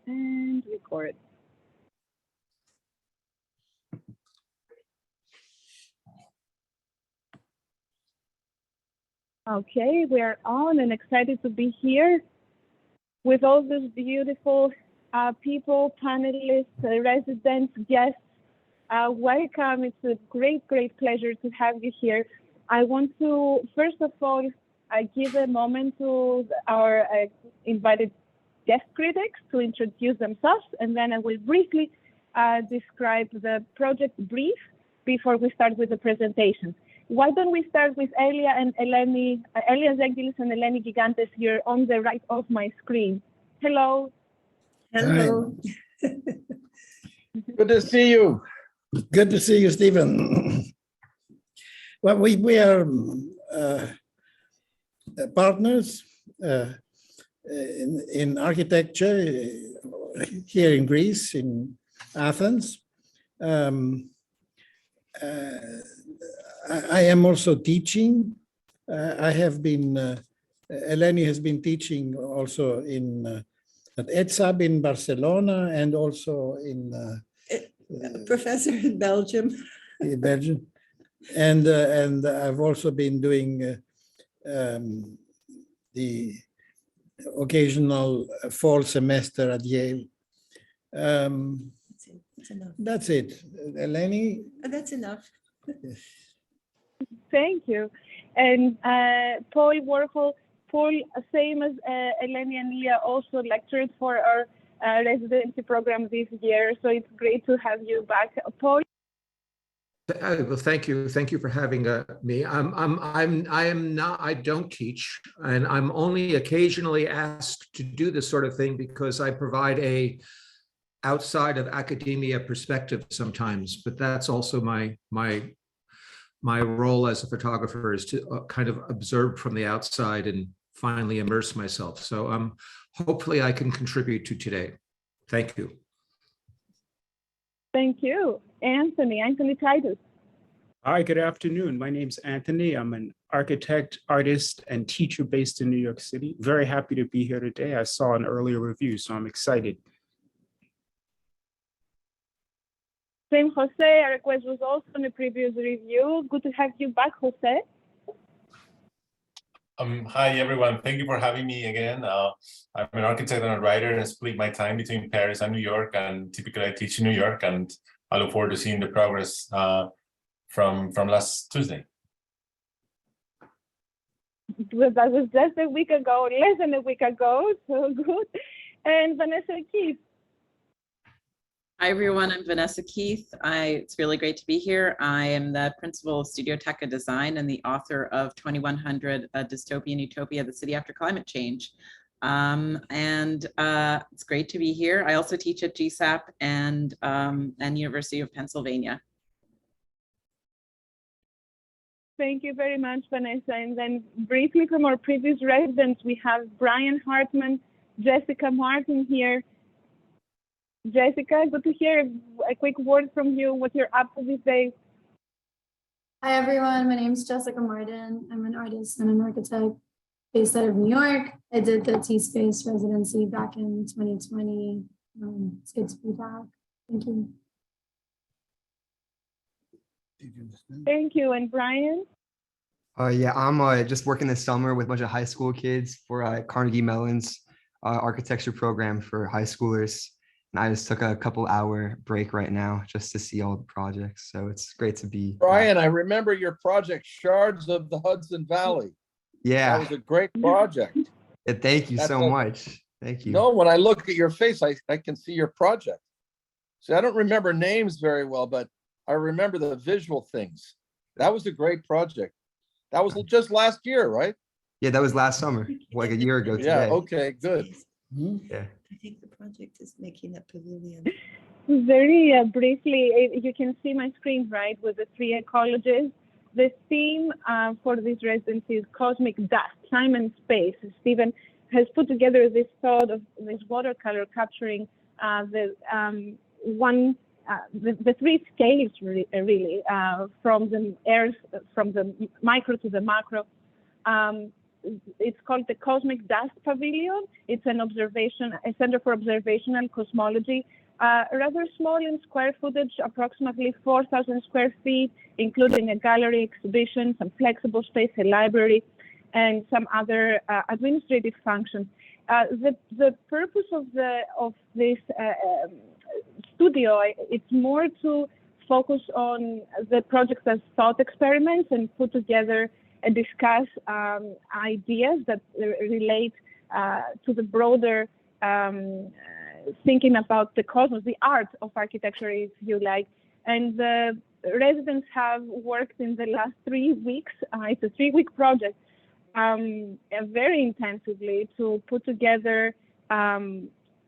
and record. Okay, we're on and excited to be here with all these beautiful people, panelists, residents, guests. Welcome. It's a great, great pleasure to have you here. I want to, first of all, give a moment to our invited guest critics to introduce themselves, and then I will briefly describe the project brief before we start with the presentation. Why don't we start with Elia and Eleni, Elia Zengilis and Eleni Gigantes here on the right of my screen. Hello. Hello. Good to see you. Good to see you, Stephen. Well, we are partners in architecture here in Greece, in Athens. I am also teaching. I have been, Eleni has been teaching also at ETSAB in Barcelona and also in professor in Belgium. In Belgium. And I've also been doing the occasional fall semester at Yale. That's enough. That's it. Eleni? That's enough. Thank you. And Paul Warhol, Paul, same as Eleni and Leah, also lectured for our residency program this year. So it's great to have you back. Paul? Well, thank you. Thank you for having me. I don't teach, and I'm only occasionally asked to do this sort of thing because I provide a outside of academia perspective sometimes, but that's also my role as a photographer, is to kind of observe from the outside and finally immerse myself. So hopefully I can contribute to today. Thank you. Thank you. Anthony Titus. Hi, good afternoon. My name's Anthony. I'm an architect, artist, and teacher based in New York City. Very happy to be here today. I saw an earlier review, so I'm excited. Same, Jose. Our request was also in a previous review. Good to have you back, Jose. Hi, everyone. Thank you for having me again. I'm an architect and a writer, and split my time between Paris and New York. And typically, I teach in New York, and I look forward to seeing the progress from last Tuesday. That was just a week ago, less than a week ago. So good. And Vanessa Keith. Hi, everyone. I'm Vanessa Keith. It's really great to be here. I am the principal of Studioteca Design and the author of 2100, A Dystopian Utopia, the City After Climate Change. It's great to be here. I also teach at GSAP and University of Pennsylvania. Thank you very much, Vanessa. And then briefly from our previous residents, we have Brian Hartman, Jessica Martin here. Jessica, good to hear a quick word from you, what you're up to these days. Hi, everyone. My name is Jessica Martin. I'm an artist and an architect based out of New York. I did the T-Space residency back in 2020. It's good to be back. Thank you. Thank you. And Brian? Yeah, I'm just working this summer with a bunch of high school kids for Carnegie Mellon's architecture program for high schoolers. And I just took a couple-hour break right now just to see all the projects. So it's great to be. Brian, I remember your project, Shards of the Hudson Valley. Yeah. That was a great project. Yeah, thank you so much. Thank you. No, when I look at your face, I can see your project. See, I don't remember names very well, but I remember the visual things. That was a great project. That was just last year, right? Yeah, that was last summer, like a year ago today. Yeah, okay, good. Yeah. I think the project is making a pavilion. Very briefly, you can see my screen, right, with the three ecologies. The theme for this residency is cosmic dust, time and space. Stephen has put together this thought of this watercolor capturing the three scales really from the earth, from the micro to the macro. it's called the Cosmic Dust Pavilion. It's a center for observational cosmology. Rather small in square footage, approximately 4,000 square feet, including a gallery exhibition, some flexible space, a library, and some other administrative functions. The purpose of this studio, it's more to focus on the projects as thought experiments and put together and discuss ideas that relate to the broader thinking about the cosmos, the art of architecture, if you like. And the residents have worked in the last 3 weeks. It's a 3-week project, very intensively to put together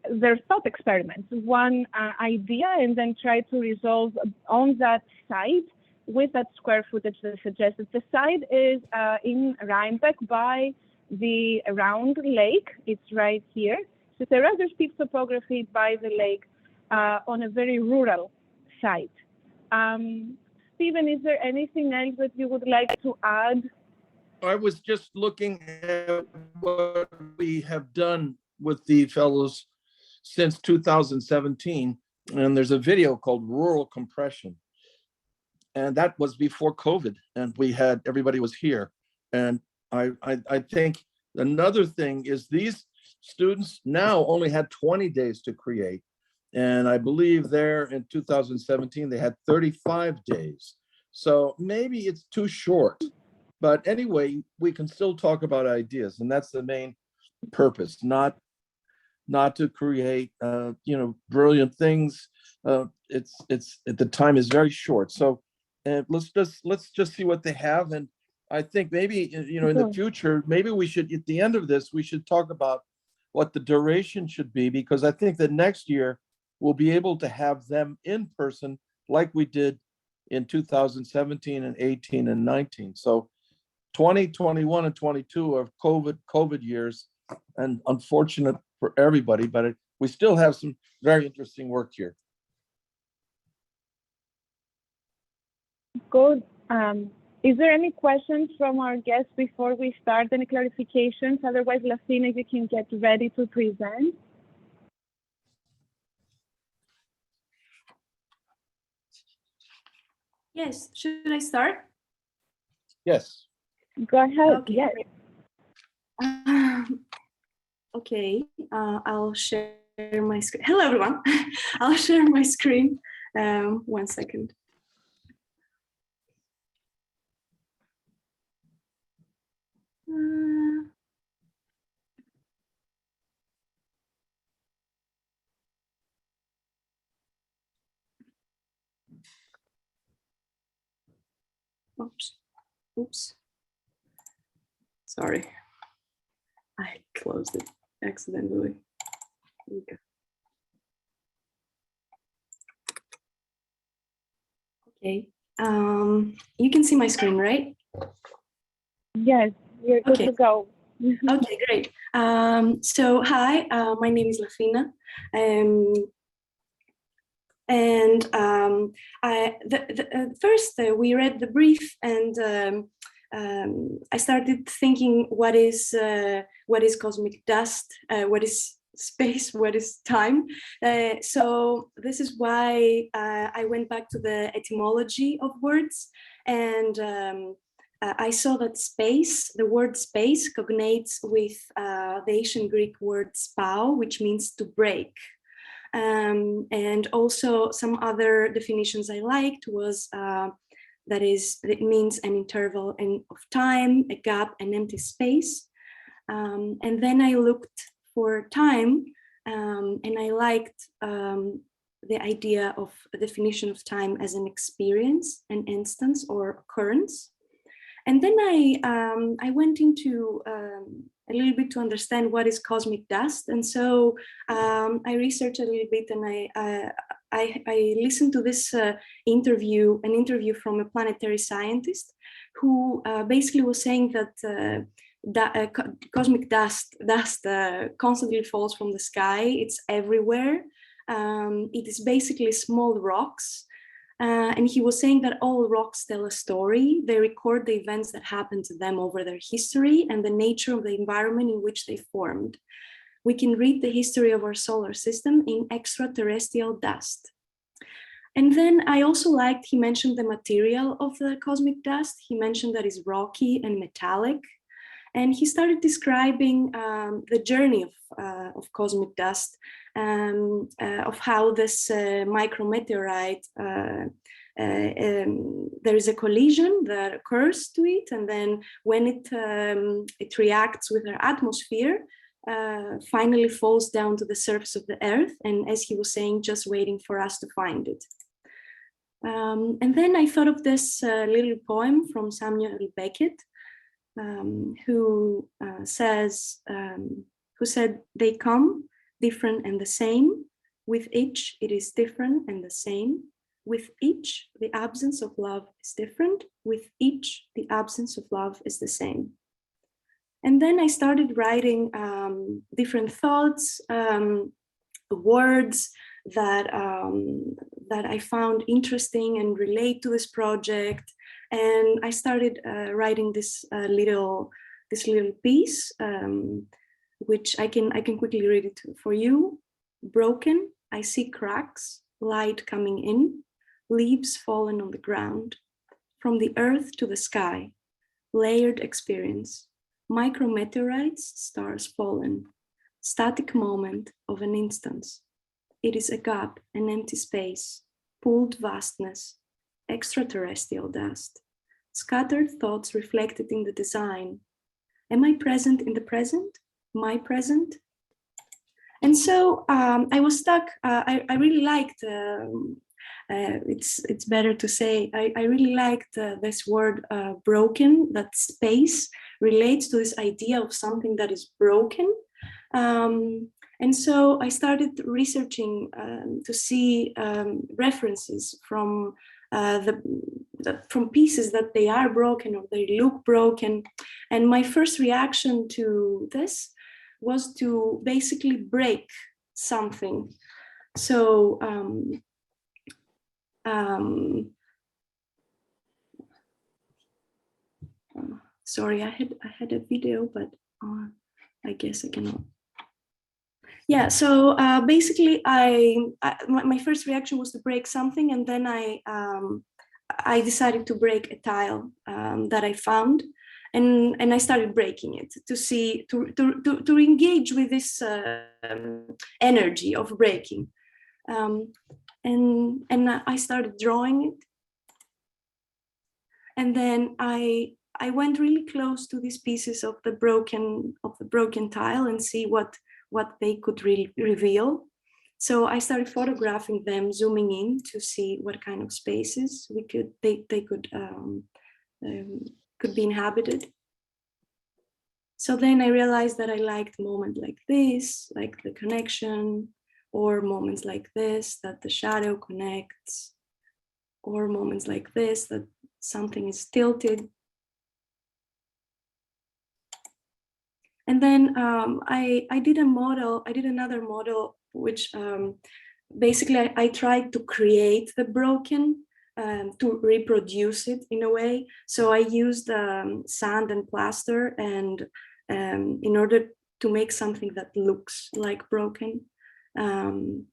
their thought experiments, one idea, and then try to resolve on that site with that square footage that is suggested. The site is in Rhinebeck by the Round Lake. It's right here. So it's a rather steep topography by the lake on a very rural site. Stephen, is there anything else that you would like to add? I was just looking at what we have done with the fellows since 2017, and there's a video called Rural Compression. And that was before COVID, and everybody was here. And I think another thing is these students now only had 20 days to create. And I believe there in 2017, they had 35 days. So maybe it's too short, but anyway, we can still talk about ideas, and that's the main purpose, not to create, brilliant things. The time is very short. So let's just see what they have. And I think maybe, in the future, maybe we should, at the end of this, we should talk about what the duration should be, because I think that next year we'll be able to have them in person like we did in 2017 and 18 and 19. So 20, 21, and 22 are COVID years, and unfortunate for everybody, but we still have some very interesting work here. Good. Is there any questions from our guests before we start? Any clarifications? Otherwise, Lafina, you can get ready to present. Yes, should I start? Yes. Go ahead. Okay. Yes. Okay, I'll share my screen. Hello, everyone. I'll share my screen. 1 second. Oops. Sorry. I closed it accidentally. Okay. Okay. You can see my screen, right? Yes, you're good to go. Okay, great. So hi, my name is Lafina. First, we read the brief, and I started thinking, what is cosmic dust? What is space? What is time? So this is why I went back to the etymology of words, and I saw that space, the word space, cognates with the ancient Greek word spao, which means to break. And also some other definitions I liked was it means an interval of time, a gap, an empty space. And then I looked for time, and I liked the idea of a definition of time as an experience, an instance or occurrence. And then I went into a little bit to understand what is cosmic dust. And so I researched a little bit, and I listened to this interview from a planetary scientist who basically was saying that cosmic dust constantly falls from the sky. It's everywhere. It is basically small rocks. And he was saying that all rocks tell a story. They record the events that happened to them over their history and the nature of the environment in which they formed. We can read the history of our solar system in extraterrestrial dust. And then I also liked, he mentioned the material of the cosmic dust. He mentioned that it's rocky and metallic. And he started describing the journey of cosmic dust, of how this micrometeorite, there is a collision that occurs to it, and then when it reacts with our atmosphere, finally falls down to the surface of the Earth, and as he was saying, just waiting for us to find it. And then I thought of this little poem from Samuel Beckett, who said, they come different and the same, with each it is different and the same, with each the absence of love is different, with each the absence of love is the same. And then I started writing different thoughts, words that I found interesting and relate to this project. And I started writing this little piece, which I can quickly read it for you. Broken, I see cracks, light coming in, leaves fallen on the ground, from the earth to the sky, layered experience, micrometeorites, stars fallen, static moment of an instance. It is a gap, an empty space, pooled vastness, extraterrestrial dust, scattered thoughts reflected in the design. Am I present in the present? My present? And so I was stuck. I really liked, it's better to say, I really liked this word broken, that space relates to this idea of something that is broken. And so I started researching to see references from from pieces that they are broken or they look broken. And my first reaction to this was to basically break something. So sorry, I had a video, but I guess I cannot. Yeah, so basically my first reaction was to break something, and then I decided to break a tile that I found, and I started breaking it to see, to engage with this energy of breaking. And I started drawing it. And then I went really close to these pieces of the broken tile and see what they could really reveal. So I started photographing them, zooming in to see what kind of spaces they could be inhabited. So then I realized that I liked moments like this, like the connection, or moments like this, that the shadow connects, or moments like this, that something is tilted. And then I did another model, which basically I tried to create the broken, to reproduce it in a way. So I used sand and plaster, and in order to make something that looks like broken. And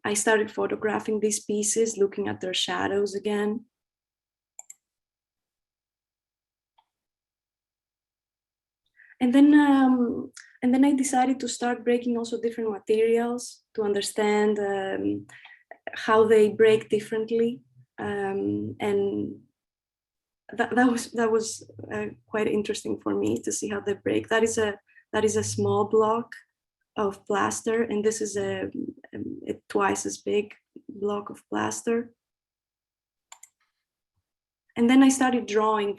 I started photographing these pieces, looking at their shadows again. And then I decided to start breaking also different materials to understand how they break differently, and that was quite interesting for me to see how they break. That is a small block of plaster, and this is a twice as big block of plaster. And then I started drawing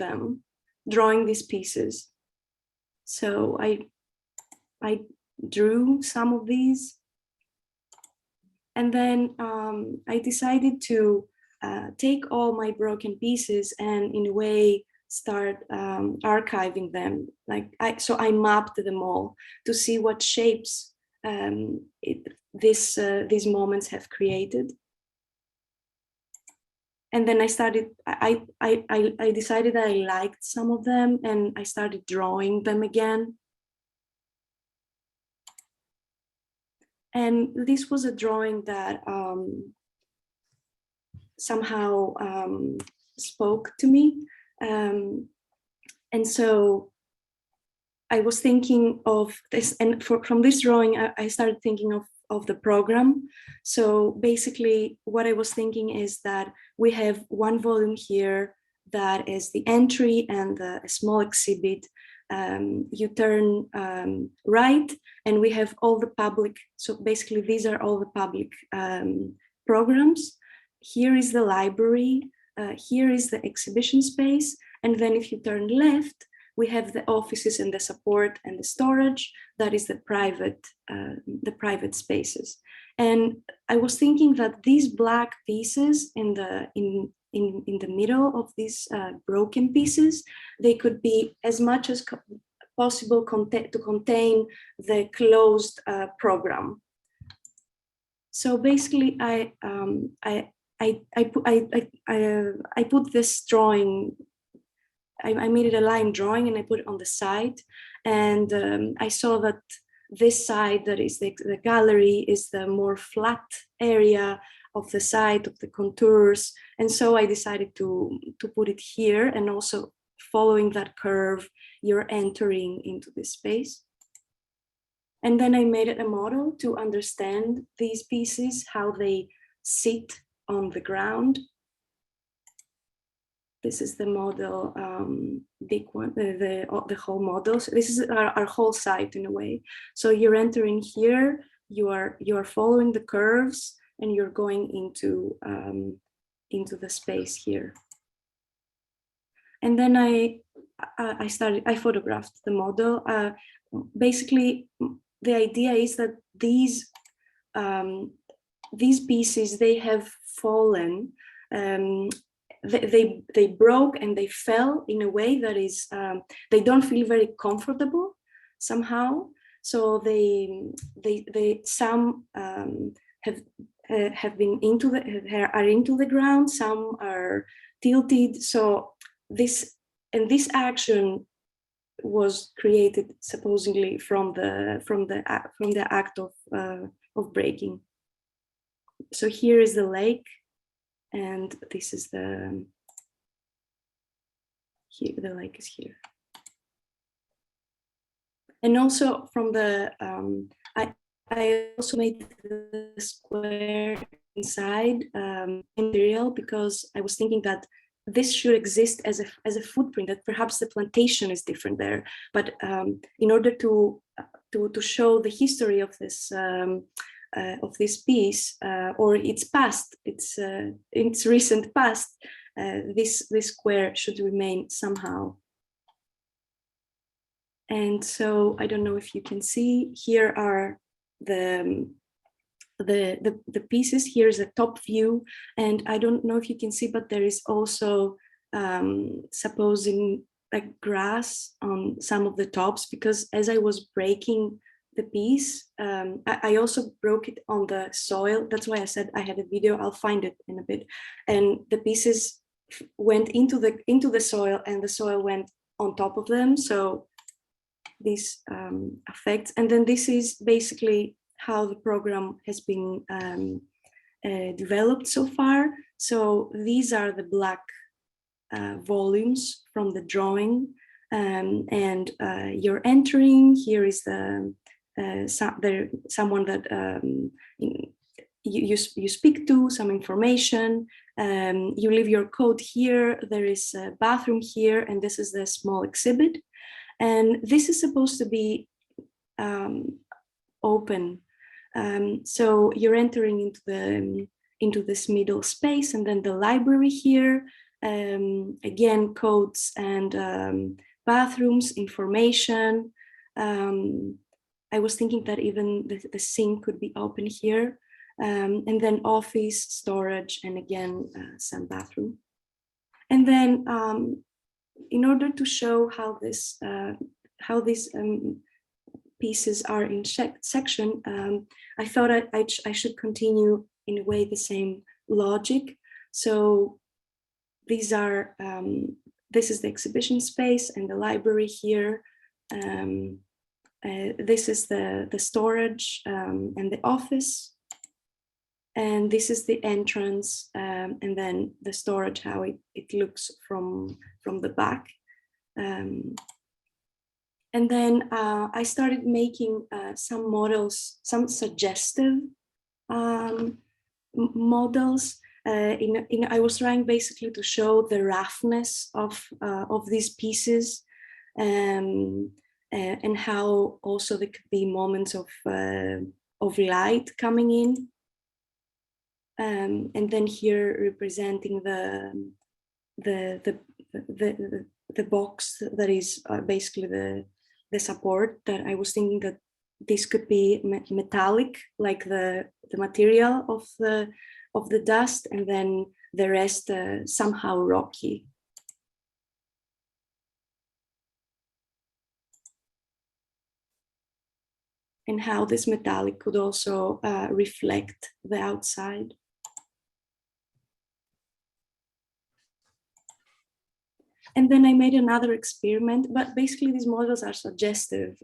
these pieces. So I drew some of these, and then I decided to take all my broken pieces and in a way start archiving them. So I mapped them all to see what shapes these moments have created. And then I decided I liked some of them, and I started drawing them again. And this was a drawing that somehow spoke to me. And so I was thinking of this, and from this drawing, I started thinking of the program. So basically what I was thinking is that we have one volume here that is the entry and a small exhibit. You turn right and we have all the public. So basically these are all the public programs. Here is the library. Here is the exhibition space. And then if you turn left, we have the offices and the support and the storage. That is the private spaces. And I was thinking that these black pieces in the middle of these broken pieces, they could be as much as possible to contain the closed program. So basically, I put this drawing. I made it a line drawing and I put it on the side, and I saw that this side, that is the gallery, is the more flat area of the side of the contours, and so I decided to put it here, and also following that curve, you're entering into this space. And then I made it a model to understand these pieces, how they sit on the ground. This is the model, big one, the whole model. So this is our whole site in a way. So you're entering here, you are following the curves, and you're going into the space here. And then I photographed the model. Basically, the idea is that these pieces, they have fallen. They broke and they fell in a way that is they don't feel very comfortable somehow. So some have been into the ground, some are tilted. So this action was created supposedly from the act of breaking. So here is the lake. And this is the lake is here. And also from the, I also made the square inside material, because I was thinking that this should exist as a footprint, that perhaps the plantation is different there. But in order to show the history of this piece, or its past, its recent past, this square should remain somehow. And so I don't know if you can see, here are the pieces. Here's a top view, and I don't know if you can see, but there is also supposing like grass on some of the tops, because as I was breaking the piece, I also broke it on the soil. That's why I said I had a video. I'll find it in a bit. And the pieces went into the soil, and the soil went on top of them. So this affects. And then this is basically how the program has been developed so far. So these are the black volumes from the drawing, and you're entering. Here is the someone that you speak to, some information. You leave your code here. There is a bathroom here, and this is the small exhibit. And this is supposed to be open. So you're entering into this middle space, and then the library here. Again, codes and bathrooms, information. I was thinking that even the sink could be open here, and then office, storage, and again, some bathroom. And then in order to show how these pieces are in section, I thought I should continue in a way the same logic. So this is the exhibition space and the library here. This is the storage and the office. And this is the entrance, and then the storage, how it looks from the back. And then I started making some models, some suggestive models. I was trying basically to show the roughness of these pieces, and how also there could be moments of light coming in. And then here representing the box that is basically the support, that I was thinking that this could be metallic, like the material of the dust, and then the rest somehow rocky. And how this metallic could also reflect the outside. And then I made another experiment, but basically these models are suggestive.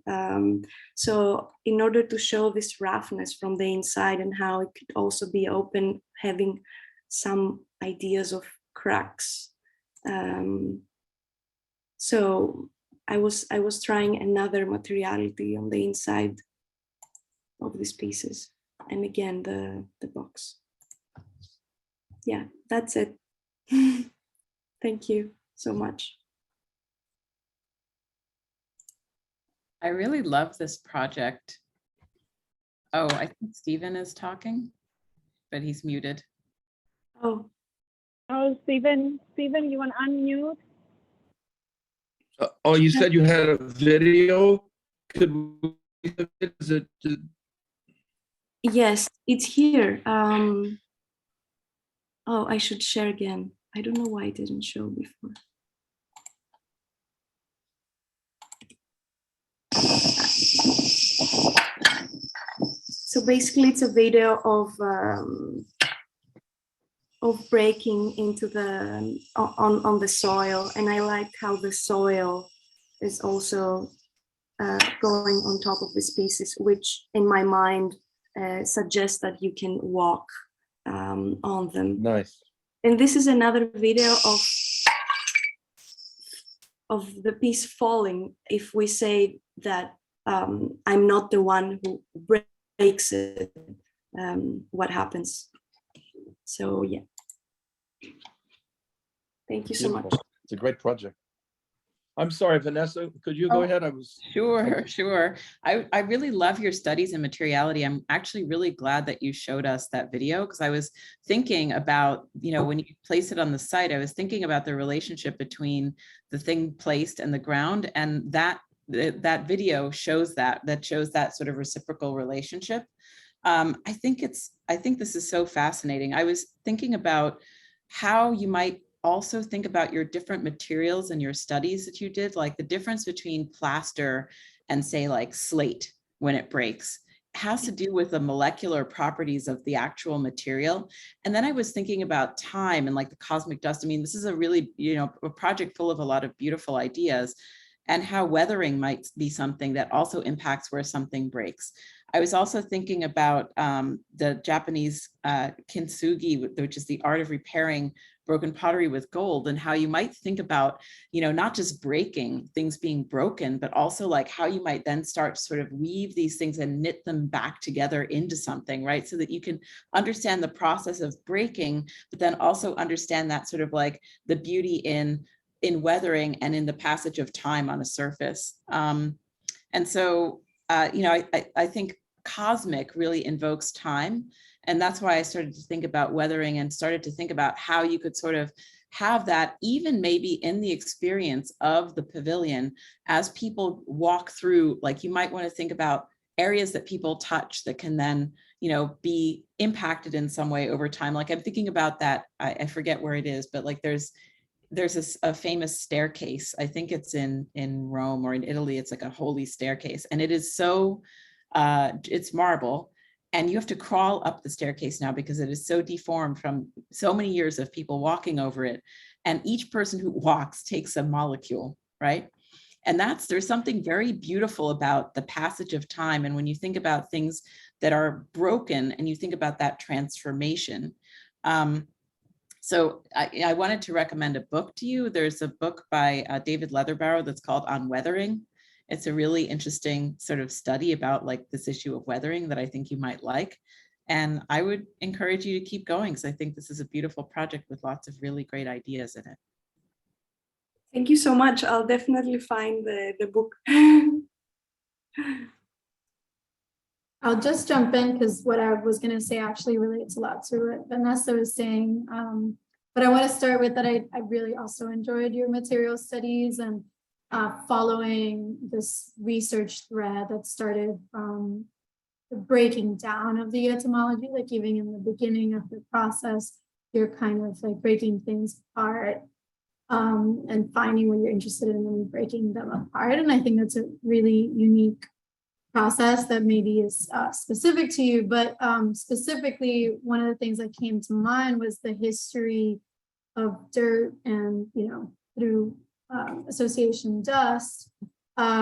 So in order to show this roughness from the inside and how it could also be open, having some ideas of cracks. So I was trying another materiality on the inside of these pieces. And again, the box. Yeah, that's it. Thank you so much. I really love this project. Oh, I think Stephen is talking, but he's muted. Oh, Stephen, you want to unmute? Oh, you said you had a video? Could we, is it? yes, it's here. Oh, I should share again. I don't know why it didn't show before. So basically it's a video of breaking into the, on the soil. And I like how the soil is also going on top of these pieces, which in my mind suggests that you can walk on them. Nice. And this is another video of the piece falling. If we say that I'm not the one who breaks it, what happens? So yeah. Thank you so much. It's a great project. I'm sorry, Vanessa, could you go ahead? I was Sure. I really love your studies in materiality. I'm actually really glad that you showed us that video, because I was thinking about, when you place it on the site, I was thinking about the relationship between the thing placed and the ground, and that video shows that sort of reciprocal relationship. I think this is so fascinating. I was thinking about how you might also think about your different materials and your studies that you did, like the difference between plaster and say like slate when it breaks has to do with the molecular properties of the actual material. And then I was thinking about time and like the cosmic dust. I mean, this is a really, a project full of a lot of beautiful ideas, and how weathering might be something that also impacts where something breaks. I was also thinking about the Japanese kintsugi, which is the art of repairing broken pottery with gold, and how you might think about, not just breaking things being broken, but also like how you might then start to sort of weave these things and knit them back together into something, right? So that you can understand the process of breaking, but then also understand that sort of like the beauty in weathering and in the passage of time on a surface. And so, I think cosmic really invokes time. And that's why I started to think about weathering and started to think about how you could sort of have that even maybe in the experience of the pavilion as people walk through. Like you might want to think about areas that people touch that can then, be impacted in some way over time. Like I'm thinking about that, I forget where it is, but like there's a famous staircase. I think it's in Rome or in Italy. It's like a holy staircase, and it is so, it's marble. And you have to crawl up the staircase now because it is so deformed from so many years of people walking over it. And each person who walks takes a molecule, right? And there's something very beautiful about the passage of time. And when you think about things that are broken and you think about that transformation. So I wanted to recommend a book to you. There's a book by David Leatherbarrow that's called On Weathering. It's a really interesting sort of study about like this issue of weathering that I think you might like. And I would encourage you to keep going because I think this is a beautiful project with lots of really great ideas in it. Thank you so much. I'll definitely find the book. I'll just jump in because what I was going to say actually relates a lot to what Vanessa was saying. But I want to start with that I really also enjoyed your material studies and following this research thread that started from the breaking down of the etymology, like even in the beginning of the process, you're kind of like breaking things apart and finding what you're interested in and breaking them apart. And I think that's a really unique process that maybe is specific to you, but specifically one of the things that came to mind was the history of dirt and, through association dust,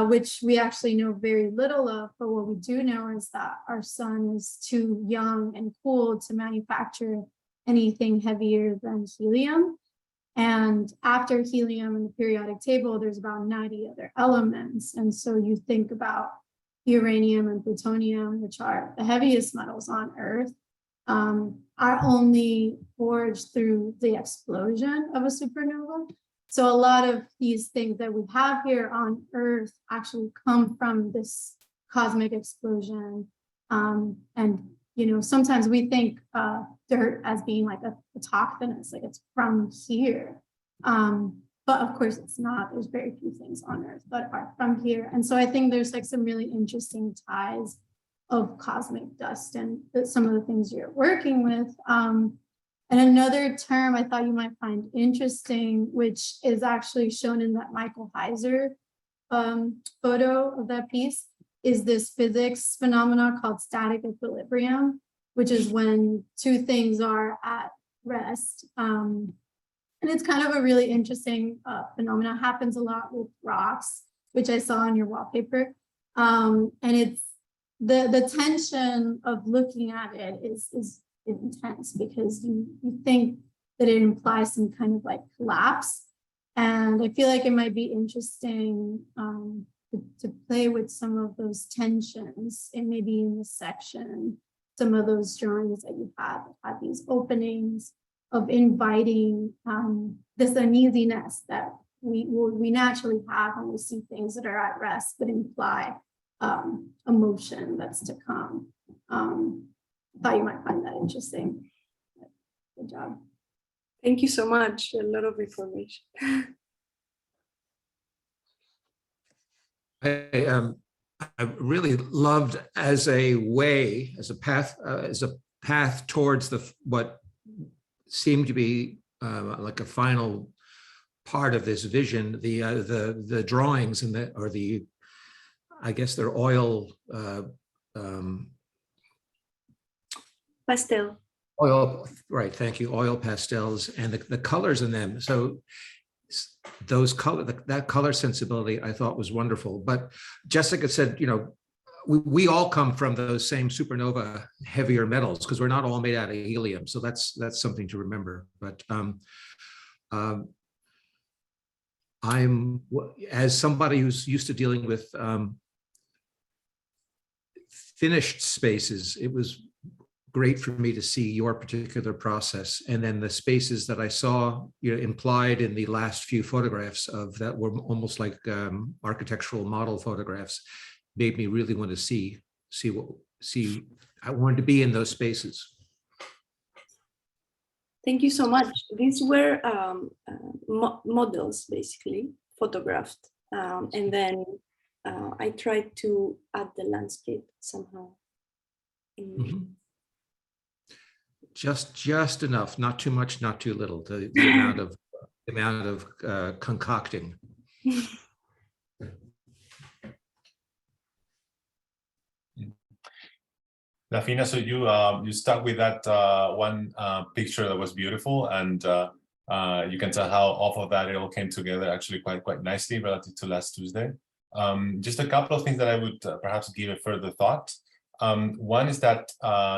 which we actually know very little of, but what we do know is that our sun is too young and cool to manufacture anything heavier than helium. And after helium in the periodic table, there's about 90 other elements. And so you think about uranium and plutonium, which are the heaviest metals on Earth, are only forged through the explosion of a supernova. So a lot of these things that we have here on Earth actually come from this cosmic explosion. And, sometimes we think dirt as being like autochthonous, like it's from here. But of course it's not. There's very few things on Earth that are from here. And so I think there's like some really interesting ties of cosmic dust and some of the things you're working with. And another term I thought you might find interesting, which is actually shown in that Michael Heiser photo of that piece, is this physics phenomena called static equilibrium, which is when two things are at rest. And it's kind of a really interesting phenomena. Happens a lot with rocks, which I saw on your wallpaper. And it's the tension of looking at it is intense because you think that it implies some kind of like collapse. And I feel like it might be interesting to play with some of those tensions and maybe in this section, some of those drawings that you have these openings of inviting this uneasiness that we naturally have when we see things that are at rest, but imply emotion that's to come. I thought you might find that interesting. Good job. Thank you so much. A lot of information. I really loved as a path towards what seemed to be like a final part of this vision, the drawings and I guess they're oil pastel. Oil, right? Thank you. Oil pastels and the colors in them. So that color sensibility I thought was wonderful. But Jessica said, we all come from those same supernova heavier metals because we're not all made out of helium. So that's something to remember. But I'm, as somebody who's used to dealing with finished spaces, it was great for me to see your particular process. And then the spaces that I saw implied in the last few photographs of that were almost like architectural model photographs made me really want to see. I wanted to be in those spaces. Thank you so much. These were models, basically, photographed. And then I tried to add the landscape somehow. Mm-hmm. Just enough, not too much, not too little. The amount of concocting. Lafina, so you stuck with that one picture that was beautiful, and you can tell how off of that it all came together actually quite nicely relative to last Tuesday. Just a couple of things that I would perhaps give a further thought. One is that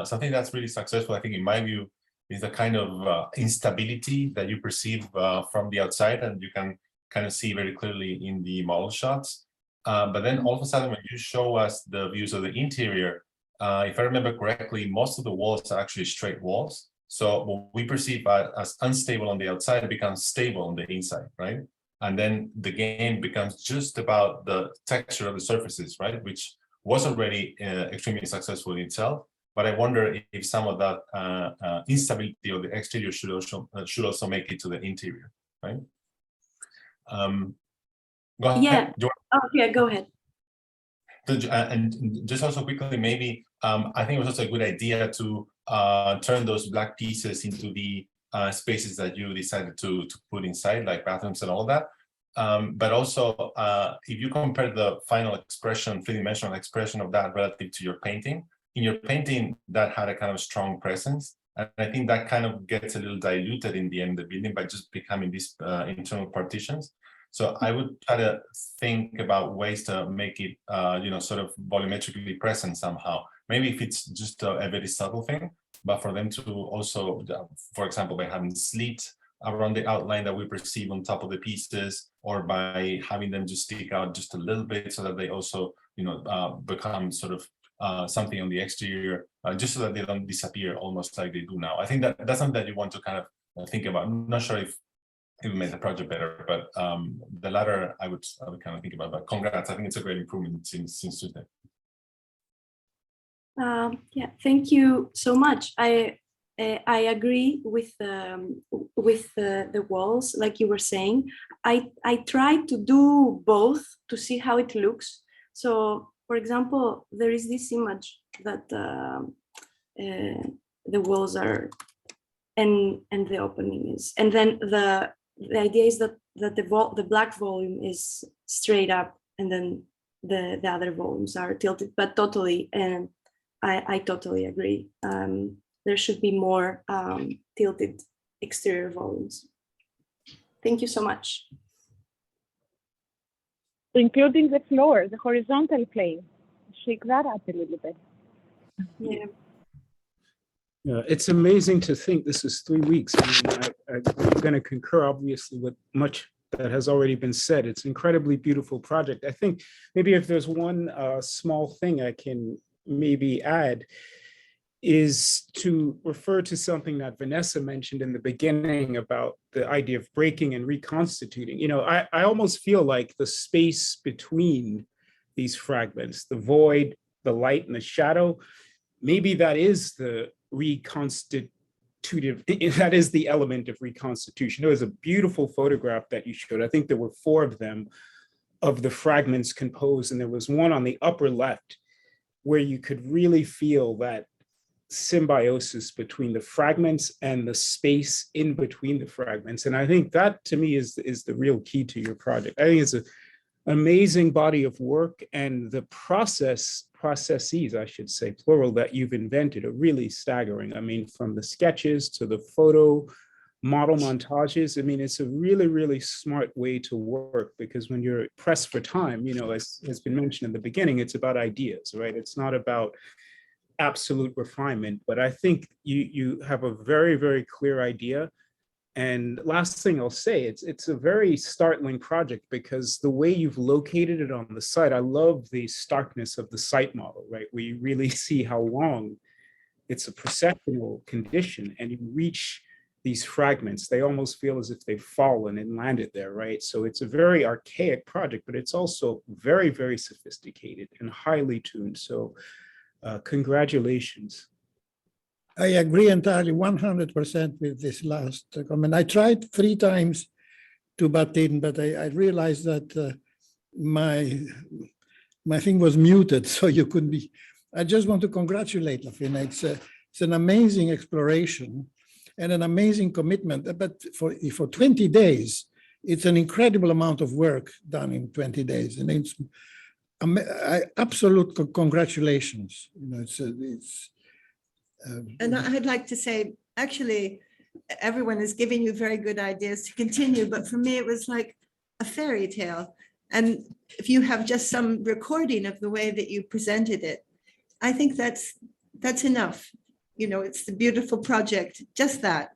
something that's really successful, I think, in my view, is the kind of instability that you perceive from the outside, and you can kind of see very clearly in the model shots. But then all of a sudden, when you show us the views of the interior, if I remember correctly, most of the walls are actually straight walls. So what we perceive as unstable on the outside becomes stable on the inside, right? And then the game becomes just about the texture of the surfaces, right? Which was already extremely successful in itself. But I wonder if some of that instability of the exterior should also make it to the interior, right? Go ahead. Yeah. Oh, yeah, go ahead. And just also quickly, maybe I think it was also a good idea to turn those black pieces into the spaces that you decided to put inside, like bathrooms and all of that. But also, if you compare the final expression, three-dimensional expression of that relative to your painting, in your painting, that had a kind of strong presence. And I think that kind of gets a little diluted in the end of the building by just becoming these internal partitions. So I would try to think about ways to make it, sort of volumetrically present somehow. Maybe if it's just a very subtle thing, but for them to also, for example, by having slit around the outline that we perceive on top of the pieces, or by having them just stick out just a little bit so that they also, become sort of something on the exterior, just so that they don't disappear almost like they do now. I think that's something that you want to kind of think about. I'm not sure if it will make the project better, but the latter I would kind of think about. But congrats, I think it's a great improvement since Tuesday. Yeah, thank you so much. I agree with the walls, like you were saying. I tried to do both to see how it looks. So, for example, there is this image that the walls are, and the opening is, and then the idea is that the black volume is straight up, and then the other volumes are tilted, but totally, and I totally agree. There should be more tilted exterior volumes. Thank you so much. Including the floor, the horizontal plane. Shake that up a little bit. Yeah. Yeah, it's amazing to think this is 3 weeks. I mean, I'm going to concur, obviously, with much that has already been said. It's an incredibly beautiful project. I think maybe if there's one small thing I can maybe add is to refer to something that Vanessa mentioned in the beginning about the idea of breaking and reconstituting. I almost feel like the space between these fragments, the void, the light and the shadow, maybe that is the reconstitutive, that is the element of reconstitution. There was a beautiful photograph that you showed. I think there were 4 of them, of the fragments composed, and there was one on the upper left where you could really feel that symbiosis between the fragments and the space in between the fragments. And I think that, to me, is the real key to your project. I think it's an amazing body of work, and the processes, I should say, plural, that you've invented are really staggering. I mean, from the sketches to the photo model montages, I mean, it's a really, really smart way to work, because when you're pressed for time, as has been mentioned in the beginning, it's about ideas, right? It's not about absolute refinement, but I think you have a very, very clear idea. And last thing I'll say, it's a very startling project, because the way you've located it on the site, I love the starkness of the site model, right? Where you really see how long it's a perceptual condition, and you reach these fragments, they almost feel as if they've fallen and landed there, right? So it's a very archaic project, but it's also very, very sophisticated and highly tuned. So congratulations. I agree entirely 100% with this last comment. I tried 3 times to butt in, but I realized that my thing was muted, so you couldn't be. I just want to congratulate Lafina. It's an amazing exploration and an amazing commitment. But for 20 days, it's an incredible amount of work done in 20 days, and it's absolute congratulations. And I'd like to say, actually, everyone is giving you very good ideas to continue, but for me, it was like a fairy tale. And if you have just some recording of the way that you presented it, I think that's enough. You know, it's a beautiful project, just that.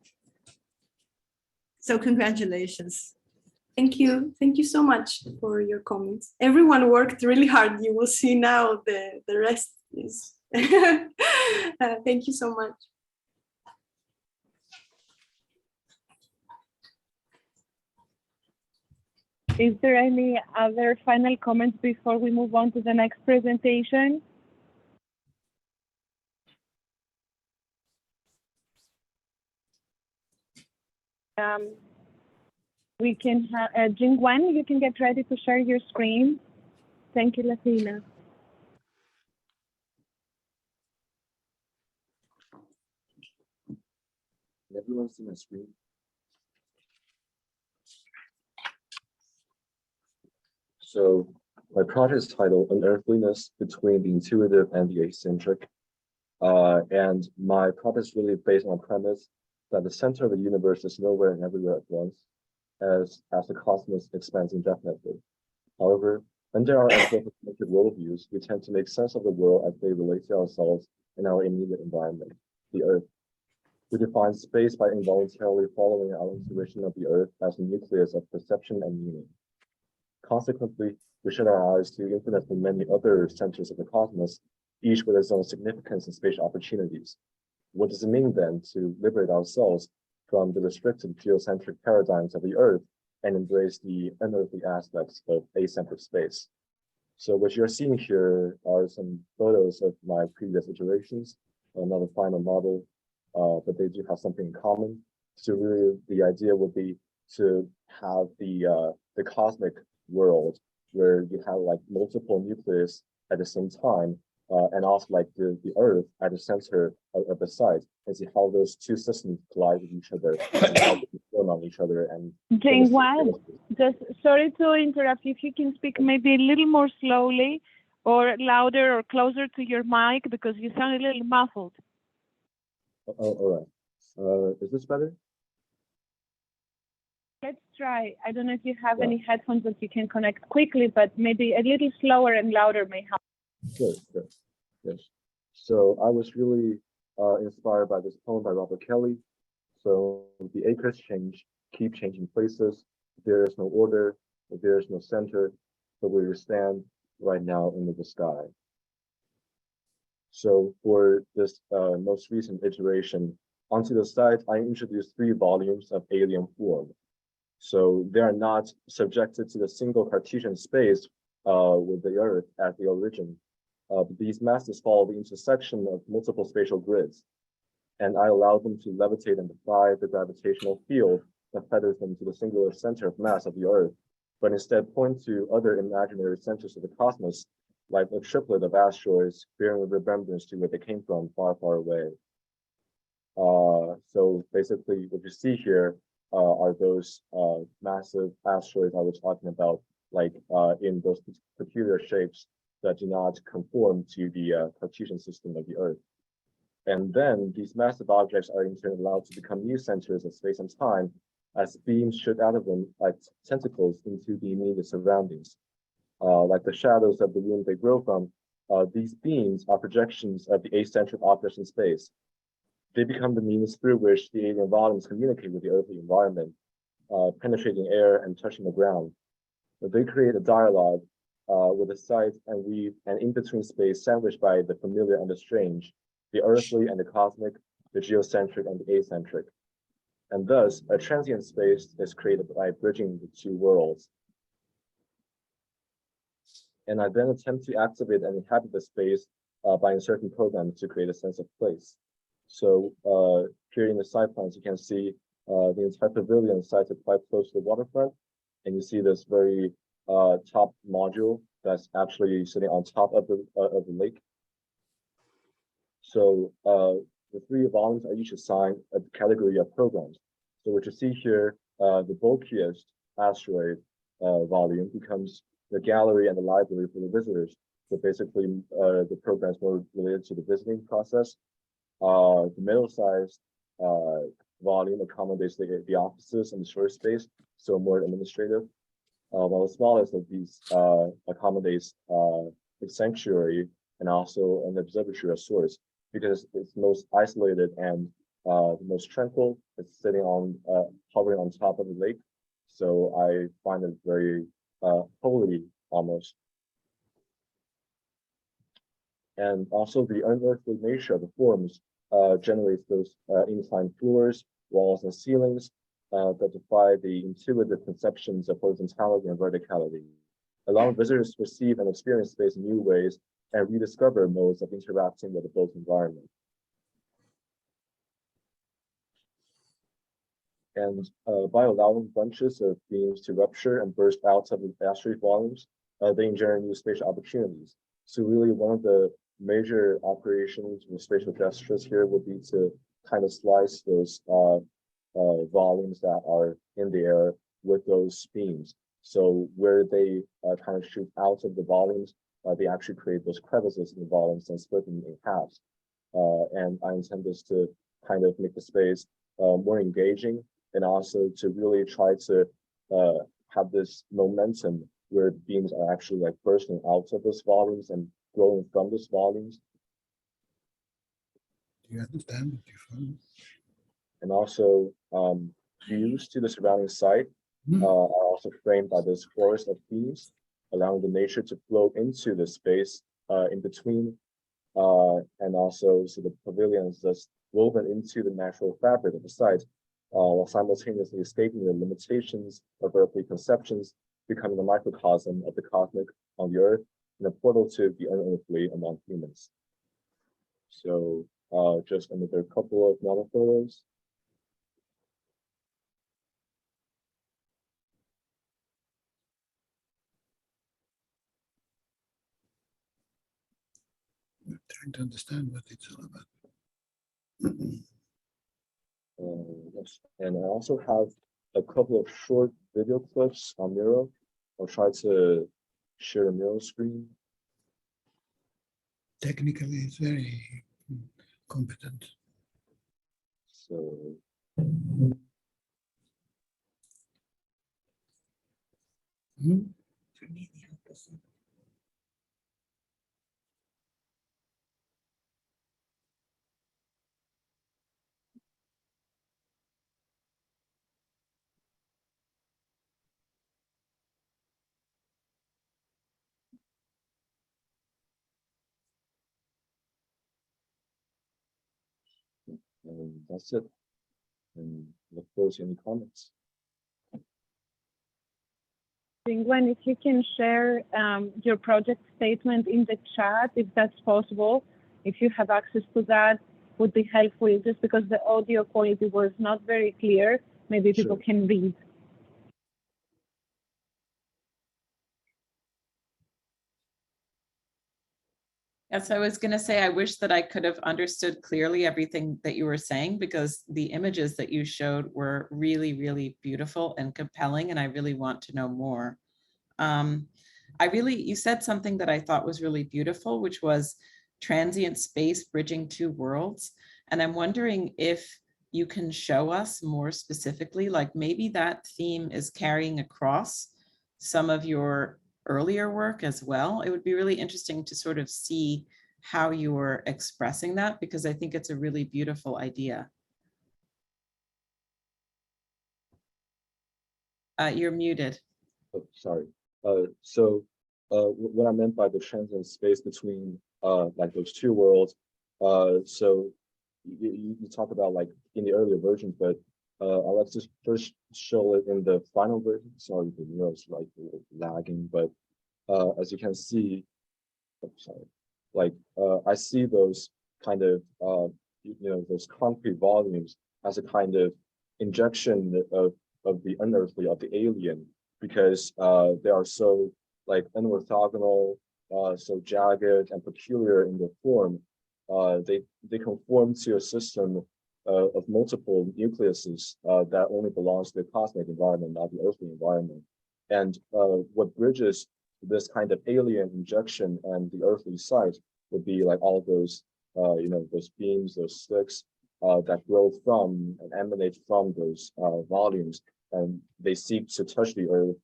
So congratulations. Thank you. Thank you so much for your comments. Everyone worked really hard. You will see now the rest is. Thank you so much. Is there any other final comments before we move on to the next presentation? We can have, Jingwen, you can get ready to share your screen. Thank you, Latina. Everyone see my screen? So my project is titled Unearthliness Between the Intuitive and the Eccentric. And my project is really based on a premise that the center of the universe is nowhere and everywhere at once, as the cosmos expands indefinitely. However, under our anthropomorphic worldviews, we tend to make sense of the world as they relate to ourselves and our immediate environment, the Earth. We define space by involuntarily following our intuition of the Earth as the nucleus of perception and meaning. Consequently, we shut our eyes to infinitely many other centers of the cosmos, each with its own significance and spatial opportunities. What does it mean then to liberate ourselves from the restricted geocentric paradigms of the Earth and embrace the unearthly aspects of acentric space? So what you're seeing here are some photos of my previous iterations, not a final model, but they do have something in common. So really the idea would be to have the cosmic world where you have like multiple nucleus at the same time, and also like the Earth at the center of the site, and see how those two systems collide with each other and how they form on each other. And Jingwen, just sorry to interrupt. If you can speak maybe a little more slowly or louder or closer to your mic, because you sound a little muffled. Oh, all right. Is this better? Let's try. I don't know if you have any headphones that you can connect quickly, but maybe a little slower and louder may help. Sure. Yes. So I was really inspired by this poem by Robert Kelly. So the acres keep changing places. There is no order, there is no center, but we stand right now in the sky. So for this most recent iteration, onto the site, I introduced 3 volumes of alien form. So they are not subjected to the single Cartesian space with the Earth at the origin. But these masses follow the intersection of multiple spatial grids. And I allow them to levitate and defy the gravitational field that fetters them to the singular center of mass of the Earth, but instead point to other imaginary centers of the cosmos, like a triplet of asteroids bearing a resemblance to where they came from far, far away. So basically what you see here are those massive asteroids I was talking about, like in those peculiar shapes that do not conform to the Cartesian system of the Earth. And then these massive objects are in turn allowed to become new centers of space and time as beams shoot out of them like tentacles into the immediate surroundings. Like the shadows of the room they grow from, these beams are projections of the eccentric objects in space. They become the means through which the alien volumes communicate with the earthly environment, penetrating air and touching the ground. But they create a dialogue with the site and weave an in-between space sandwiched by the familiar and the strange, the earthly and the cosmic, the geocentric and the eccentric. And thus, a transient space is created by bridging the 2 worlds. And I then attempt to activate and inhabit the space by inserting programs to create a sense of place. So here in the side plans, you can see the entire pavilion sited quite close to the waterfront. And you see this very top module that's actually sitting on top of the lake. So the 3 volumes are each assigned a category of programs. So what you see here, the bulkiest asteroid volume becomes the gallery and the library for the visitors. So basically the programs more related to the visiting process. The middle-sized volume accommodates the offices and the short space, so more administrative. While the smallest of these accommodates the sanctuary and also an observatory of sorts, because it's most isolated and the most tranquil. It's sitting on hovering on top of the lake, so I find it very holy almost. And also the unearthly nature of the forms generates those inclined floors, walls, and ceilings that defy the intuitive conceptions of horizontality and verticality, allowing visitors to perceive and experience space in new ways and rediscover modes of interacting with the built environment. And by allowing bunches of beams to rupture and burst out of the asteroid volumes, they engender new spatial opportunities. So really one of the major operations with spatial gestures here would be to kind of slice those volumes that are in the air with those beams. So where they kind of shoot out of the volumes, they actually create those crevices in the volumes and split them in halves. And I intend this to kind of make the space more engaging, and also to really try to have this momentum where beams are actually like bursting out of those volumes and growing from those volumes. Do you understand what you follow? And also views to the surrounding site are also framed by this forest of beams, allowing the nature to flow into the space in between. And also, so the pavilion is just woven into the natural fabric of the site, while simultaneously escaping the limitations of earthly conceptions, becoming a microcosm of the cosmic on the earth and a portal to the unearthly among humans. So just another couple of model photos. I'm trying to understand what it's all about. Yes. And I also have a couple of short video clips on Miro. I'll try to share the Miro screen. Technically, it's very competent. So and that's it. And look forward to any comments. Gwen, if you can share your project statement in the chat, if that's possible, if you have access to that, would be helpful, just because the audio quality was not very clear. Maybe people can read. Yes, I was going to say, I wish that I could have understood clearly everything that you were saying, because the images that you showed were really, really beautiful and compelling, and I really want to know more. You said something that I thought was really beautiful, which was transient space bridging two worlds. And I'm wondering if you can show us more specifically, like maybe that theme is carrying across some of your earlier work as well. It would be really interesting to sort of see how you were expressing that, because I think it's a really beautiful idea. You're muted. Oh, sorry. So what I meant by the transient space between like those two worlds, so you talk about like in the earlier versions, but I'll let's just first show it in the final version. Sorry, the Miro's like lagging, but as you can see, oh, sorry, like I see those kind of those concrete volumes as a kind of injection of the unearthly, of the alien, because they are so like unorthogonal, so jagged and peculiar in their form. They conform to a system of multiple nucleuses that only belongs to the cosmic environment, not the earthly environment. And what bridges this kind of alien injection and the earthly site would be like all those those beams, those sticks that grow from and emanate from those volumes, and they seek to touch the earth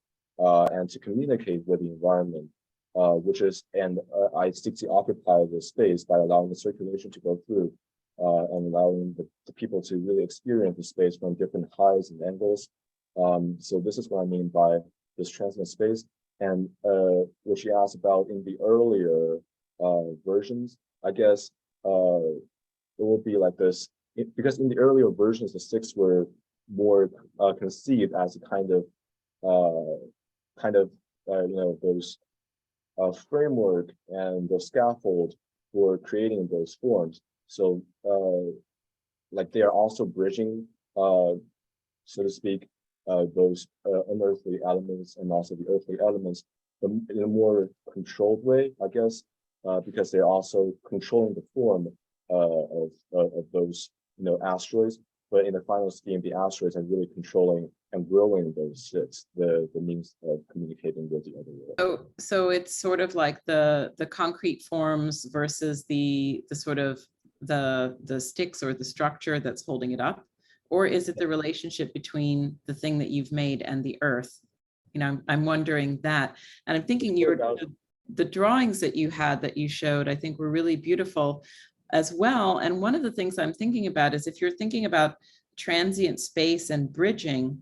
and to communicate with the environment, I seek to occupy the space by allowing the circulation to go through and allowing the people to really experience the space from different heights and angles. So this is what I mean by this transient space. And what she asked about in the earlier versions, I guess it will be like this, because in the earlier versions, the sticks were more conceived as a kind of those framework and the scaffold for creating those forms. So like they are also bridging, so to speak, those unearthly elements and also the earthly elements in a more controlled way, I guess, because they're also controlling the form of those asteroids. But in the final scheme, the asteroids are really controlling and growing those sticks, the means of communicating with the other world. So it's sort of like the concrete forms versus the sort of the sticks or the structure that's holding it up, or is it the relationship between the thing that you've made and the earth? I'm wondering that, and I'm thinking the drawings that you had that you showed, I think were really beautiful as well. And one of the things I'm thinking about is if you're thinking about transient space and bridging,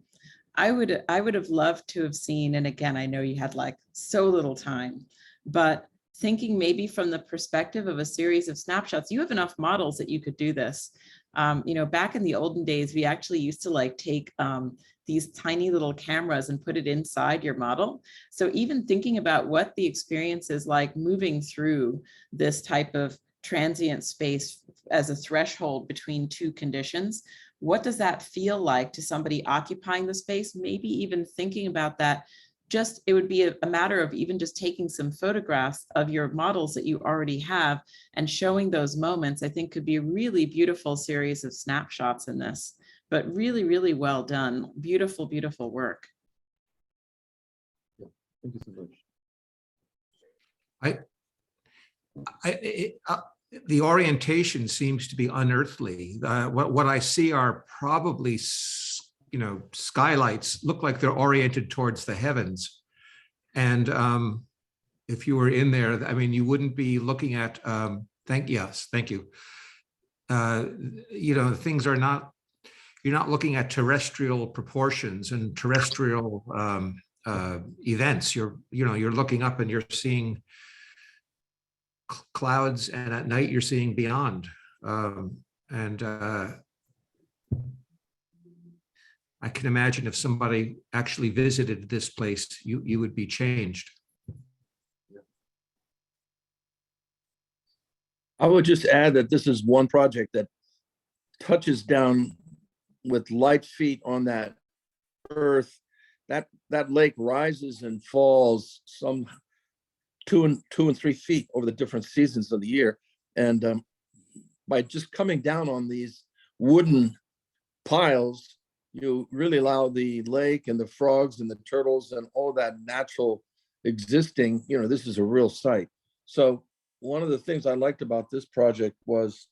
I would have loved to have seen, and again, I know you had like so little time, but thinking maybe from the perspective of a series of snapshots, you have enough models that you could do this. Back in the olden days, we actually used to like take these tiny little cameras and put it inside your model. So even thinking about what the experience is like moving through this type of transient space as a threshold between two conditions, what does that feel like to somebody occupying the space? Maybe even thinking about that, it would be a matter of even just taking some photographs of your models that you already have and showing those moments, I think could be a really beautiful series of snapshots in this, but really, really well done. Beautiful, beautiful work. Thank you so much. The orientation seems to be unearthly. What I see are probably, skylights, look like they're oriented towards the heavens. And if you were in there, I mean, you wouldn't be looking at, thank you. Things are not, you're not looking at terrestrial proportions and terrestrial events. You're looking up and you're seeing clouds, and at night you're seeing beyond. I can imagine if somebody actually visited this place, you would be changed. I would just add that this is one project that touches down with light feet on that earth. That lake rises and falls some 2 and 3 feet over the different seasons of the year. And by just coming down on these wooden piles, you really allow the lake and the frogs and the turtles and all that natural existing, this is a real site. So one of the things I liked about this project was,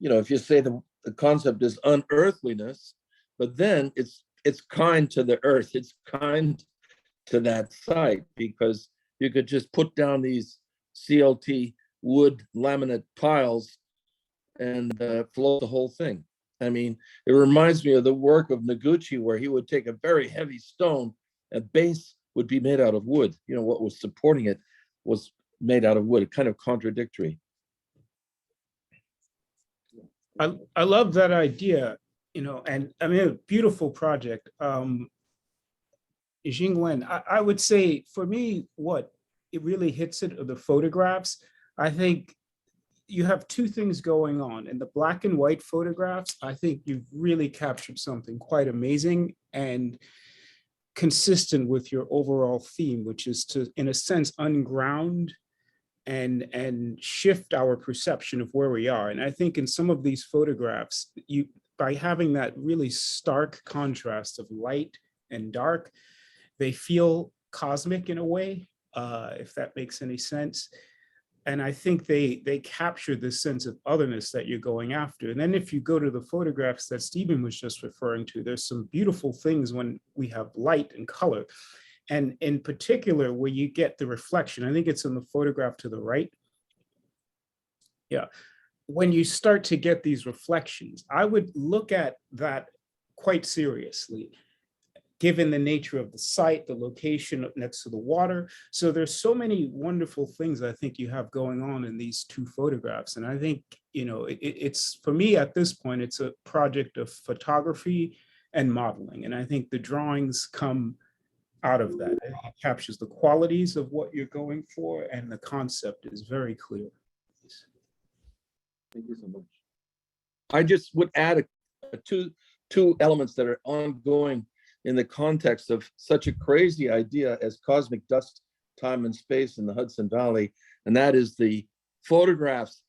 if you say the concept is unearthliness, but then it's kind to the earth, it's kind to that site, because you could just put down these CLT wood laminate piles and float the whole thing. I mean, it reminds me of the work of Noguchi, where he would take a very heavy stone and base would be made out of wood. What was supporting it was made out of wood, kind of contradictory. I love that idea, and I mean, a beautiful project. Jingwen, I would say for me, what it really hits it are the photographs. I think you have two things going on. In the black and white photographs, I think you've really captured something quite amazing and consistent with your overall theme, which is to, in a sense, unground and shift our perception of where we are. And I think in some of these photographs, by having that really stark contrast of light and dark, they feel cosmic in a way, if that makes any sense. And I think they capture this sense of otherness that you're going after. And then if you go to the photographs that Stephen was just referring to, there's some beautiful things when we have light and color. And in particular, where you get the reflection, I think it's in the photograph to the right. Yeah. When you start to get these reflections, I would look at that quite seriously, given the nature of the site, the location next to the water. So there's so many wonderful things I think you have going on in these two photographs. And I think, you know, it's, for me at this point, it's a project of photography and modeling. And I think the drawings come out of that. It captures the qualities of what you're going for, and the concept is very clear. Thank you so much. I just would add two elements that are ongoing in the context of such a crazy idea as cosmic dust, time and space in the Hudson Valley. And that is the photographs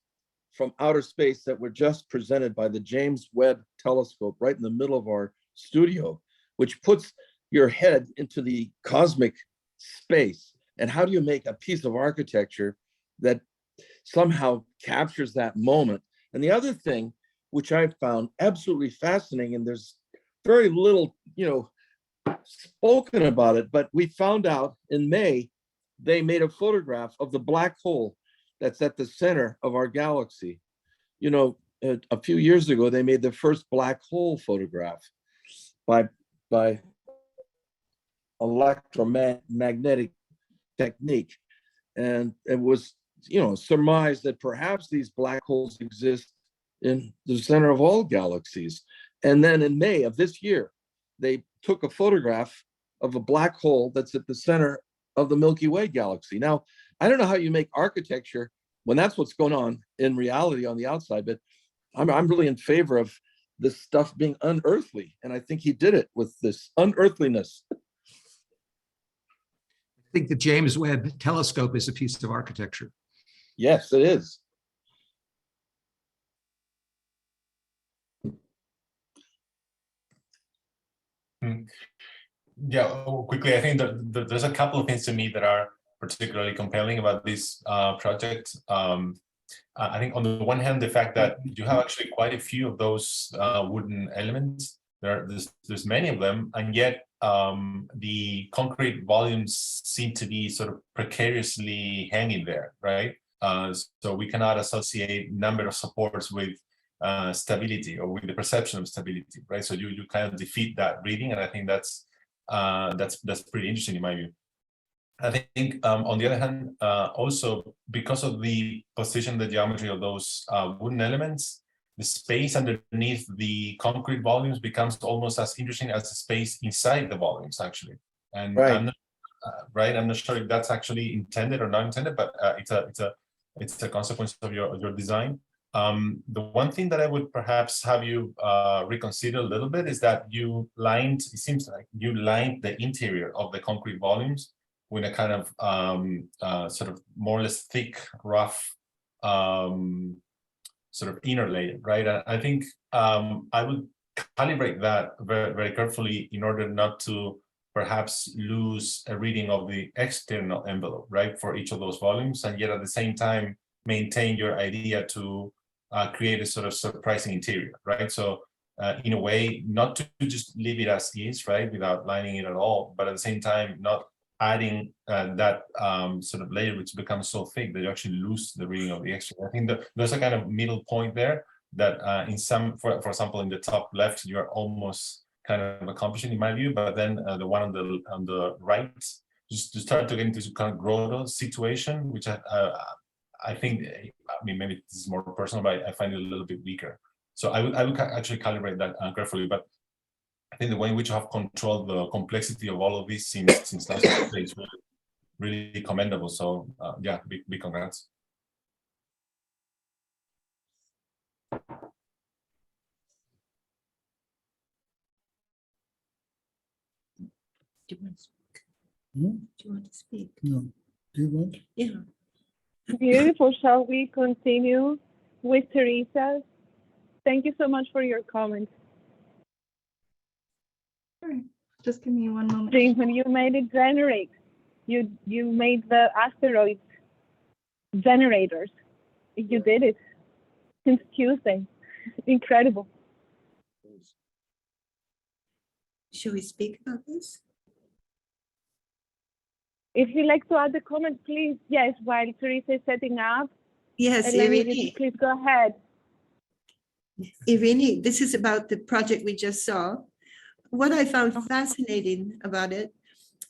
from outer space that were just presented by the James Webb telescope right in the middle of our studio, which puts your head into the cosmic space. And how do you make a piece of architecture that somehow captures that moment? And the other thing, which I found absolutely fascinating, and there's very little, spoken about it, but we found out in May, they made a photograph of the black hole that's at the center of our galaxy. A few years ago, they made the first black hole photograph by electromagnetic technique. And it was, surmised that perhaps these black holes exist in the center of all galaxies. And then in May of this year, they took a photograph of a black hole that's at the center of the Milky Way galaxy. Now, I don't know how you make architecture when that's what's going on in reality on the outside, but I'm really in favor of this stuff being unearthly. And I think he did it with this unearthliness. I think the James Webb telescope is a piece of architecture. Yes, it is. Yeah, quickly, I think that there's a couple of things to me that are particularly compelling about this project. I think on the one hand, the fact that you have actually quite a few of those wooden elements. There's many of them, and yet the concrete volumes seem to be sort of precariously hanging there, right? So we cannot associate number of supports with stability or with the perception of stability, right? So you kind of defeat that reading, and I think that's pretty interesting in my view. I think on the other hand, also because of the position, the geometry of those wooden elements, the space underneath the concrete volumes becomes almost as interesting as the space inside the volumes, actually. And right. I'm not sure if that's actually intended or not intended, but it's a consequence of your design. The one thing that I would perhaps have you reconsider a little bit is that it seems like you lined the interior of the concrete volumes with a kind of sort of more or less thick, rough sort of inner layer, right? I think I would calibrate that very, very carefully in order not to perhaps lose a reading of the external envelope, right, for each of those volumes, and yet at the same time maintain your idea to create a sort of surprising interior, right? So in a way, not to just leave it as is, right, without lining it at all, but at the same time, not adding that sort of layer which becomes so thick that you actually lose the reading of the extra. I think there's a kind of middle point there that in some, for example, in the top left, you're almost kind of accomplishing in my view, but then the one on the right, just to start to get into kind of grotto situation, which I think, I mean, maybe this is more personal, but I find it a little bit weaker. So I would actually calibrate that carefully, but I think the way in which you have controlled the complexity of all of these since last day is really commendable. So yeah, big congrats. Do you want to speak? Hmm? Do you want to speak? No. Do you want? Yeah. Beautiful. Shall we continue with Teresa? Thank you so much for your comments. Sure. Just give me one moment. James, when you made it generate, you made the asteroids generators. You did it since Tuesday. Incredible. Should we speak about this? If you'd like to add a comment, please. Yes, while Teresa is setting up. Yes, Eleni, please go ahead. Irini, this is about the project we just saw. What I found fascinating about it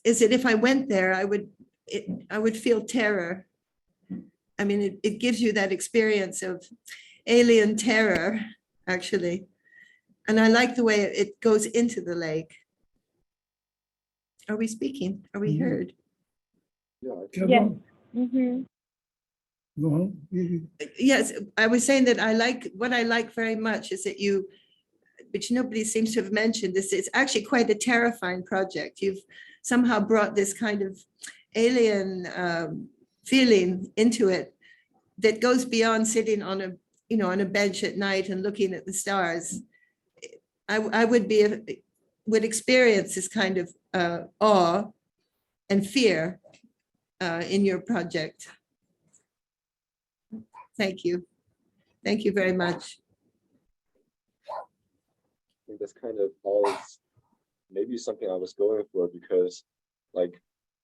is that if I went there, I would feel terror. I mean, it gives you that experience of alien terror, actually. And I like the way it goes into the lake. Are we speaking? Are we heard? Yeah. Yes. Mm-hmm. Go on. Yes, I was saying that what I like very much is that which nobody seems to have mentioned, this is actually quite a terrifying project. You've somehow brought this kind of alien feeling into it that goes beyond sitting on a bench at night and looking at the stars. I would experience this kind of awe and fear in your project. Thank you. Thank you very much. I think that's kind of all maybe something I was going for, because like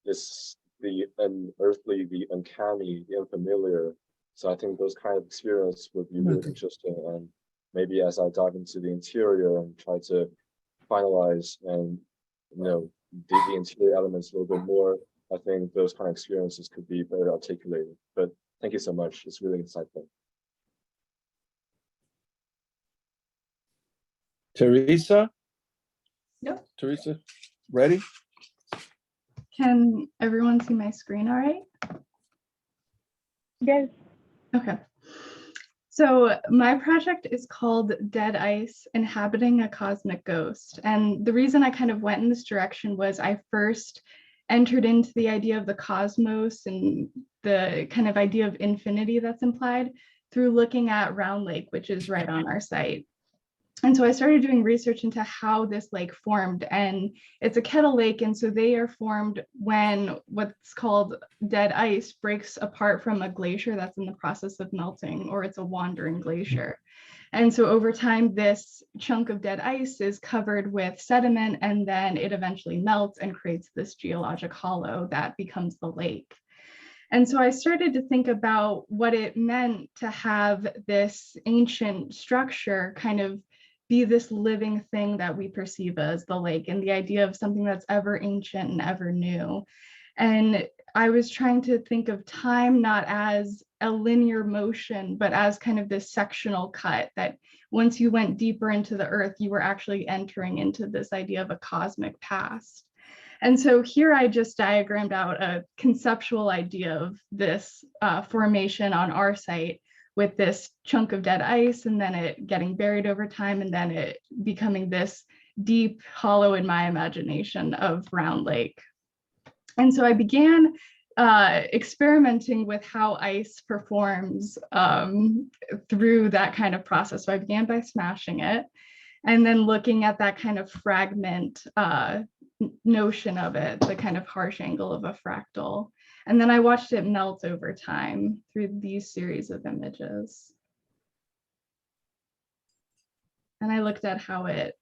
it's the unearthly, the uncanny, the unfamiliar. So I think those kind of experience would be really interesting. And maybe as I dive into the interior and try to finalize and the interior elements a little bit more, I think those kind of experiences could be better articulated. But thank you so much. It's really insightful. Teresa? Yep. Teresa, ready? Can everyone see my screen all right? Yes. Okay. So my project is called Dead Ice, Inhabiting a Cosmic Ghost. And the reason I kind of went in this direction was I first entered into the idea of the cosmos and the kind of idea of infinity that's implied through looking at Round Lake, which is right on our site. And so I started doing research into how this lake formed, and it's a kettle lake. And so they are formed when what's called dead ice breaks apart from a glacier that's in the process of melting, or it's a wandering glacier. And so over time, this chunk of dead ice is covered with sediment, and then it eventually melts and creates this geologic hollow that becomes the lake. And so I started to think about what it meant to have this ancient structure kind of be this living thing that we perceive as the lake, and the idea of something that's ever ancient and ever new. And I was trying to think of time not as a linear motion, but as kind of this sectional cut that once you went deeper into the earth, you were actually entering into this idea of a cosmic past. And so here I just diagrammed out a conceptual idea of this formation on our site, with this chunk of dead ice, and then it getting buried over time, and then it becoming this deep hollow in my imagination of Round Lake. And so I began experimenting with how ice performs through that kind of process. So I began by smashing it, and then looking at that kind of fragment notion of it, the kind of harsh angle of a fractal. And then I watched it melt over time through these series of images. And I looked at how it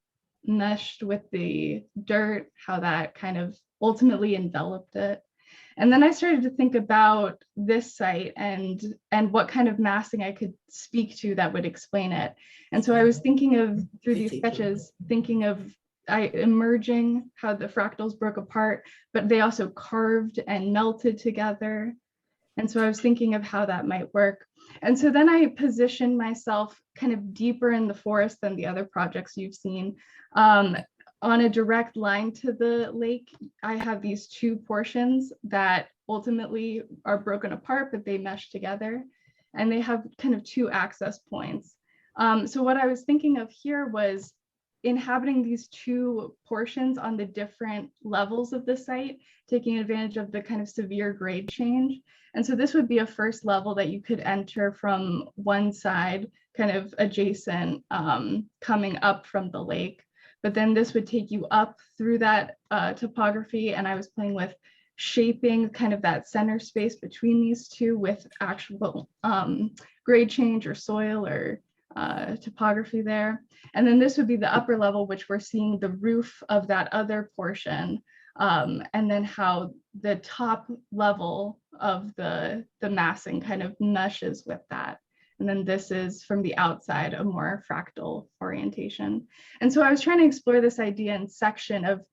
meshed with the dirt, how that kind of ultimately enveloped it. And then I started to think about this site and what kind of massing I could speak to that would explain it. And so I was thinking of, through these sketches, thinking of emerging, how the fractals broke apart, but they also carved and melted together. And so I was thinking of how that might work. And so then I positioned myself kind of deeper in the forest than the other projects you've seen. On a direct line to the lake, I have these two portions that ultimately are broken apart, but they mesh together, and they have kind of two access points. So what I was thinking of here was inhabiting these two portions on the different levels of the site, taking advantage of the kind of severe grade change. And so this would be a first level that you could enter from one side, kind of adjacent, coming up from the lake. But then this would take you up through that topography, and I was playing with shaping kind of that center space between these two with actual grade change or soil or topography there. And then this would be the upper level, which we're seeing the roof of that other portion. And then how the top level of the massing kind of meshes with that. And then this is from the outside, a more fractal orientation. And so I was trying to explore this idea in section of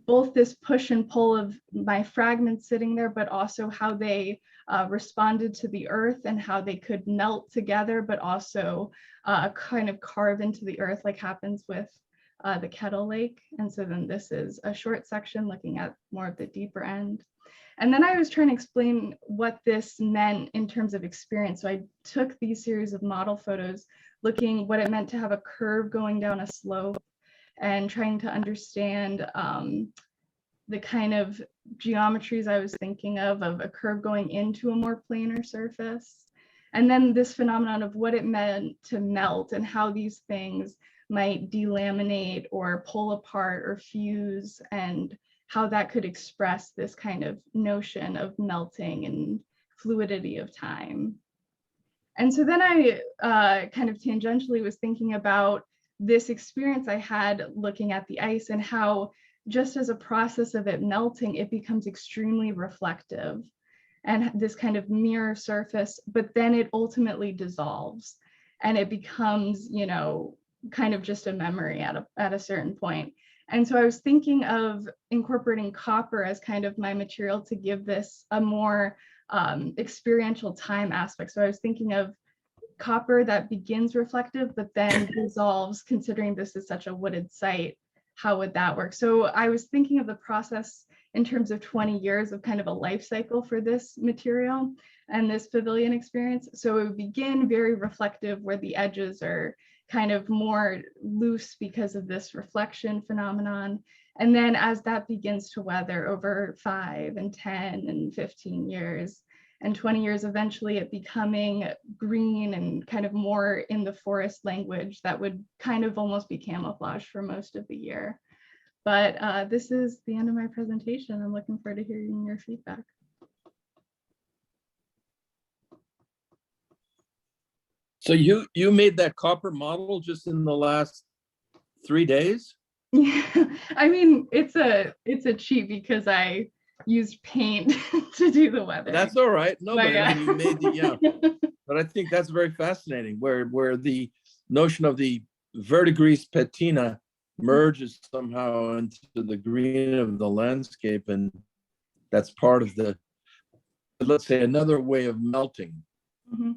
both this push and pull of my fragments sitting there, but also how they responded to the earth and how they could melt together, but also kind of carve into the earth like happens with the Kettle Lake. And so then this is a short section looking at more of the deeper end. And then I was trying to explain what this meant in terms of experience. So I took these series of model photos, looking what it meant to have a curve going down a slope and trying to understand the kind of geometries I was thinking of a curve going into a more planar surface. And then this phenomenon of what it meant to melt and how these things might delaminate or pull apart or fuse, and how that could express this kind of notion of melting and fluidity of time. And so then I kind of tangentially was thinking about this experience I had looking at the ice and how just as a process of it melting, it becomes extremely reflective and this kind of mirror surface, but then it ultimately dissolves and it becomes, you know, kind of just a memory at a certain point. And so I was thinking of incorporating copper as kind of my material to give this a more experiential time aspect. So I was thinking of copper that begins reflective, but then dissolves, considering this is such a wooded site. How would that work? So I was thinking of the process in terms of 20 years of kind of a life cycle for this material and this pavilion experience. So it would begin very reflective where the edges are kind of more loose because of this reflection phenomenon. And then as that begins to weather over 5 and 10 and 15 years and 20 years, eventually it becoming green and kind of more in the forest language that would kind of almost be camouflage for most of the year. But this is the end of my presentation. I'm looking forward to hearing your feedback. So you made that copper model just in the last 3 days? Yeah, I mean, it's a cheat because I used paint to do the weather. That's all right. No, but I mean, you made the, yeah. But I think that's very fascinating, where the notion of the verdigris patina merges somehow into the green of the landscape, and that's part of the, let's say, another way of melting. Mm-hmm.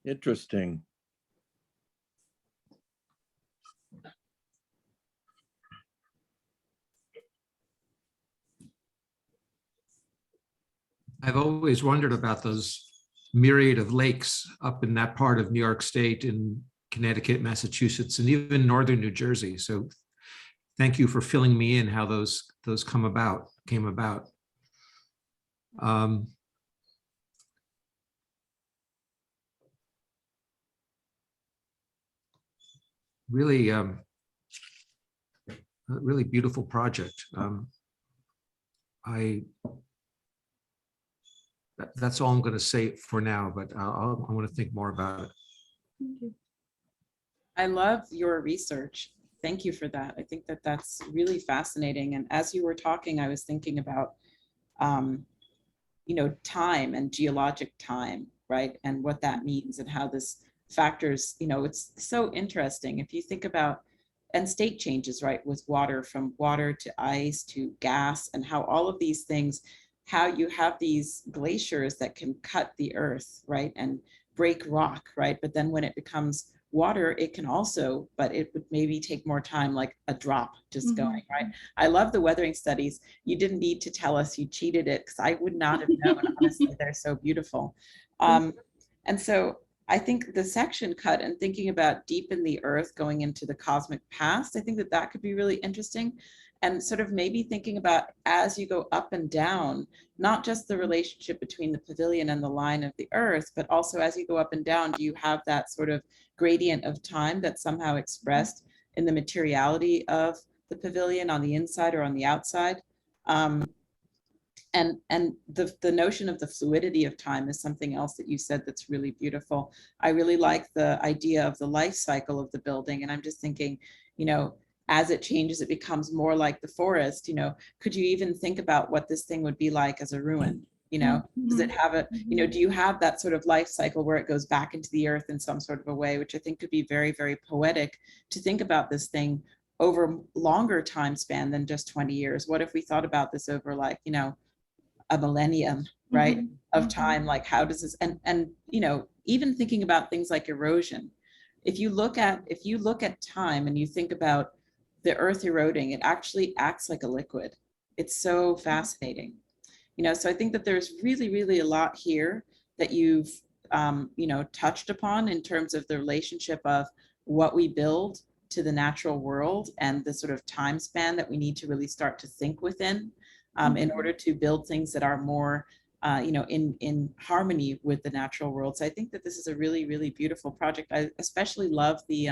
Interesting. I've always wondered about those myriad of lakes up in that part of New York State, in Connecticut, Massachusetts, and even northern New Jersey. So thank you for filling me in how those came about. Really, a really beautiful project. That's all I'm going to say for now, but I want to think more about it. Thank you. I love your research. Thank you for that. I think that that's really fascinating. And as you were talking, I was thinking about, you know, time and geologic time, right? And what that means and how this factors, you know, it's so interesting. If you think about, and state changes, right, with water, from water to ice to gas, and how all of these things, how you have these glaciers that can cut the earth, right, and break rock, right? But then when it becomes water, it can also, but it would maybe take more time, like a drop just going, right? I love the weathering studies. You didn't need to tell us, you cheated it, because I would not have known. Honestly, they're so beautiful. And so I think the section cut and thinking about deep in the earth going into the cosmic past, I think that that could be really interesting. And sort of maybe thinking about as you go up and down, not just the relationship between the pavilion and the line of the earth, but also as you go up and down, do you have that sort of gradient of time that's somehow expressed in the materiality of the pavilion on the inside or on the outside? And the notion of the fluidity of time is something else that you said that's really beautiful. I really like the idea of the life cycle of the building. And I'm just thinking, you know, as it changes, it becomes more like the forest. You know, could you even think about what this thing would be like as a ruin? You know, does it have a, you know, do you have that sort of life cycle where it goes back into the earth in some sort of a way, which I think could be very, very poetic to think about this thing over longer time span than just 20 years. What if we thought about this over, like, you know, a millennium, right, of time? Like, how does this, and you know, even thinking about things like erosion, if you look at time and you think about the earth eroding, it actually acts like a liquid. It's so fascinating, you know. So I think that there's really, really a lot here that you've you know, touched upon in terms of the relationship of what we build to the natural world and the sort of time span that we need to really start to think within in order to build things that are more you know, in harmony with the natural world. So I think that this is a really, really beautiful project. I especially love the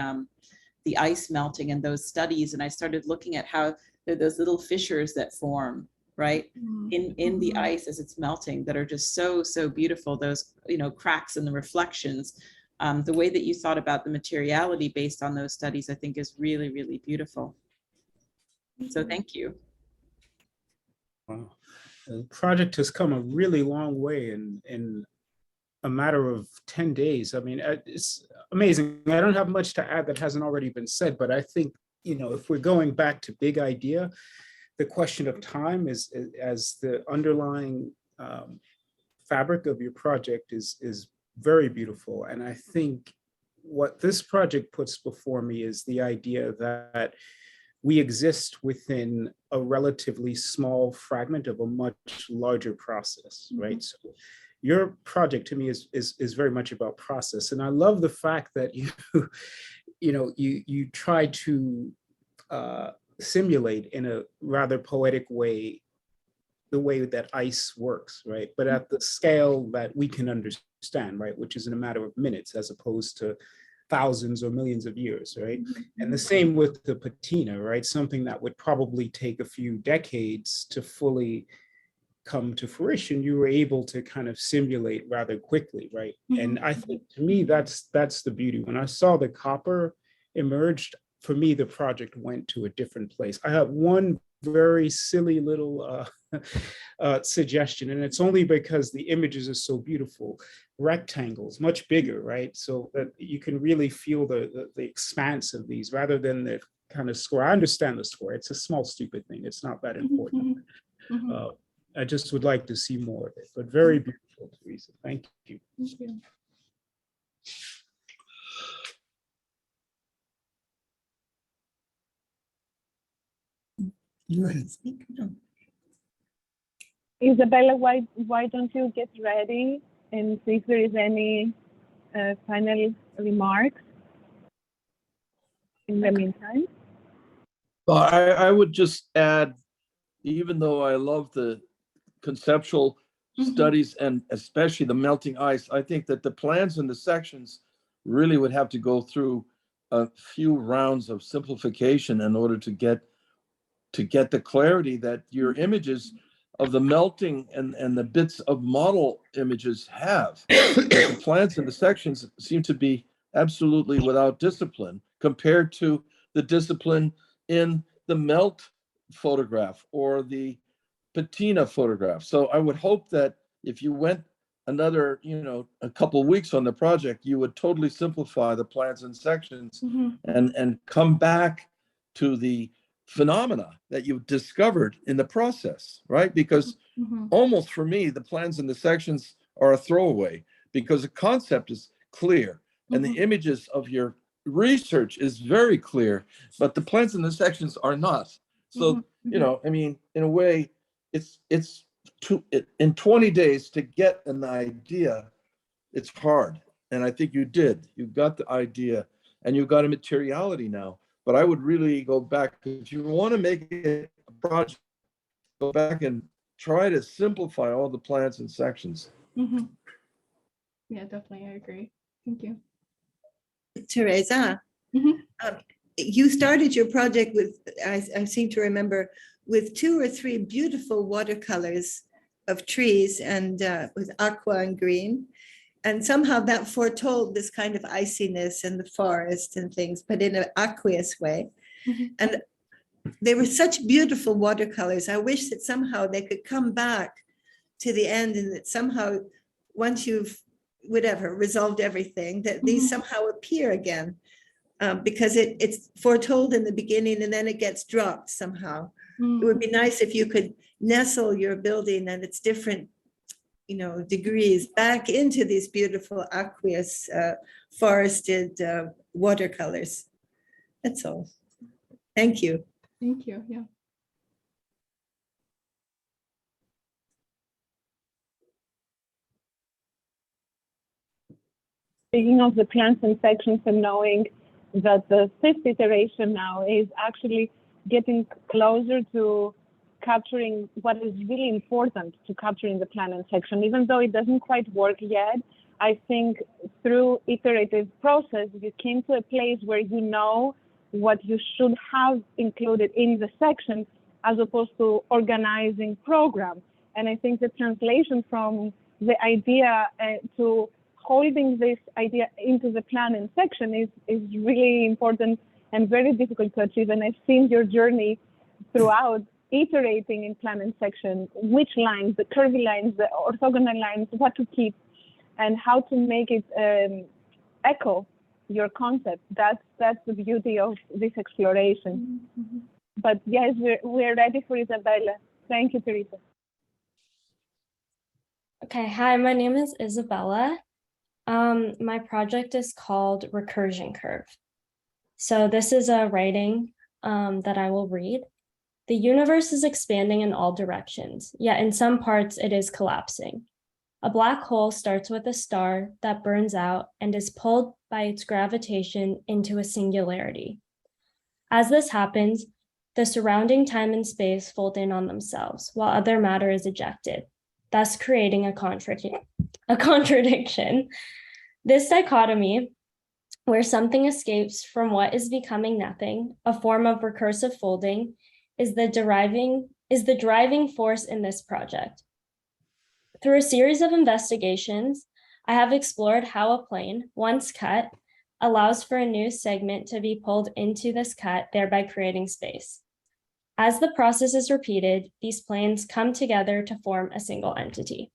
ice melting and those studies. And I started looking at how there are those little fissures that form, right, in the ice as it's melting, that are just so, so beautiful. Those, you know, cracks and the reflections. The way that you thought about the materiality based on those studies, I think is really, really beautiful. So thank you. Wow. The project has come a really long way in a matter of 10 days. I mean, it's amazing. I don't have much to add that hasn't already been said, but I think, you know, if we're going back to big idea, the question of time is as the underlying fabric of your project is very beautiful. And I think what this project puts before me is the idea that we exist within a relatively small fragment of a much larger process, right? So your project to me is very much about process. And I love the fact that you try to simulate in a rather poetic way the way that ice works, right? But at the scale that we can understand, right? Which is in a matter of minutes as opposed to thousands or millions of years, right? And the same with the patina, right? Something that would probably take a few decades to fully come to fruition, you were able to kind of simulate rather quickly, right? And I think to me, that's the beauty. When I saw the copper emerged, for me, the project went to a different place. I have one very silly little suggestion, and it's only because the images are so beautiful. Rectangles, much bigger, right? So that you can really feel the expanse of these rather than the kind of square. I understand the square. It's a small, stupid thing. It's not that important. I just would like to see more of it, but very beautiful, Teresa. Thank you. Thank you. Go ahead. Isabella, why don't you get ready and see if there is any final remarks in the meantime? Well, I would just add, even though I love the conceptual studies and especially the melting ice, I think that the plans and the sections really would have to go through a few rounds of simplification in order to get the clarity that your images of the melting and the bits of model images have. The plans and the sections seem to be absolutely without discipline compared to the discipline in the melt photograph or the patina photograph. So I would hope that if you went another, a couple of weeks on the project, you would totally simplify the plans and sections and come back to the phenomena that you've discovered in the process, right? Because almost for me, the plans and the sections are a throwaway because the concept is clear and the images of your research is very clear, but the plans and the sections are not. So, I mean, in a way, it's in 20 days to get an idea, it's hard. And I think you did. You got the idea and you've got a materiality now. But I would really go back, if you want to make it a project, go back and try to simplify all the plans and sections. Yeah, definitely, I agree. Thank you. Teresa, you started your project with, I seem to remember, with 2 or 3 beautiful watercolors of trees and with aqua and green. And somehow that foretold this kind of iciness in the forest and things, but in an aqueous way. And they were such beautiful watercolors. I wish that somehow they could come back to the end and that somehow once you've whatever resolved everything, that these somehow appear again. Because it's foretold in the beginning and then it gets dropped somehow. It would be nice if you could nestle your building and its different, degrees back into these beautiful aqueous forested watercolors. That's all. Thank you. Thank you. Yeah. Speaking of the plans and sections and knowing that the fifth iteration now is actually getting closer to capturing what is really important to capturing the plan and section, even though it doesn't quite work yet. I think through iterative process, you came to a place where you know what you should have included in the section as opposed to organizing program. And I think the translation from the idea to holding this idea into the plan and section is really important and very difficult to achieve. And I've seen your journey throughout iterating in plan and section, which lines, the curvy lines, the orthogonal lines, what to keep and how to make it echo your concept. That's the beauty of this exploration. But yes, we're ready for Isabella. Thank you, Teresa. Okay, hi, my name is Isabella. My project is called Recursion Curve. So this is a writing that I will read. The universe is expanding in all directions, yet in some parts it is collapsing. A black hole starts with a star that burns out and is pulled by its gravitation into a singularity. As this happens, the surrounding time and space fold in on themselves, while other matter is ejected, thus creating a contradiction. This dichotomy, where something escapes from what is becoming nothing, a form of recursive folding, is the driving force in this project. Through a series of investigations, I have explored how a plane, once cut, allows for a new segment to be pulled into this cut, thereby creating space. As the process is repeated, these planes come together to form a single entity.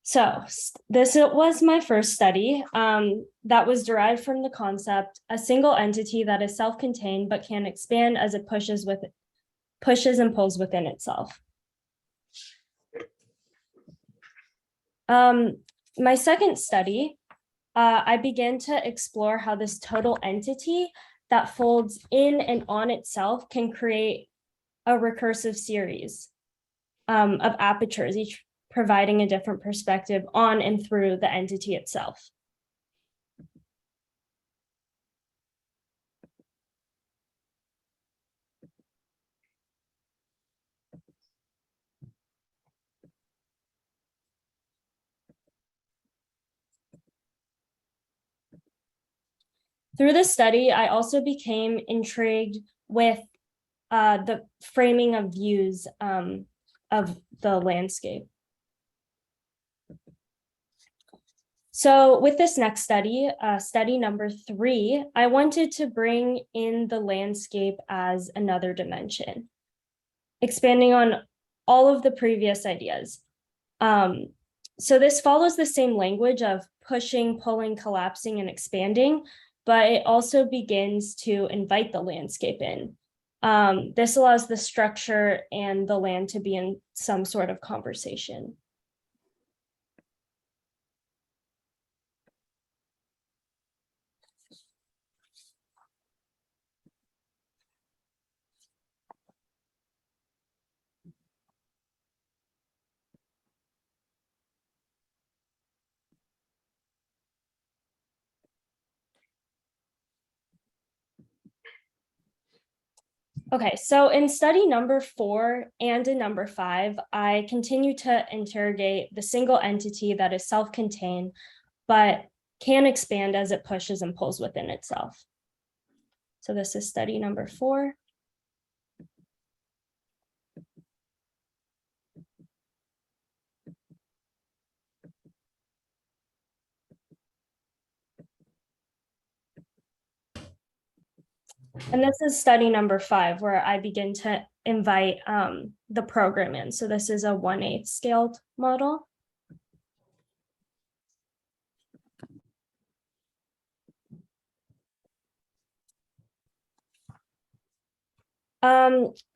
So this was my first study that was derived from the concept, a single entity that is self-contained but can expand as it pushes and pulls within itself. My second study, I began to explore how this total entity that folds in and on itself can create a recursive series of apertures, each providing a different perspective on and through the entity itself. Through this study, I also became intrigued with the framing of views of the landscape. So with this next study, study number 3, I wanted to bring in the landscape as another dimension, expanding on all of the previous ideas. So this follows the same language of pushing, pulling, collapsing, and expanding, but it also begins to invite the landscape in. This allows the structure and the land to be in some sort of conversation. Okay, so in study number 4 and in number 5, I continue to interrogate the single entity that is self-contained, but can expand as it pushes and pulls within itself. So this is study number 4. And this is study number 5, where I begin to invite the program in. So this is a 1/8 scaled model.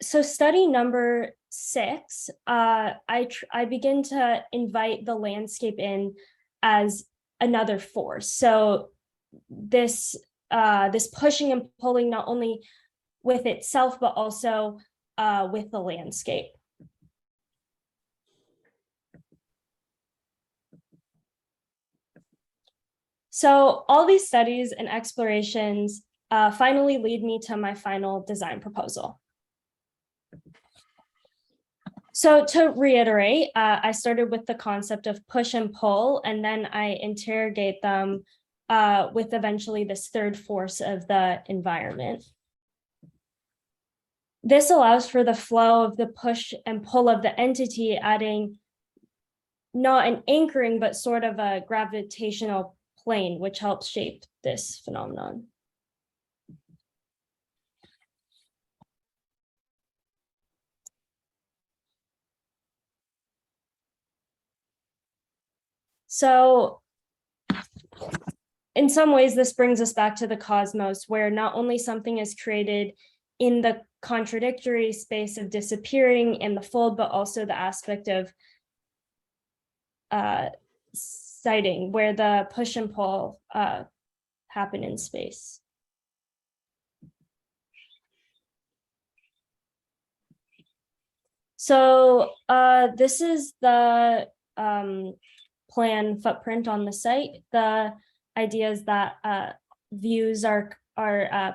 So study number 6, I begin to invite the landscape in as another force. So this pushing and pulling not only with itself, but also with the landscape. So all these studies and explorations finally lead me to my final design proposal. So to reiterate, I started with the concept of push and pull, and then I interrogate them with eventually this third force of the environment. This allows for the flow of the push and pull of the entity, adding not an anchoring, but sort of a gravitational plane, which helps shape this phenomenon. So in some ways, this brings us back to the cosmos, where not only something is created in the contradictory space of disappearing in the fold, but also the aspect of sighting, where the push and pull happen in space. So this is the plan footprint on the site. The idea is that views are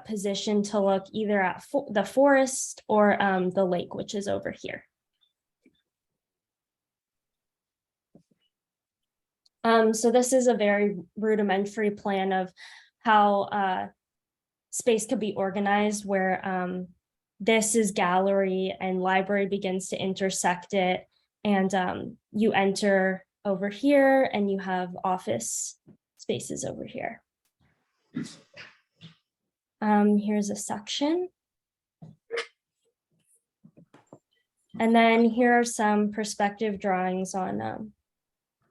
positioned to look either at the forest or the lake, which is over here. So this is a very rudimentary plan of how space could be organized, where this is gallery and library begins to intersect it, and you enter over here and you have office spaces over here. Here's a section. And then here are some perspective drawings on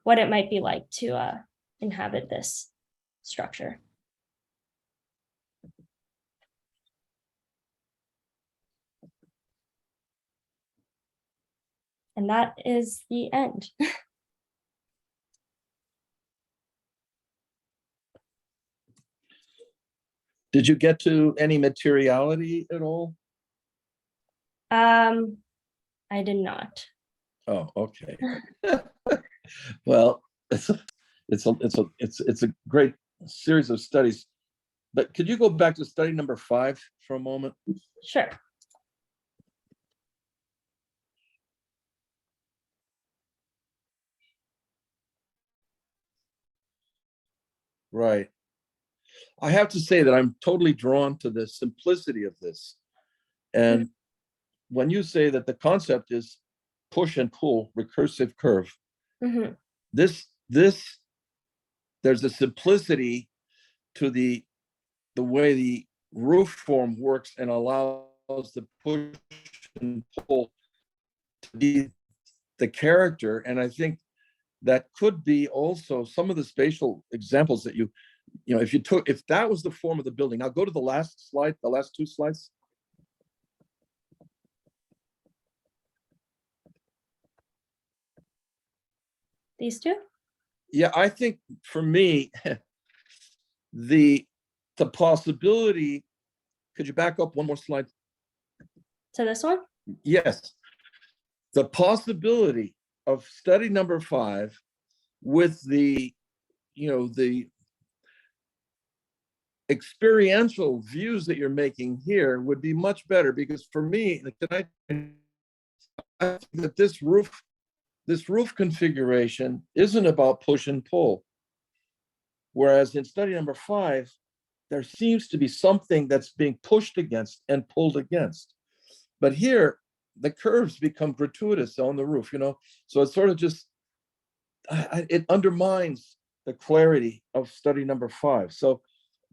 what it might be like to inhabit this structure. And that is the end. Did you get to any materiality at all? I did not. Oh, okay. Well, it's a great series of studies. But could you go back to study number 5 for a moment? Sure. Right. I have to say that I'm totally drawn to the simplicity of this. And when you say that the concept is push and pull recursive curve, there's a simplicity to the way the roof form works and allows the push and pull to be the character. And I think that could be also some of the spatial examples that you know, if that was the form of the building. Now go to the last slide, the last 2 slides. These 2? Yeah, I think for me, the possibility, could you back up one more slide? To this one? Yes. The possibility of study number 5 with the, you know, the experiential views that you're making here would be much better, because for me, I think that this roof configuration isn't about push and pull. Whereas in study number 5, there seems to be something that's being pushed against and pulled against. But here, the curves become gratuitous on the roof, you know? So it's sort of just, it undermines the clarity of study number 5. So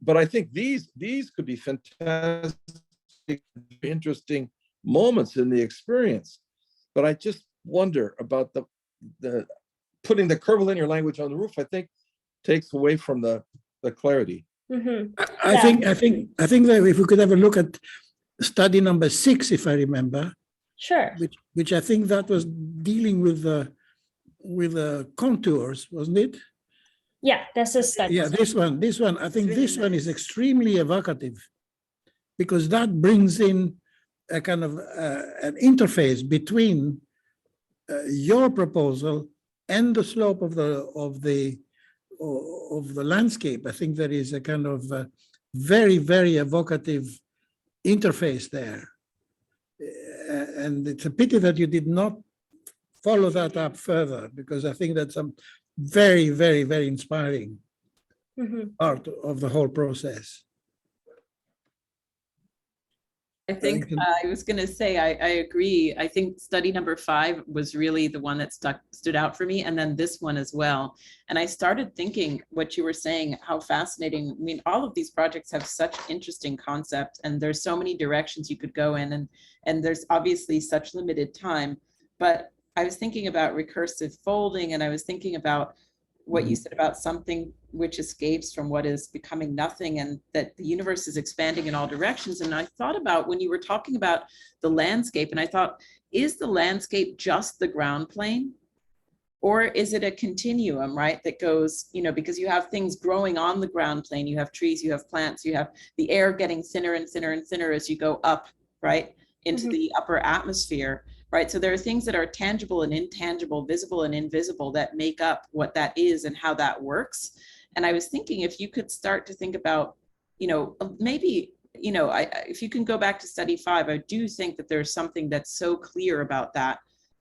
but I think these could be fantastic, interesting moments in the experience. But I just wonder about the putting the curvilinear language on the roof. I think takes away from the clarity. I think that if we could have a look at study number 6, if I remember. Sure. Which I think that was dealing with the contours, wasn't it? Yeah, that's a study. Yeah, this one. I think this one is extremely evocative because that brings in a kind of an interface between your proposal and the slope of the landscape. I think there is a kind of very, very evocative interface there. And it's a pity that you did not follow that up further, because I think that's a very, very, very inspiring part of the whole process. I think I was going to say, I agree. I think study number 5 was really the one that stood out for me, and then this one as well. And I started thinking what you were saying, how fascinating. I mean, all of these projects have such interesting concepts, and there's so many directions you could go in, and there's obviously such limited time. But I was thinking about recursive folding, and I was thinking about what you said about something which escapes from what is becoming nothing, and that the universe is expanding in all directions. And I thought about when you were talking about the landscape, and I thought, is the landscape just the ground plane? Or is it a continuum, right? That goes, because you have things growing on the ground plane, you have trees, you have plants, you have the air getting thinner and thinner and thinner as you go up, right? Into the upper atmosphere. Right. So there are things that are tangible and intangible, visible and invisible, that make up what that is and how that works. And I was thinking, if you could start to think about, maybe, if you can go back to study 5, I do think that there's something that's so clear about that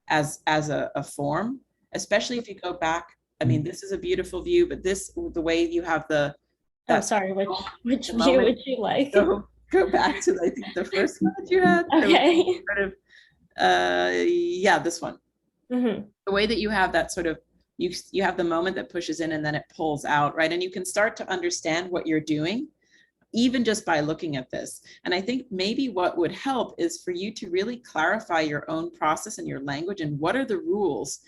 as a form, especially if you go back. I mean, this is a beautiful view, but the way you have the. Sorry, which view would you like? Go back to, I think, the first one that you had. Okay. This one. The way that you have that sort of, you have the moment that pushes in and then it pulls out, right? And you can start to understand what you're doing even just by looking at this. And I think maybe what would help is for you to really clarify your own process and your language, and what are the rules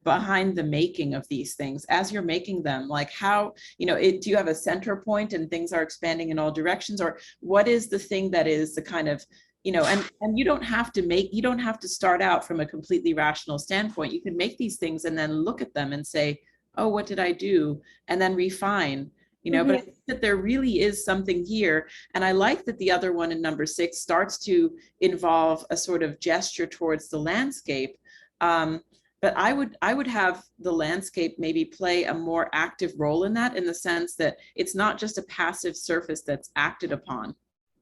behind the making of these things as you're making them. Like how, do you have a center point and things are expanding in all directions, or what is the thing that is the kind of, and you don't have to start out from a completely rational standpoint. You can make these things and then look at them and say, oh, what did I do? And then refine, but I think that there really is something here. And I like that the other one in number 6 starts to involve a sort of gesture towards the landscape. But I would have the landscape maybe play a more active role in that, in the sense that it's not just a passive surface that's acted upon,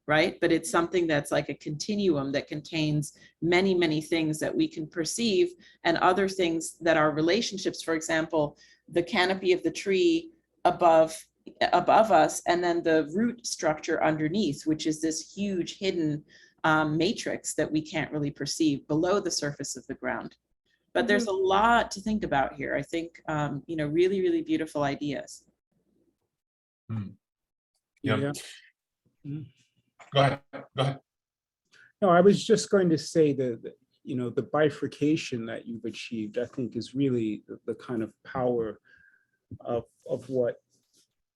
right? But it's something that's like a continuum that contains many, many things that we can perceive, and other things that are relationships. For example, the canopy of the tree above us, and then the root structure underneath, which is this huge hidden matrix that we can't really perceive below the surface of the ground. But there's a lot to think about here. I think, really, really beautiful ideas. Yeah. Go ahead. No, I was just going to say that, the bifurcation that you've achieved, I think, is really the kind of power of what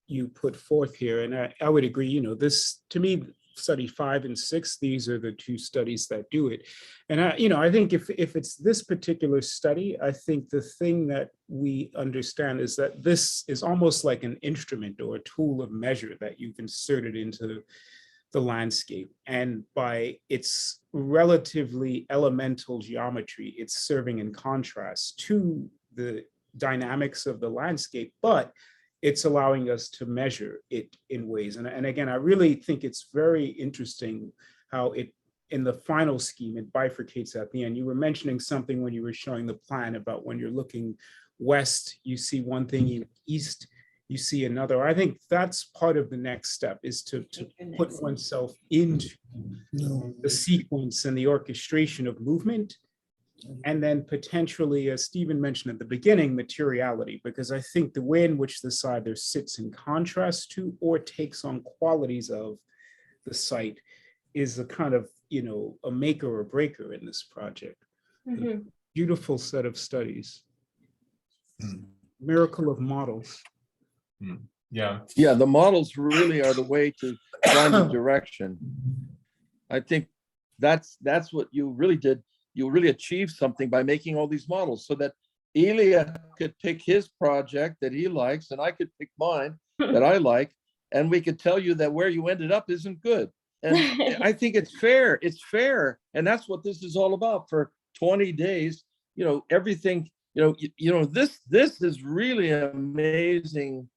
you put forth here. And I would agree, this, to me, study 5 and 6, these are the 2 studies that do it. And I think if it's this particular study, I think the thing that we understand is that this is almost like an instrument or a tool of measure that you've inserted into the landscape. And by its relatively elemental geometry, it's serving in contrast to the dynamics of the landscape, but it's allowing us to measure it in ways. And again, I really think it's very interesting how it, in the final scheme, it bifurcates at the end. You were mentioning something when you were showing the plan about when you're looking west, you see one thing, east, you see another. I think that's part of the next step, is to put oneself into the sequence and the orchestration of movement And then potentially, as Stephen mentioned at the beginning, materiality, because I think the way in which this either sits in contrast to or takes on qualities of the site is a kind of, a maker or breaker in this project. Beautiful set of studies. Miracle of models. Yeah. Yeah, the models really are the way to find the direction. I think that's what you really did. You really achieved something by making all these models so that Elia could pick his project that he likes and I could pick mine that I like, and we could tell you that where you ended up isn't good. And I think it's fair. It's fair. And that's what this is all about. For 20 days, everything, this is really an amazing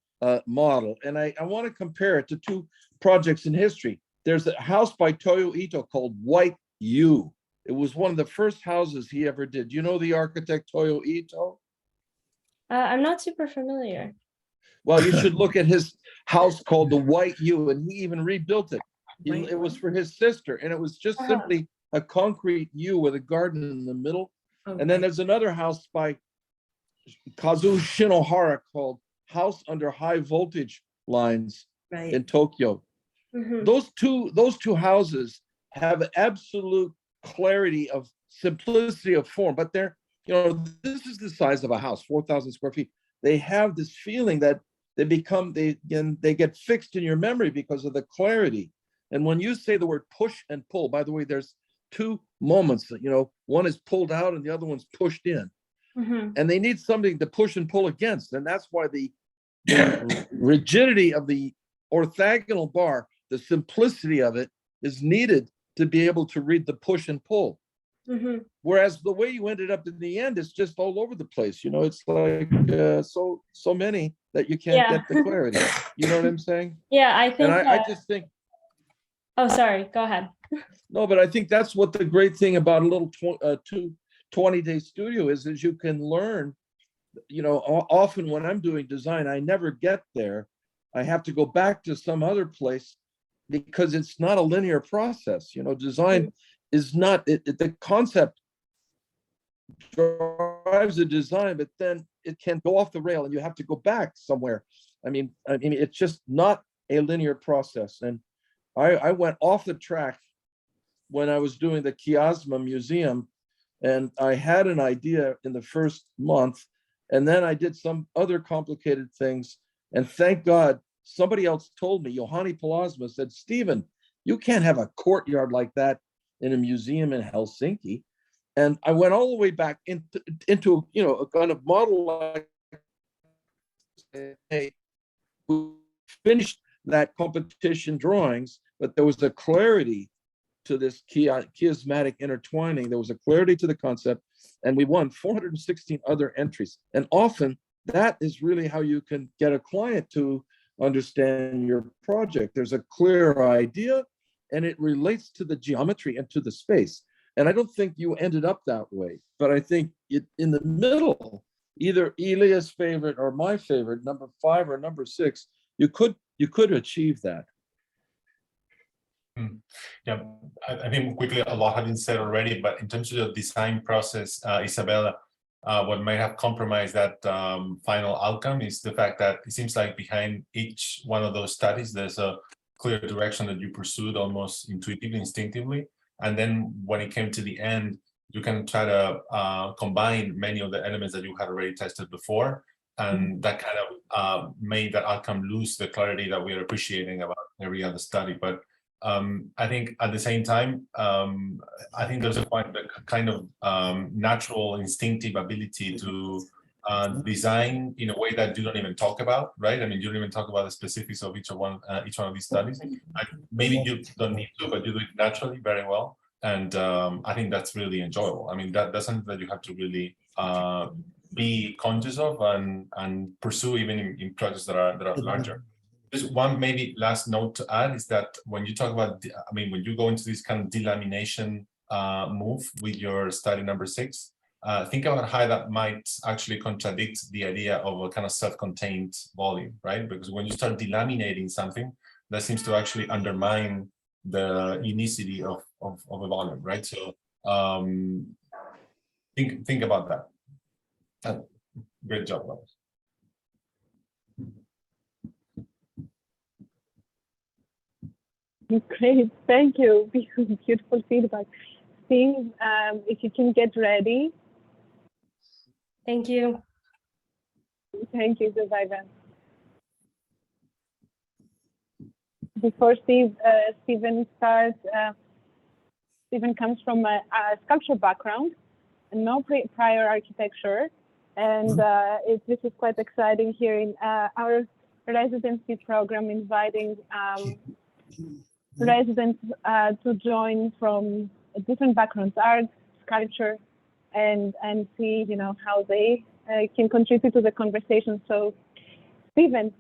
model. And I want to compare it to two projects in history. There's a house by Toyo Ito called White U. It was one of the first houses he ever did. You know the architect Toyo Ito? I'm not super familiar. Well, you should look at his house called the White U, and he even rebuilt it. It was for his sister, and it was just simply a concrete U with a garden in the middle. Okay. And then there's another house by Kazuo Shinohara called House Under High Voltage Lines in Tokyo. Those two houses have absolute clarity of simplicity of form, but they're, this is the size of a house, 4,000 square feet. They have this feeling that they get fixed in your memory because of the clarity. And when you say the word push and pull, by the way, there's two moments that, one is pulled out and the other one's pushed in. And they need something to push and pull against. And that's why the rigidity of the orthogonal bar, the simplicity of it, is needed to be able to read the push and pull. Whereas the way you ended up in the end is just all over the place. It's like so many that you can't get the clarity. You know what I'm saying? Yeah, I think. And I just think. Oh, sorry. Go ahead. No, but I think that's what the great thing about a little 20-day studio is you can learn. Often when I'm doing design, I never get there. I have to go back to some other place because it's not a linear process. Design is not, the concept drives the design, but then it can go off the rail and you have to go back somewhere. I mean, it's just not a linear process. And I went off the track when I was doing the Chiasma Museum, and I had an idea in the first month, and then I did some other complicated things. And thank God, somebody else told me, Johanni Palasma said, Stephen, you can't have a courtyard like that in a museum in Helsinki. And I went all the way back into a kind of model like, hey, we finished that competition drawings, but there was a clarity to this chiasmatic intertwining. There was a clarity to the concept, and we won 416 other entries. And often that is really how you can get a client to understand your project. There's a clear idea and it relates to the geometry and to the space. And I don't think you ended up that way, but I think in the middle, either Elia's favorite or my favorite, number 5 or number 6, you could achieve that. Yeah, I think quickly a lot has been said already, but in terms of the design process, Isabella, what might have compromised that final outcome is the fact that it seems like behind each one of those studies, there's a clear direction that you pursued almost intuitively, instinctively. And then when it came to the end, you can try to combine many of the elements that you had already tested before. And that kind of made that outcome lose the clarity that we are appreciating about every other study. But I think at the same time, I think there's a kind of natural instinctive ability to design in a way that you don't even talk about, right? I mean, you don't even talk about the specifics of each one of these studies. Maybe you don't need to, but you do it naturally very well. And I think that's really enjoyable. I mean, that's something that you have to really be conscious of and pursue even in projects that are larger. Just one maybe last note to add is that when you talk about, I mean, when you go into this kind of delamination move with your study number 6, think about how that might actually contradict the idea of a kind of self-contained volume, right? Because when you start delaminating something, that seems to actually undermine the unicity of a volume, right? So think about that. Great job, Lois. Great, thank you. Beautiful feedback. Steve, if you can get ready. Thank you. Thank you, Survivor. Before Stephen starts, Stephen comes from a sculpture background and no prior architecture. And this is quite exciting here in our residency program, inviting residents to join from different backgrounds, art, sculpture, and see, you know, how they can contribute to the conversation. So, Stephen.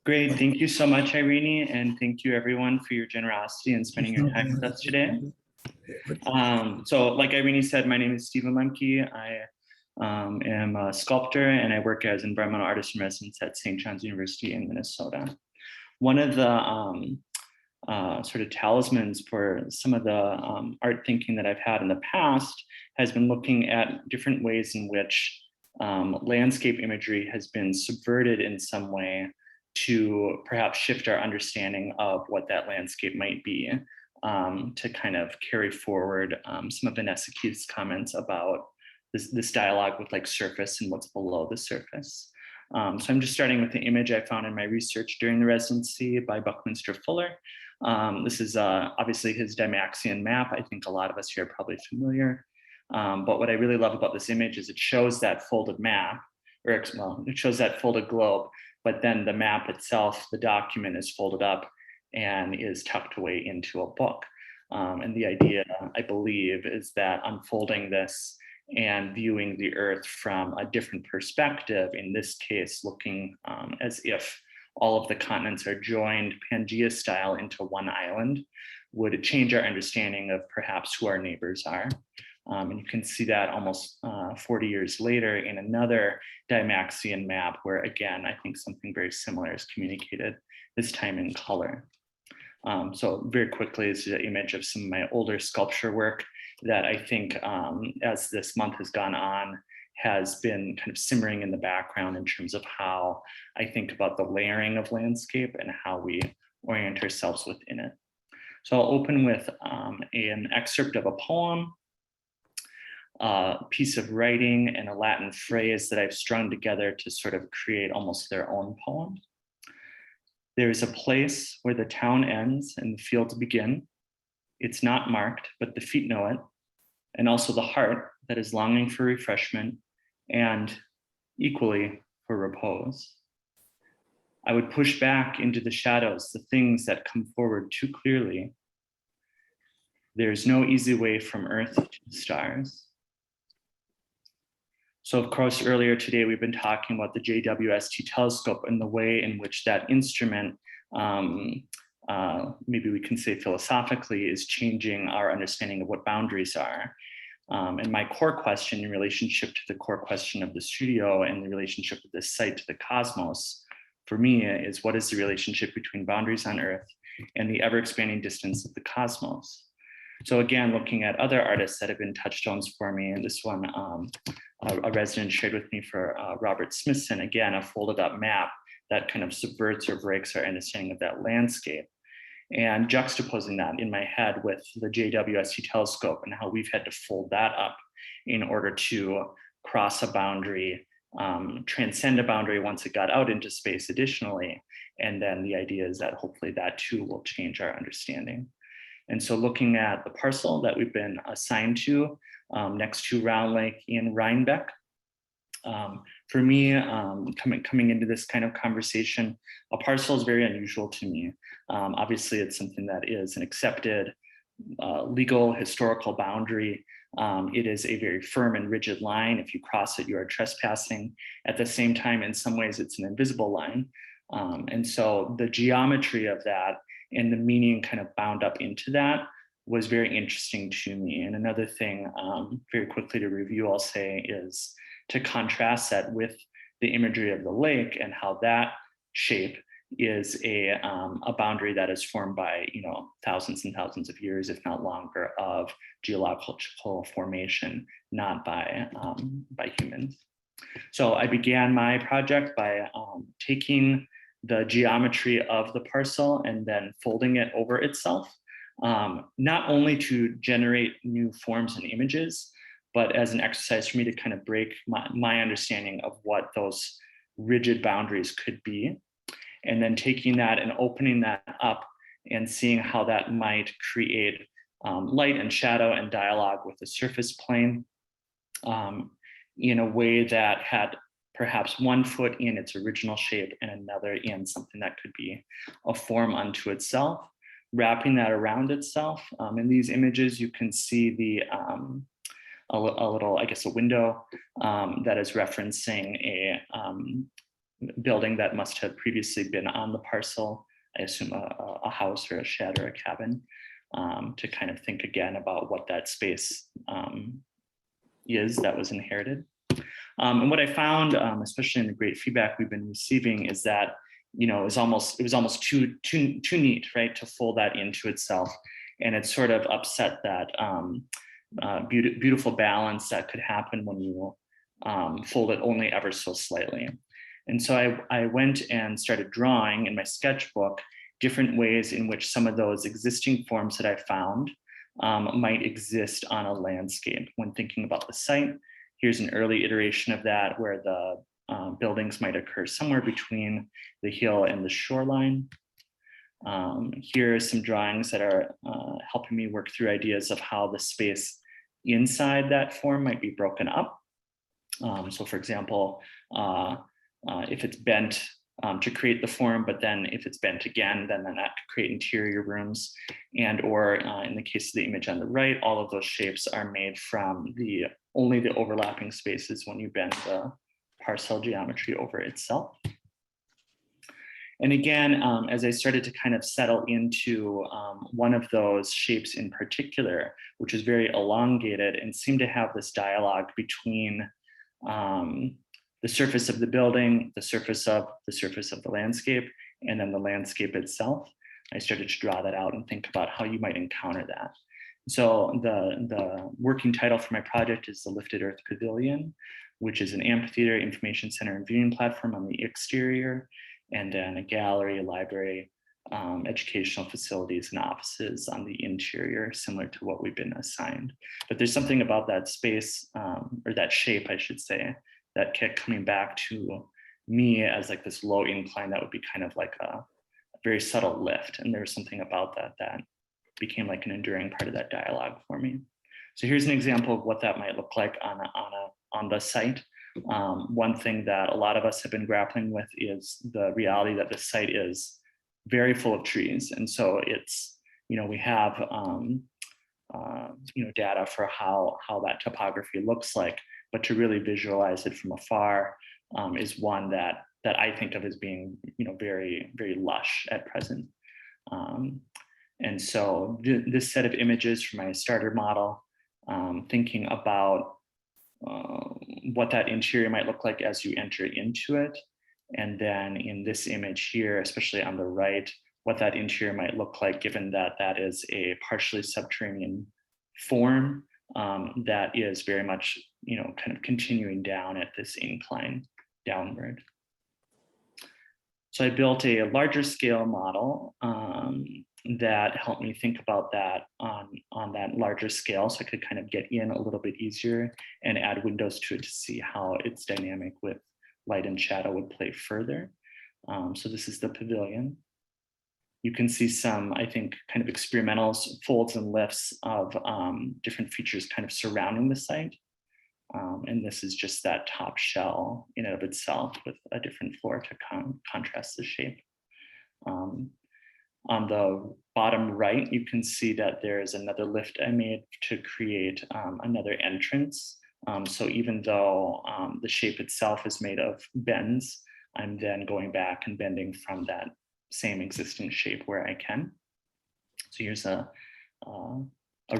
Great, thank you so much, Irene, and thank you everyone for your generosity and spending your time with us today. So like Irene said, my name is Stephen Lemke. I am a sculptor and I work as environmental artist in residence at St. John's University in Minnesota. One of the sort of talismans for some of the art thinking that I've had in the past has been looking at different ways in which landscape imagery has been subverted in some way to perhaps shift our understanding of what that landscape might be, to kind of carry forward some of Vanessa Keith's comments about this dialogue with like surface and what's below the surface. So I'm just starting with the image I found in my research during the residency by Buckminster Fuller. This is obviously his Dymaxion Map. I think a lot of us here are probably familiar. But what I really love about this image is it shows that folded map, or well, it shows that folded globe, but then the map itself, the document is folded up and is tucked away into a book. And the idea, I believe, is that unfolding this and viewing the earth from a different perspective, in this case, looking as if all of the continents are joined Pangea style into one island, would change our understanding of perhaps who our neighbors are. And you can see that almost 40 years later in another Dymaxion map, where again, I think something very similar is communicated, this time in color. So very quickly, this is an image of some of my older sculpture work that I think as this month has gone on, has been kind of simmering in the background in terms of how I think about the layering of landscape and how we orient ourselves within it. So I'll open with an excerpt of a poem, a piece of writing, and a Latin phrase that I've strung together to sort of create almost their own poem. There is a place where the town ends and the fields begin. It's not marked, but the feet know it, and also the heart that is longing for refreshment and equally for repose. I would push back into the shadows the things that come forward too clearly. There's no easy way from earth to the stars. So of course, earlier today, we've been talking about the JWST telescope and the way in which that instrument, maybe we can say philosophically, is changing our understanding of what boundaries are. And my core question in relationship to the core question of the studio and the relationship of this site to the cosmos, for me, is what is the relationship between boundaries on Earth and the ever expanding distance of the cosmos? So again, looking at other artists that have been touchstones for me, and this one, a resident shared with me for Robert Smithson, again, a folded up map that kind of subverts or breaks our understanding of that landscape. And juxtaposing that in my head with the JWST telescope and how we've had to fold that up in order to cross a boundary, transcend a boundary once it got out into space additionally. And then the idea is that hopefully that too will change our understanding. And so looking at the parcel that we've been assigned to next to Round Lake in Rhinebeck, for me, coming into this kind of conversation, a parcel is very unusual to me. Obviously, it's something that is an accepted legal historical boundary. It is a very firm and rigid line. If you cross it, you are trespassing. At the same time, in some ways, it's an invisible line. And so the geometry of that and the meaning kind of bound up into that was very interesting to me. And another thing, very quickly to review, I'll say, is to contrast that with the imagery of the lake and how that shape is a boundary that is formed by, thousands and thousands of years, if not longer, of geological formation, not by humans. So I began my project by taking the geometry of the parcel and then folding it over itself, not only to generate new forms and images, but as an exercise for me to kind of break my understanding of what those rigid boundaries could be. And then taking that and opening that up and seeing how that might create light and shadow and dialogue with the surface plane in a way that had perhaps one foot in its original shape and another in something that could be a form unto itself, wrapping that around itself. In these images, you can see a little, I guess, a window that is referencing a building that must have previously been on the parcel. I assume a house or a shed or a cabin, to kind of think again about what that space is that was inherited. And what I found, especially in the great feedback we've been receiving, is that it was almost too neat, right, to fold that into itself, and it sort of upset that beautiful balance that could happen when you fold it only ever so slightly. And so I went and started drawing in my sketchbook different ways in which some of those existing forms that I found might exist on a landscape when thinking about the site. Here's an early iteration of that where the buildings might occur somewhere between the hill and the shoreline. Here are some drawings that are helping me work through ideas of how the space inside that form might be broken up. So for example, if it's bent to create the form, but then if it's bent again, then that could create interior rooms. And or in the case of the image on the right, all of those shapes are made from only the overlapping spaces when you bend the parcel geometry over itself. And again, as I started to kind of settle into one of those shapes in particular, which is very elongated and seemed to have this dialogue between the surface of the building, the surface of the landscape, and then the landscape itself, I started to draw that out and think about how you might encounter that. So the working title for my project is the Lifted Earth Pavilion, which is an amphitheater, information center, and viewing platform on the exterior, and then a gallery, a library, educational facilities, and offices on the interior, similar to what we've been assigned. But there's something about that space, or that shape, I should say, that kept coming back to me as like this low incline that would be kind of like a very subtle lift. And there was something about that became like an enduring part of that dialogue for me. So here's an example of what that might look like on the site. One thing that a lot of us have been grappling with is the reality that the site is very full of trees. And so it's, we have, data for how that topography looks like, but to really visualize it from afar is one that I think of as being, very, very lush at present. And so this set of images for my starter model, thinking about what that interior might look like as you enter into it. And then in this image here, especially on the right, what that interior might look like, given that that is a partially subterranean form that is very much, kind of continuing down at this incline downward. So I built a larger scale model that helped me think about that on that larger scale, so I could kind of get in a little bit easier and add windows to it to see how its dynamic with light and shadow would play further. So this is the pavilion. You can see some, I think, kind of experimental folds and lifts of different features kind of surrounding the site. And this is just that top shell in and of itself with a different floor to contrast the shape. On the bottom right, you can see that there is another lift I made to create another entrance. So even though the shape itself is made of bends, I'm then going back and bending from that same existing shape where I can. So here's a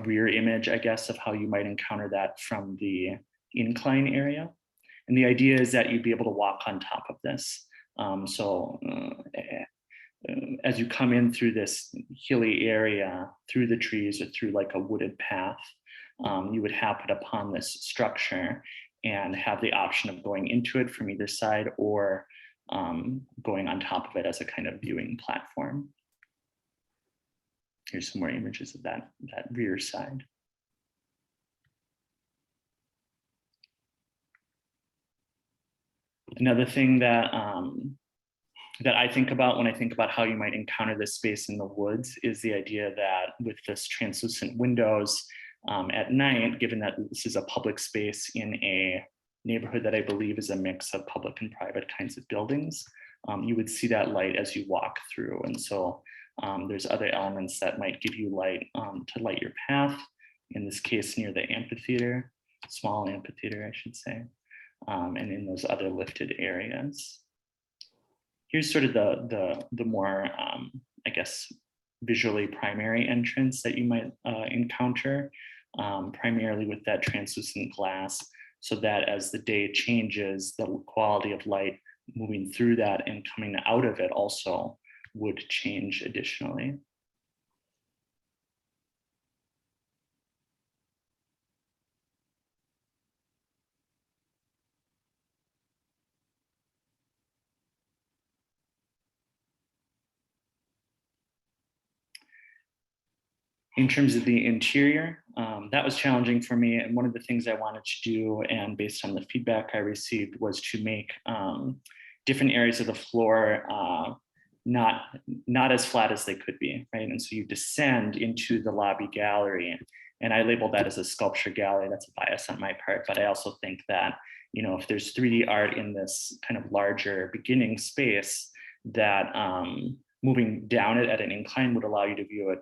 rear image, I guess, of how you might encounter that from the incline area. And the idea is that you'd be able to walk on top of this. as you come in through this hilly area, through the trees or through like a wooded path, you would happen upon this structure and have the option of going into it from either side or going on top of it as a kind of viewing platform. Here's some more images of that rear side. Another thing that that I think about when I think about how you might encounter this space in the woods is the idea that with this translucent windows at night, given that this is a public space in a neighborhood that I believe is a mix of public and private kinds of buildings, you would see that light as you walk through. And so there's other elements that might give you light to light your path, in this case near the amphitheater, small amphitheater, I should say, and in those other lifted areas. Here's sort of the more, I guess, visually primary entrance that you might encounter, primarily with that translucent glass, so that as the day changes, the quality of light moving through that and coming out of it also would change additionally. In terms of the interior, that was challenging for me. And one of the things I wanted to do, and based on the feedback I received, was to make different areas of the floor not as flat as they could be, right? And so you descend into the lobby gallery, and I labeled that as a sculpture gallery. That's a bias on my part, but I also think that, you know, if there's 3D art in this kind of larger beginning space, that moving down it at an incline would allow you to view it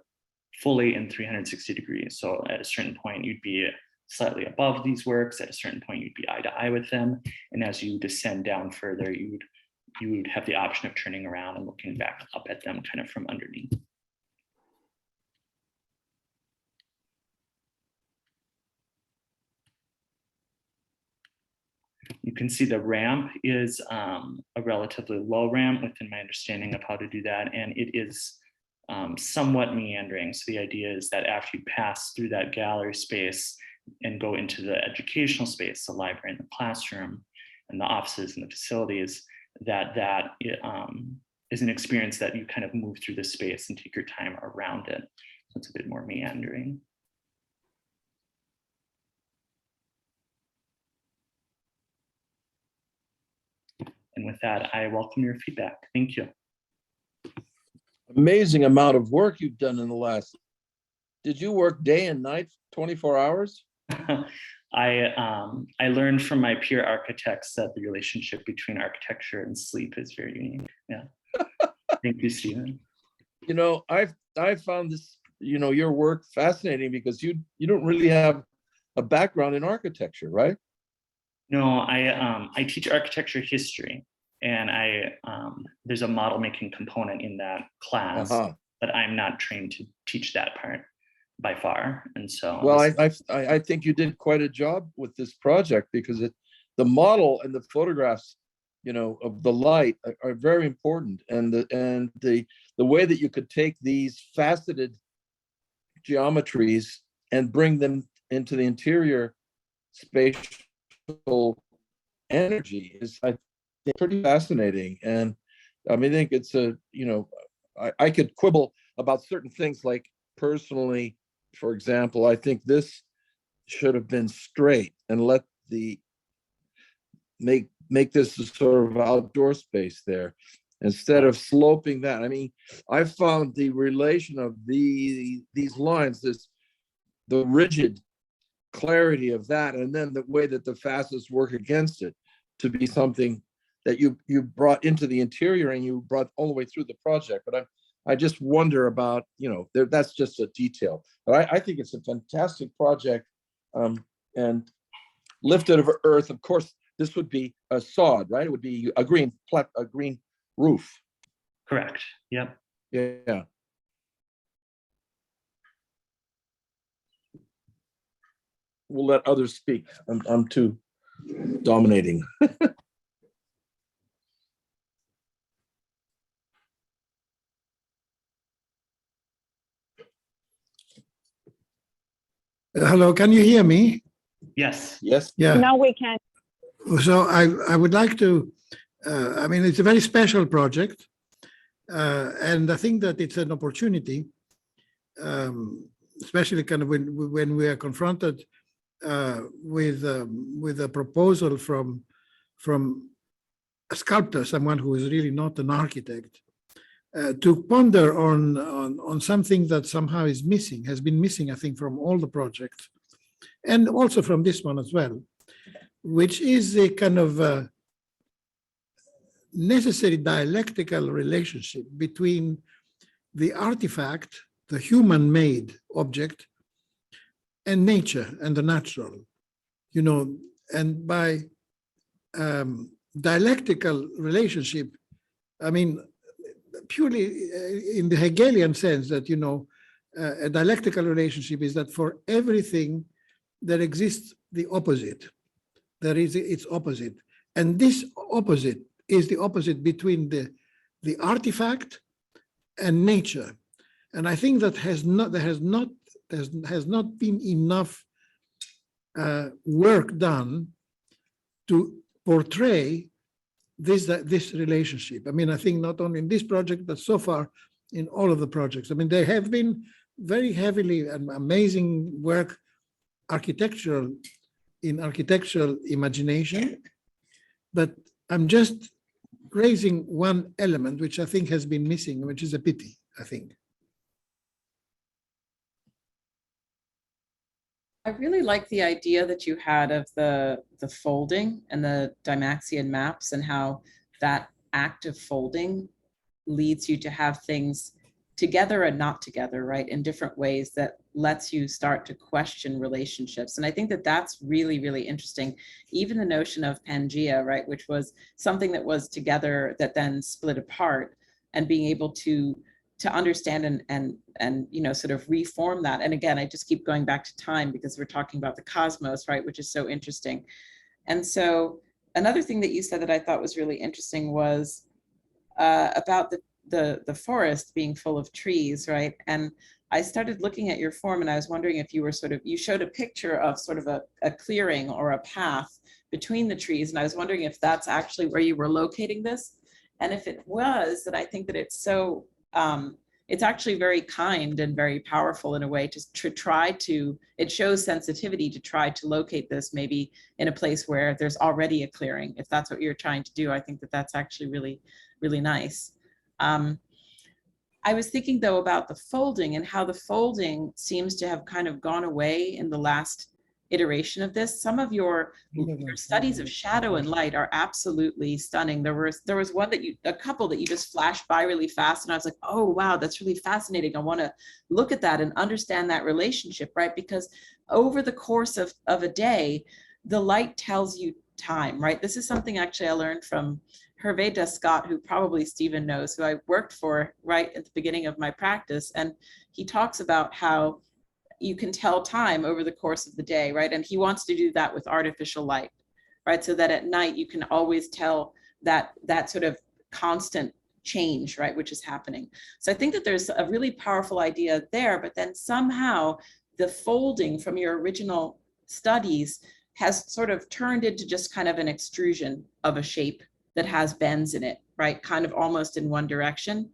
fully in 360 degrees. So at a certain point, you'd be slightly above these works. At a certain point, you'd be eye to eye with them. And as you descend down further, you would have the option of turning around and looking back up at them kind of from underneath. You can see the ramp is a relatively low ramp within my understanding of how to do that. And it is somewhat meandering. So the idea is that after you pass through that gallery space and go into the educational space, the library and the classroom and the offices and the facilities, that is an experience that you kind of move through the space and take your time around it. So it's a bit more meandering. And with that, I welcome your feedback. Thank you. Amazing amount of work you've done in the last. Did you work day and night, 24 hours? I learned from my peer architects that the relationship between architecture and sleep is very unique. Yeah. Thank you, Stephen. You know, I found this, you know, your work fascinating because you don't really have a background in architecture, right? No, I teach architecture history, and there's a model making component in that class, but I'm not trained to teach that part by far. And so, well, I think you did quite a job with this project, because the model and the photographs, you know, of the light are very important, and the way that you could take these faceted geometries and bring them into the interior spatial energy is, I think, pretty fascinating. And I mean, I think it's you know, I could quibble about certain things, like personally, for example, I think this should have been straight and let make this a sort of outdoor space there, instead of sloping that. I mean, I found the relation of these lines, the rigid clarity of that, and then the way that the facets work against it, to be something that you brought into the interior and you brought all the way through the project. But I just wonder about, you know, that's just a detail. But I think it's a fantastic project, and lifted of earth. Of course, this would be a sod, right? It would be a green roof. Correct. Yep. Yeah. We'll let others speak. I'm too dominating. Hello, can you hear me? Yes. Yes. Yeah. Now we can. So I would like to, I mean, it's a very special project. And I think that it's an opportunity, especially kind of when we are confronted with a proposal from a sculptor, someone who is really not an architect, to ponder on something that somehow is missing, has been missing, I think, from all the projects, and also from this one as well, which is a kind of necessary dialectical relationship between the artifact, the human-made object, and nature and the natural, you know, and by dialectical relationship, I mean, purely in the Hegelian sense that, you know, a dialectical relationship is that for everything there exists the opposite. There is its opposite. And this opposite is the opposite between the artifact and nature. And I think that there has not been enough work done to portray this relationship. I mean, I think not only in this project, but so far in all of the projects. I mean, there have been very heavily and amazing work in architectural imagination, but I'm just raising one element which I think has been missing, which is a pity, I think. I really like the idea that you had of the folding and the Dymaxion maps and how that act of folding leads you to have things together and not together, right, in different ways that lets you start to question relationships. And I think that that's really, really interesting. Even the notion of Pangea, right, which was something that was together that then split apart, and being able to understand and you know, sort of reform that. And again, I just keep going back to time because we're talking about the cosmos, right, which is so interesting. And so another thing that you said that I thought was really interesting was about the forest being full of trees, right? And I started looking at your form and I was wondering if you were you showed a picture of sort of a clearing or a path between the trees. And I was wondering if that's actually where you were locating this. And if it was, then I think that it's so, it's actually very kind and very powerful in a way to try to, it shows sensitivity to try to locate this maybe in a place where there's already a clearing. If that's what you're trying to do, I think that that's actually really, really nice. I was thinking though about the folding and how the folding seems to have kind of gone away in the last iteration of this. Some of your studies of shadow and light are absolutely stunning. There was one that a couple that you just flashed by really fast, and I was like, oh wow, that's really fascinating. I want to look at that and understand that relationship, right? Because over the course of a day, the light tells you time, right? This is something actually I learned from Hervé Descott, who probably Stephen knows, who I worked for right at the beginning of my practice. And he talks about how you can tell time over the course of the day, right? And he wants to do that with artificial light, right? So that at night you can always tell that sort of constant change, right, which is happening. So I think that there's a really powerful idea there, but then somehow the folding from your original studies has sort of turned into just kind of an extrusion of a shape that has bends in it, right? Kind of almost in one direction.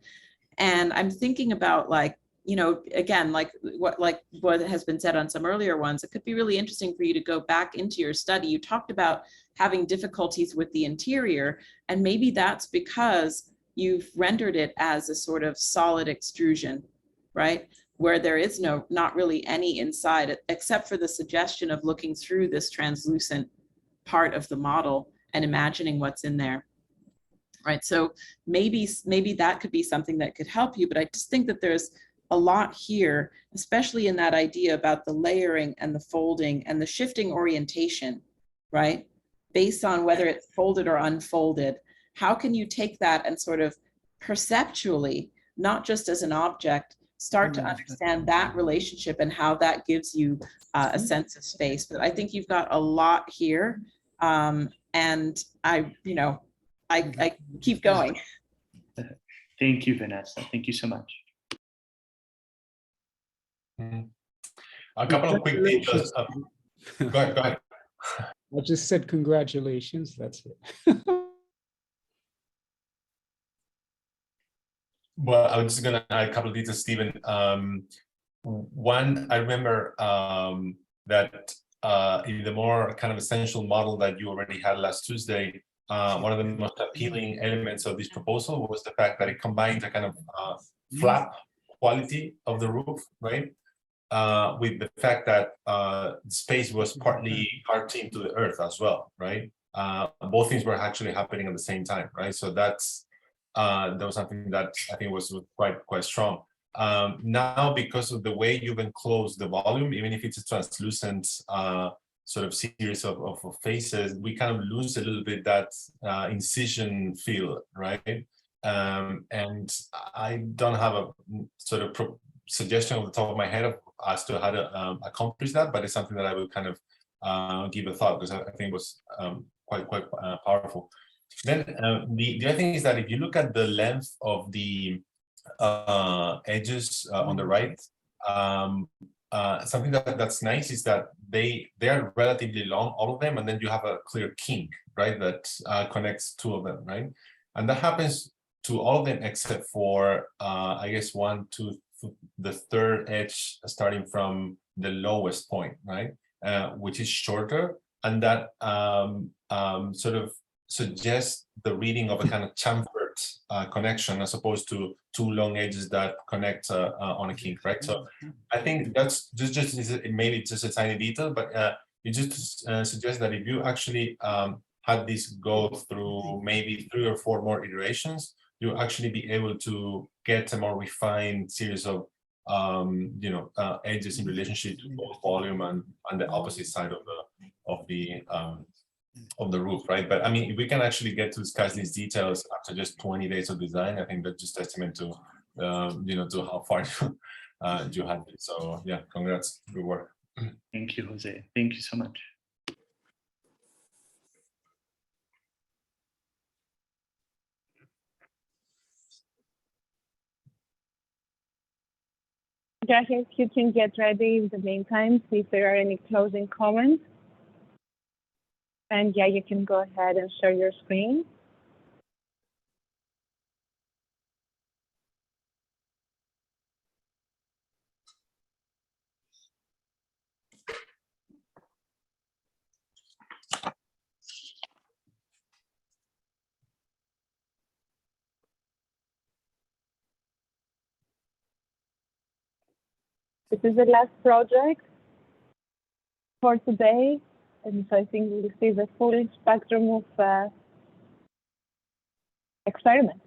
And I'm thinking about, like, you know, again, like what has been said on some earlier ones, it could be really interesting for you to go back into your study. You talked about having difficulties with the interior, and maybe that's because you've rendered it as a sort of solid extrusion, right? Where there is not really any inside, except for the suggestion of looking through this translucent part of the model and imagining what's in there, right? So maybe that could be something that could help you, but I just think that there's a lot here, especially in that idea about the layering and the folding and the shifting orientation, right? Based on whether it's folded or unfolded. How can you take that and sort of perceptually, not just as an object, start to understand that relationship and how that gives you a sense of space? But I think you've got a lot here. And I keep going. Thank you, Vanessa. Thank you so much. A couple of quick details. Go ahead, go ahead. I just said congratulations, that's it. Well, I was just gonna add a couple of details, Stephen. One, I remember that in the more kind of essential model that you already had last Tuesday, one of the most appealing elements of this proposal was the fact that it combines a kind of flap quality of the roof, right? With the fact that space was partly carved into the earth as well, right? Both things were actually happening at the same time, right? So that's that was something that I think was quite strong. Now, because of the way you've enclosed the volume, even if it's a translucent sort of series of faces, we kind of lose a little bit that incision feel, right? And I don't have a sort of suggestion off the top of my head as to how to accomplish that, but it's something that I will kind of give a thought, because I think it was quite powerful. Then the other thing is that if you look at the length of the edges on the right, something that's nice is that they are relatively long, all of them, and then you have a clear kink, right, that connects two of them, right? And that happens to all of them except for I guess the third edge starting from the lowest point, right, which is shorter, and that sort of suggests the reading of a kind of chamfered connection as opposed to two long edges that connect on a kink, right? So I think that's just maybe just a tiny detail, but it just suggests that if you actually had this go through maybe 3 or 4 more iterations, you'll actually be able to get a more refined series of edges in relationship to both volume and the opposite side of the roof, right? But I mean, if we can actually get to discuss these details after just 20 days of design, I think that's just testament to to how far you had it. So yeah, congrats, good work. Thank you, Jose. Thank you so much. Jack, if you can get ready in the meantime, see if there are any closing comments. And yeah, you can go ahead and share your screen. This is the last project for today. And so I think we'll see the full spectrum of experiments.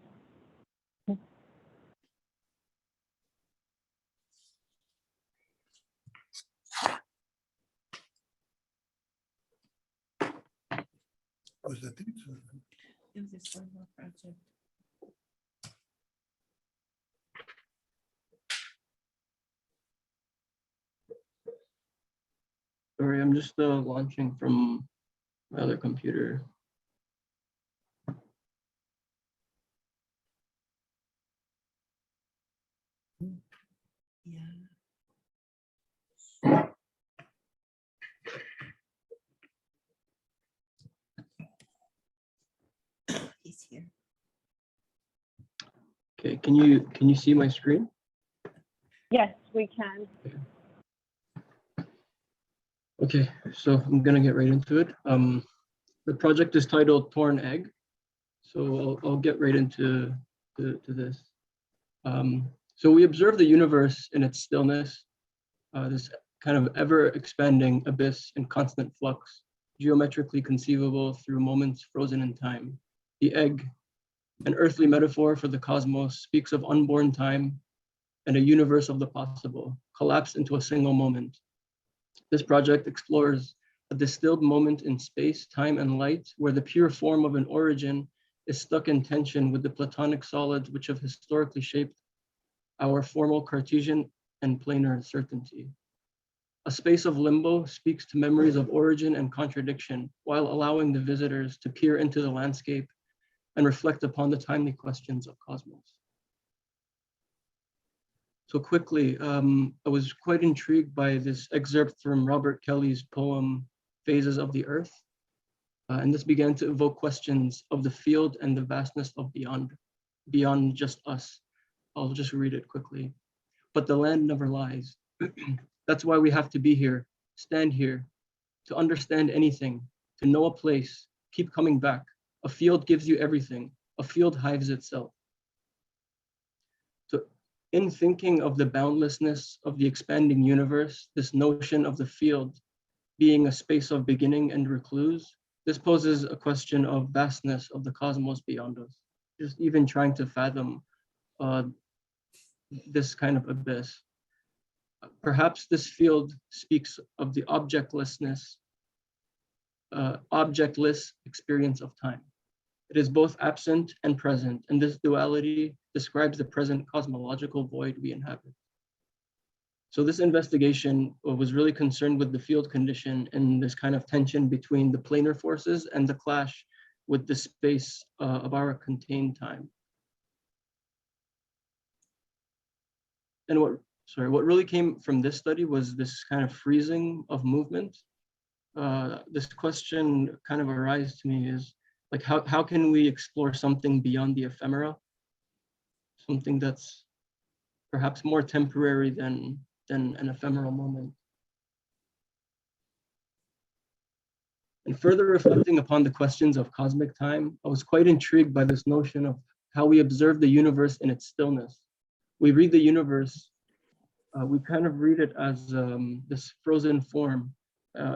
Was that it? It was just one more project. Sorry, I'm just launching from my other computer. Yeah. He's here. Okay, can you see my screen? Yes, we can. Okay, so I'm gonna get right into it. The project is titled Torn Egg, so I'll get right into this. So we observe the universe in its stillness, this kind of ever-expanding abyss in constant flux, geometrically conceivable through moments frozen in time. The egg, an earthly metaphor for the cosmos, speaks of unborn time and a universe of the possible, collapsed into a single moment. This project explores a distilled moment in space, time, and light, where the pure form of an origin is stuck in tension with the Platonic solids which have historically shaped our formal Cartesian and planar certainty. A space of limbo speaks to memories of origin and contradiction, while allowing the visitors to peer into the landscape and reflect upon the timely questions of cosmos. So quickly, I was quite intrigued by this excerpt from Robert Kelly's poem, Phases of the Earth. And this began to evoke questions of the field and the vastness of beyond just us. I'll just read it quickly. But the land never lies. That's why we have to be here, stand here, to understand anything, to know a place, keep coming back. A field gives you everything. A field hives itself. So in thinking of the boundlessness of the expanding universe, this notion of the field being a space of beginning and recluse, this poses a question of vastness of the cosmos beyond us. Just even trying to fathom this kind of abyss. Perhaps this field speaks of the objectless experience of time. It is both absent and present, and this duality describes the present cosmological void we inhabit. So this investigation was really concerned with the field condition and this kind of tension between the planar forces and the clash with the space of our contained time. And what really came from this study was this kind of freezing of movement. This question kind of arises to me is like, how can we explore something beyond the ephemera? Something that's perhaps more temporary than an ephemeral moment. And further reflecting upon the questions of cosmic time, I was quite intrigued by this notion of how we observe the universe in its stillness. We read the universe, we kind of read it as this frozen form.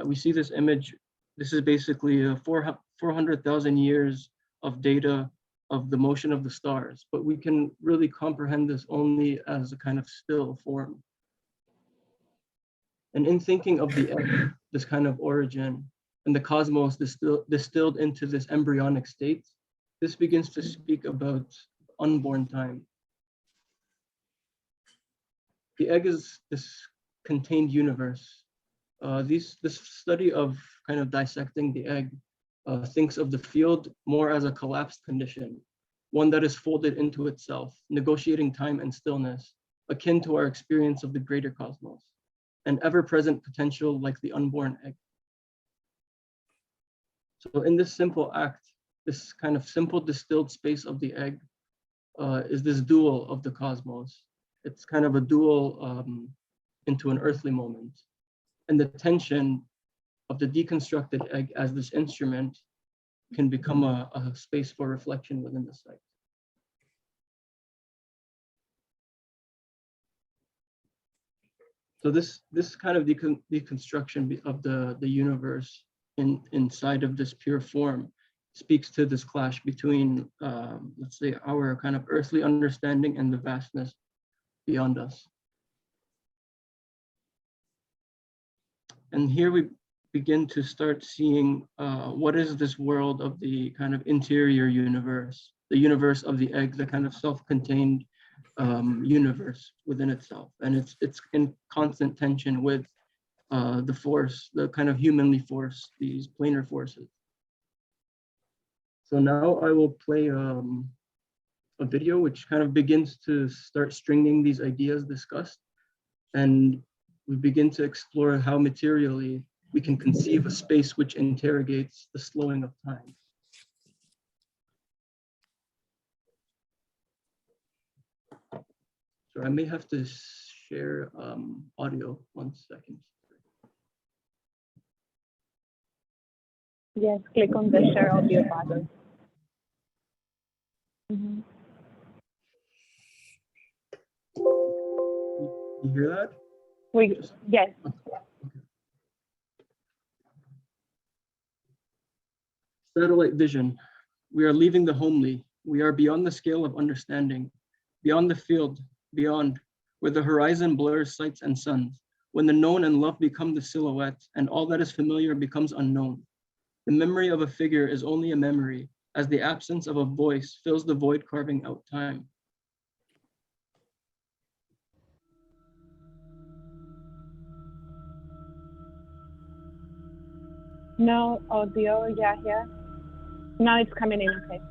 We see this image. This is basically 400,000 years of data of the motion of the stars, but we can really comprehend this only as a kind of still form. And in thinking of the egg, this kind of origin, and the cosmos distilled into this embryonic state, this begins to speak about unborn time. The egg is this contained universe. This study of kind of dissecting the egg thinks of the field more as a collapsed condition, one that is folded into itself, negotiating time and stillness, akin to our experience of the greater cosmos, an ever-present potential like the unborn egg. So in this simple act, this kind of simple distilled space of the egg is this dual of the cosmos. It's kind of a dual into an earthly moment. And the tension of the deconstructed egg as this instrument can become a space for reflection within the site. So this kind of deconstruction of the universe inside of this pure form speaks to this clash between, let's say, our kind of earthly understanding and the vastness beyond us. And here we begin to start seeing what is this world of the kind of interior universe, the universe of the egg, the kind of self-contained universe within itself. And it's in constant tension with the force, the kind of humanly force, these planar forces. So now I will play a video which kind of begins to start stringing these ideas discussed. And we begin to explore how materially we can conceive a space which interrogates the slowing of time. So I may have to share audio, 1 second. Yes, click on the share audio button. Mm-hmm. You hear that? Yes. Satellite vision. We are leaving the homely. We are beyond the scale of understanding, beyond the field, beyond, where the horizon blurs sights and suns, when the known and love become the silhouette, and all that is familiar becomes unknown. The memory of a figure is only a memory, as the absence of a voice fills the void carving out time. No audio, yeah, here. Now it's coming in, okay.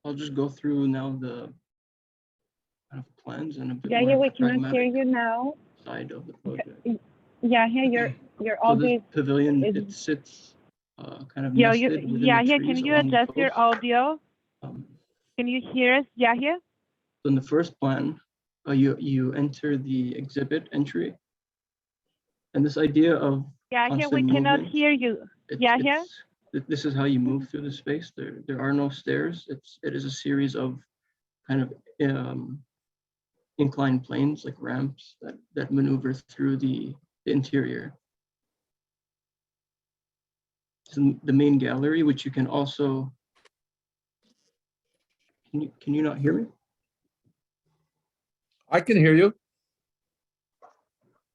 I'll just go through now the kind of plans and a bit Yeah, more we cannot hear pragmatic you now. side of the project. Yeah, here your So this audio pavilion, is. it sits kind of Yeah, nested within yeah, the here. trees Can you along the adjust your coast. audio? Can you hear us? Yeah, here. So in the first plan, you enter the exhibit entry, and this idea of Yeah, here we constant cannot movement, hear you. Yeah, here. this is how you move through the space. There are no stairs. It is a series of kind of inclined planes, like ramps that maneuver through the interior. So the main gallery, which you can also, can you not hear me? I can hear you.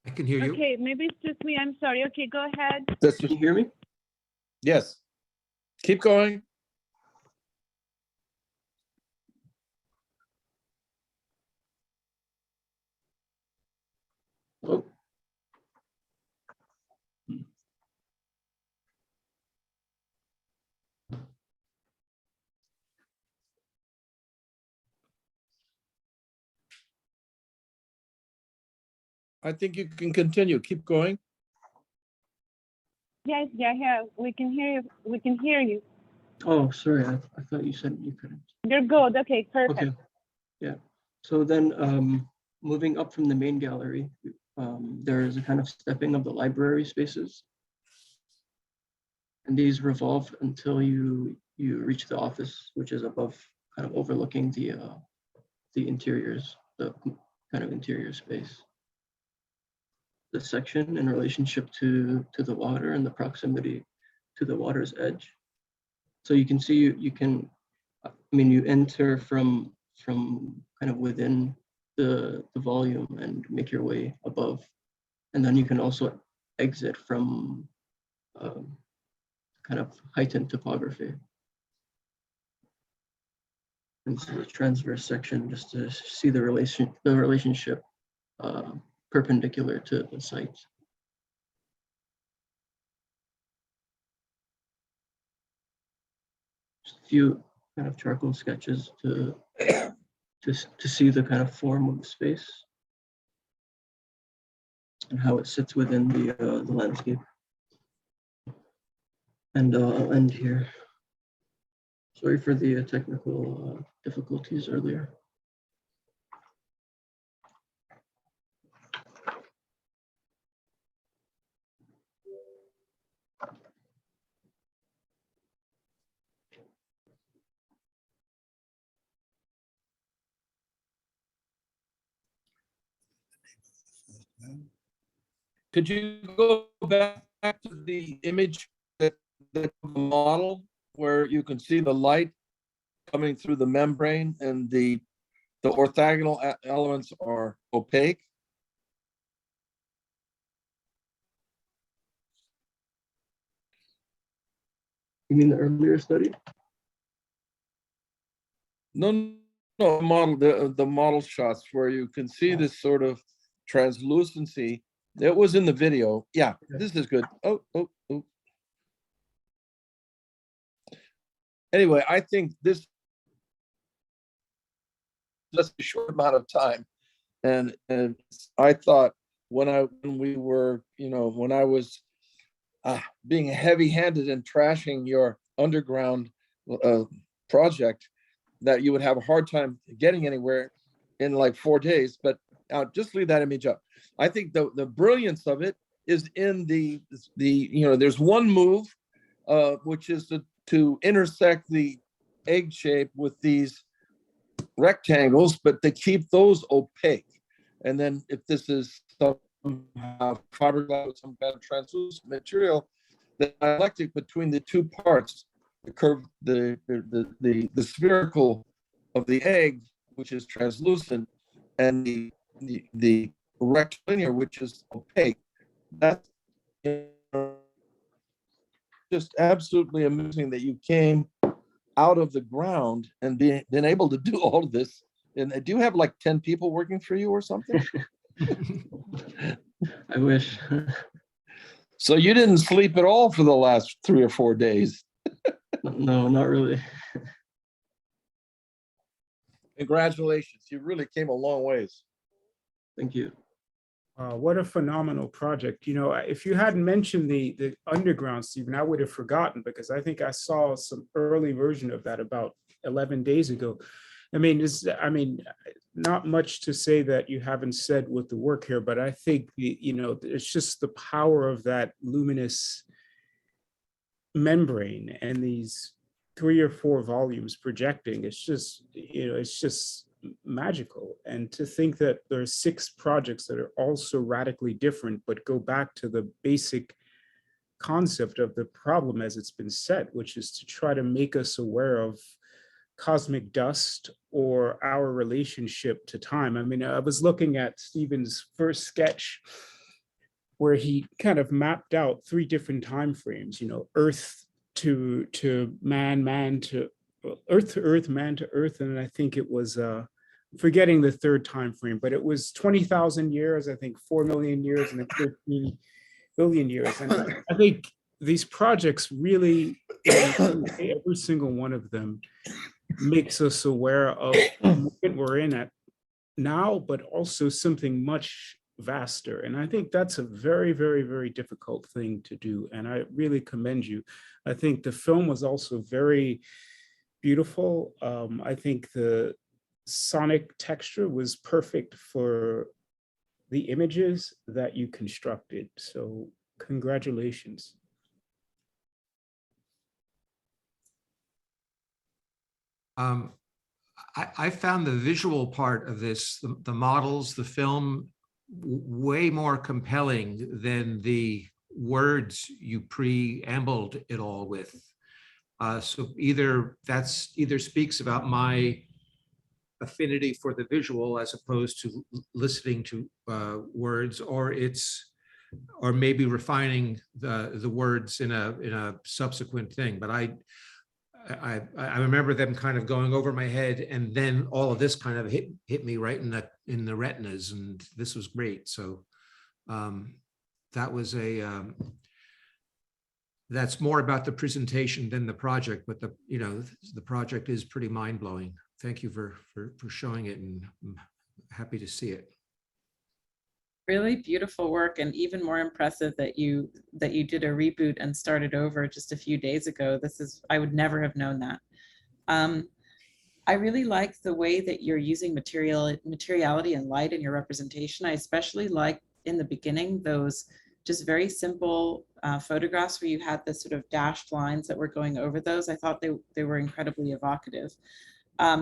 I can hear you. Okay, maybe it's just me. I'm sorry. Okay, go ahead. Can you hear me? Yes. Keep going. Oh. I think you can continue. Keep going. Yes, yeah, here. We can hear you. We can hear you. Oh, sorry. I thought you said you couldn't. You're good. Okay, perfect. Okay. Yeah. So then moving up from the main gallery, there is a kind of stepping of the library spaces. And these revolve until you reach the office, which is above, kind of overlooking the interiors, the kind of interior space. The section in relationship to the water and the proximity to the water's edge. So you can see you can, I mean, you enter from kind of within the volume and make your way above, and then you can also exit from kind of heightened topography. And this is a transverse section just to see the relationship perpendicular to the site. Just a few kind of charcoal sketches to see the kind of form of the space and how it sits within the landscape. And I'll end here. Sorry for the technical difficulties earlier. Could you go back to the image that the model where you can see the light coming through the membrane and the orthogonal elements are opaque? You mean the earlier study? No, the model shots where you can see this sort of translucency. It was in the video. Yeah, this is good. Oh. Anyway, I think this just a short amount of time, and I thought when I was being heavy-handed and trashing your underground project, that you would have a hard time getting anywhere in like 4 days. But just leave that image up. I think the brilliance of it is in the there's one move, which is to intersect the egg shape with these rectangles, but to keep those opaque. And then if this is somehow fiberglass, some kind of translucent material, the dialectic between the two parts, the curve, the spherical of the egg, which is translucent, and the rectilinear, which is opaque, that's just absolutely amazing that you came out of the ground and been able to do all of this. And do you have like 10 people working for you or something? I wish. So you didn't sleep at all for the last 3 or 4 days? No, not really. Congratulations. You really came a long ways. Thank you. What a phenomenal project. If you hadn't mentioned the underground, Stephen, I would have forgotten, because I think I saw some early version of that about 11 days ago. I mean, not much to say that you haven't said with the work here, but I think, it's just the power of that luminous membrane and these 3 or 4 volumes projecting. It's just magical. And to think that there are 6 projects that are all so radically different, but go back to the basic concept of the problem as it's been set, which is to try to make us aware of cosmic dust or our relationship to time. I mean, I was looking at Stephen's first sketch where he kind of mapped out 3 different time frames, Earth to man to Earth to Earth, man to Earth. And I think it was forgetting the 3rd time frame, but it was 20,000 years, I think 4 million years, and then 13 billion years. And I think these projects really, every single one of them makes us aware of the moment we're in at now, but also something much vaster. And I think that's a very, very, very difficult thing to do. And I really commend you. I think the film was also very beautiful. I think the sonic texture was perfect for the images that you constructed. So congratulations. I found the visual part of this, the models, the film, way more compelling than the words you preambled it all with. So either speaks about my affinity for the visual as opposed to listening to words, or maybe refining the words in a subsequent thing. But I remember them kind of going over my head, and then all of this kind of hit me right in the retinas, and this was great. So that was that's more about the presentation than the project, but the project is pretty mind-blowing. Thank you for showing it, and I'm happy to see it. Really beautiful work, and even more impressive that you did a reboot and started over just a few days ago. I would never have known that. I really like the way that you're using materiality and light in your representation. I especially like in the beginning those just very simple photographs where you had the sort of dashed lines that were going over those. I thought they were incredibly evocative.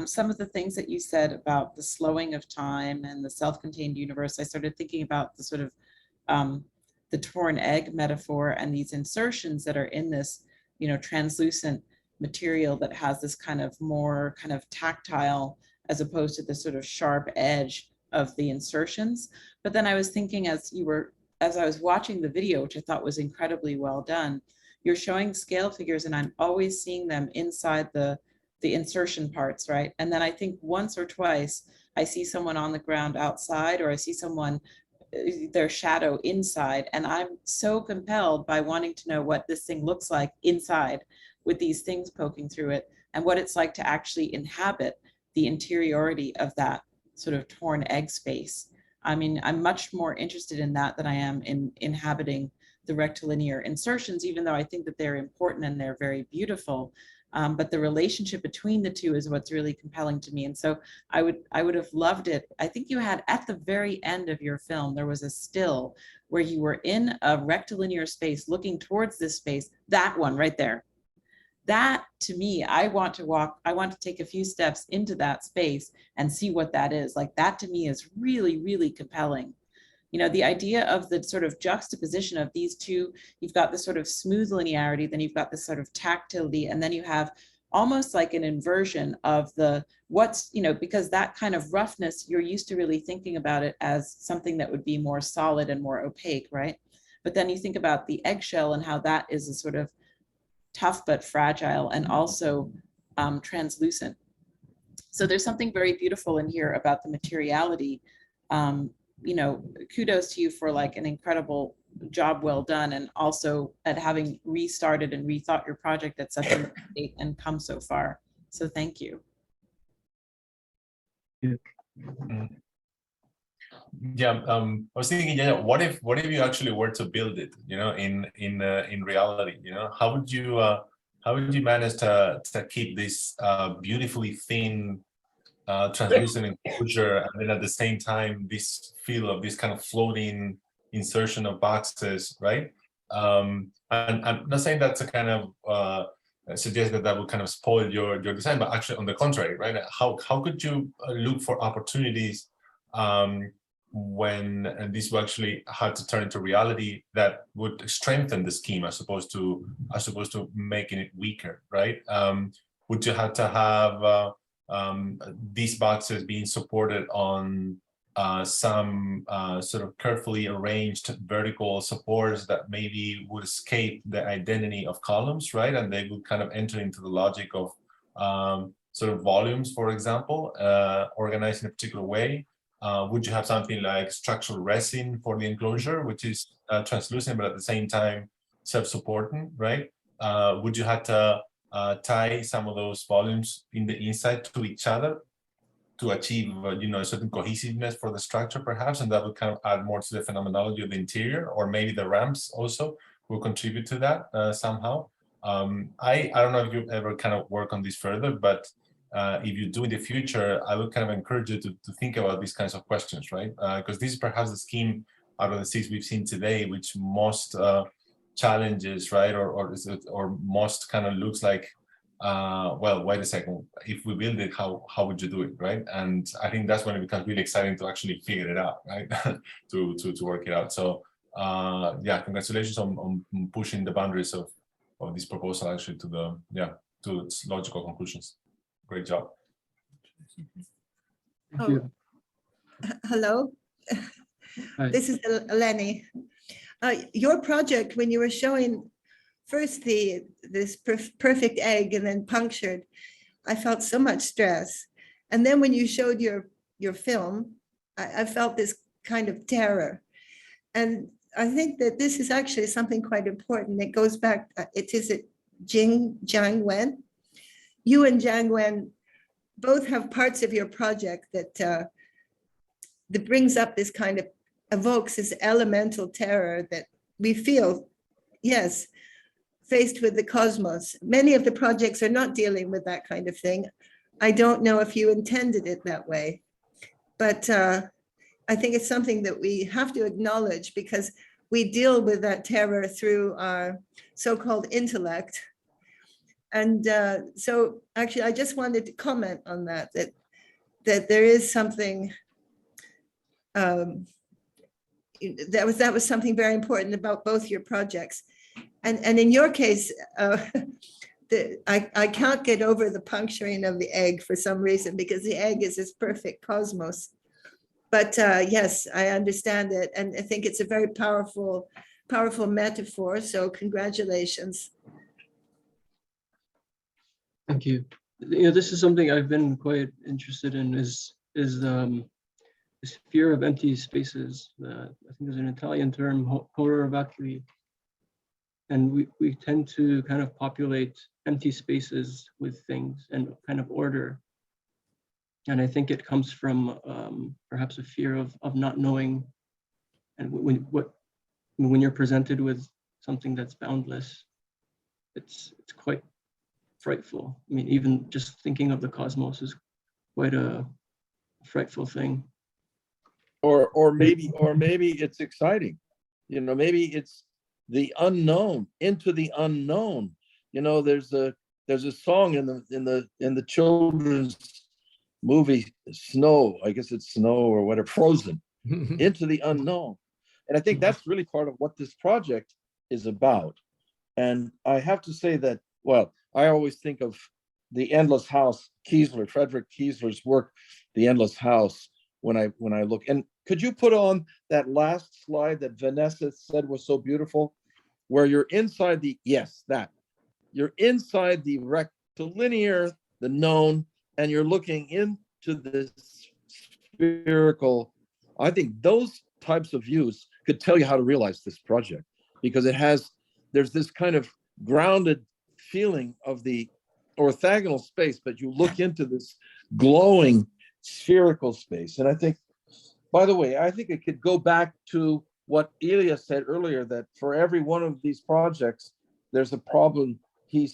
some of the things that you said about the slowing of time and the self-contained universe, I started thinking about the sort of the torn egg metaphor and these insertions that are in this, you know, translucent material that has this kind of more kind of tactile as opposed to the sort of sharp edge of the insertions. But then I was thinking as I was watching the video, which I thought was incredibly well done, you're showing scale figures and I'm always seeing them inside the insertion parts, right? And then I think once or twice I see someone on the ground outside, or I see someone, their shadow inside, and I'm so compelled by wanting to know what this thing looks like inside with these things poking through it, and what it's like to actually inhabit the interiority of that sort of torn egg space. I mean, I'm much more interested in that than I am in inhabiting the rectilinear insertions, even though I think that they're important and they're very beautiful. But the relationship between the two is what's really compelling to me. And so I would have loved it. I think you had at the very end of your film, there was a still where you were in a rectilinear space looking towards this space, that one right there. That to me, I want to take a few steps into that space and see what that is. Like that to me is really, really compelling. You know, the idea of the sort of juxtaposition of these two, you've got this sort of smooth linearity, then you've got this sort of tactility, and then you have almost like an inversion of the what's, you know, because that kind of roughness, you're used to really thinking about it as something that would be more solid and more opaque, right? But then you think about the eggshell and how that is a sort of tough but fragile and also translucent. So there's something very beautiful in here about the materiality. You know, kudos to you for like an incredible job well done, and also at having restarted and rethought your project at such a state and come so far. So thank you. Yeah, I was thinking, yeah, what if you actually were to build it, you know, in reality, you know, how would you manage to keep this beautifully thin translucent enclosure, and then at the same time this feel of this kind of floating insertion of boxes, right? And I'm not saying that's a kind of suggest that would kind of spoil your design, but actually on the contrary, right? How could you look for opportunities when this will actually have to turn into reality that would strengthen the scheme as opposed to making it weaker, right? Would you have to have these boxes being supported on some sort of carefully arranged vertical supports that maybe would escape the identity of columns, right? And they would kind of enter into the logic of sort of volumes, for example, organized in a particular way. Would you have something like structural resin for the enclosure, which is translucent, but at the same time self-supporting, right? Would you have to tie some of those volumes in the inside to each other to achieve, you know, a certain cohesiveness for the structure, perhaps, and that would kind of add more to the phenomenology of the interior, or maybe the ramps also will contribute to that somehow. I don't know if you ever kind of work on this further, but if you do in the future, I would kind of encourage you to think about these kinds of questions, right? Because this is perhaps the scheme out of the 6 we've seen today, which most challenges, right, or most kind of looks like, well, wait a second, if we build it, how would you do it, right? And I think that's when it becomes really exciting to actually figure it out, right? to work it out. So yeah, congratulations on pushing the boundaries of this proposal actually to its logical conclusions. Great job. Thank you. Hello. Hi. This is Eleni. Your project, when you were showing first this perfect egg and then punctured, I felt so much stress. And then when you showed your film, I felt this kind of terror. And I think that this is actually something quite important. It goes back, is it Jiang Wen? You and Jiang Wen both have parts of your project that brings up this kind of, evokes this elemental terror that we feel, yes, faced with the cosmos. Many of the projects are not dealing with that kind of thing. I don't know if you intended it that way, but I think it's something that we have to acknowledge, because we deal with that terror through our so-called intellect. And so actually, I just wanted to comment on that, that there is something, that was something very important about both your projects. And in your case, I can't get over the puncturing of the egg for some reason, because the egg is this perfect cosmos. But yes, I understand it. And I think it's a very powerful metaphor. So congratulations. Thank you. You know, this is something I've been quite interested in, is this fear of empty spaces. I think there's an Italian term, horror vacui. And we tend to kind of populate empty spaces with things and kind of order. And I think it comes from perhaps a fear of not knowing. And when you're presented with something that's boundless, it's quite frightful. I mean, even just thinking of the cosmos is quite a frightful thing. Or maybe it's exciting. You know, maybe it's the unknown, into the unknown. You know, there's a song in the children's movie Snow, I guess it's Snow or whatever, Frozen, into the unknown. And I think that's really part of what this project is about. And I have to say that, well, I always think of The Endless House, Kiesler, Frederick Kiesler's work, The Endless House, when I look. And could you put on that last slide that Vanessa said was so beautiful, where you're inside the, yes, that. You're inside the rectilinear, the known, and you're looking into this spherical. I think those types of views could tell you how to realize this project, because there's this kind of grounded feeling of the orthogonal space, but you look into this glowing spherical space. And I think, by the way, I think it could go back to what Ilya said earlier, that for every one of these projects, there's a problem he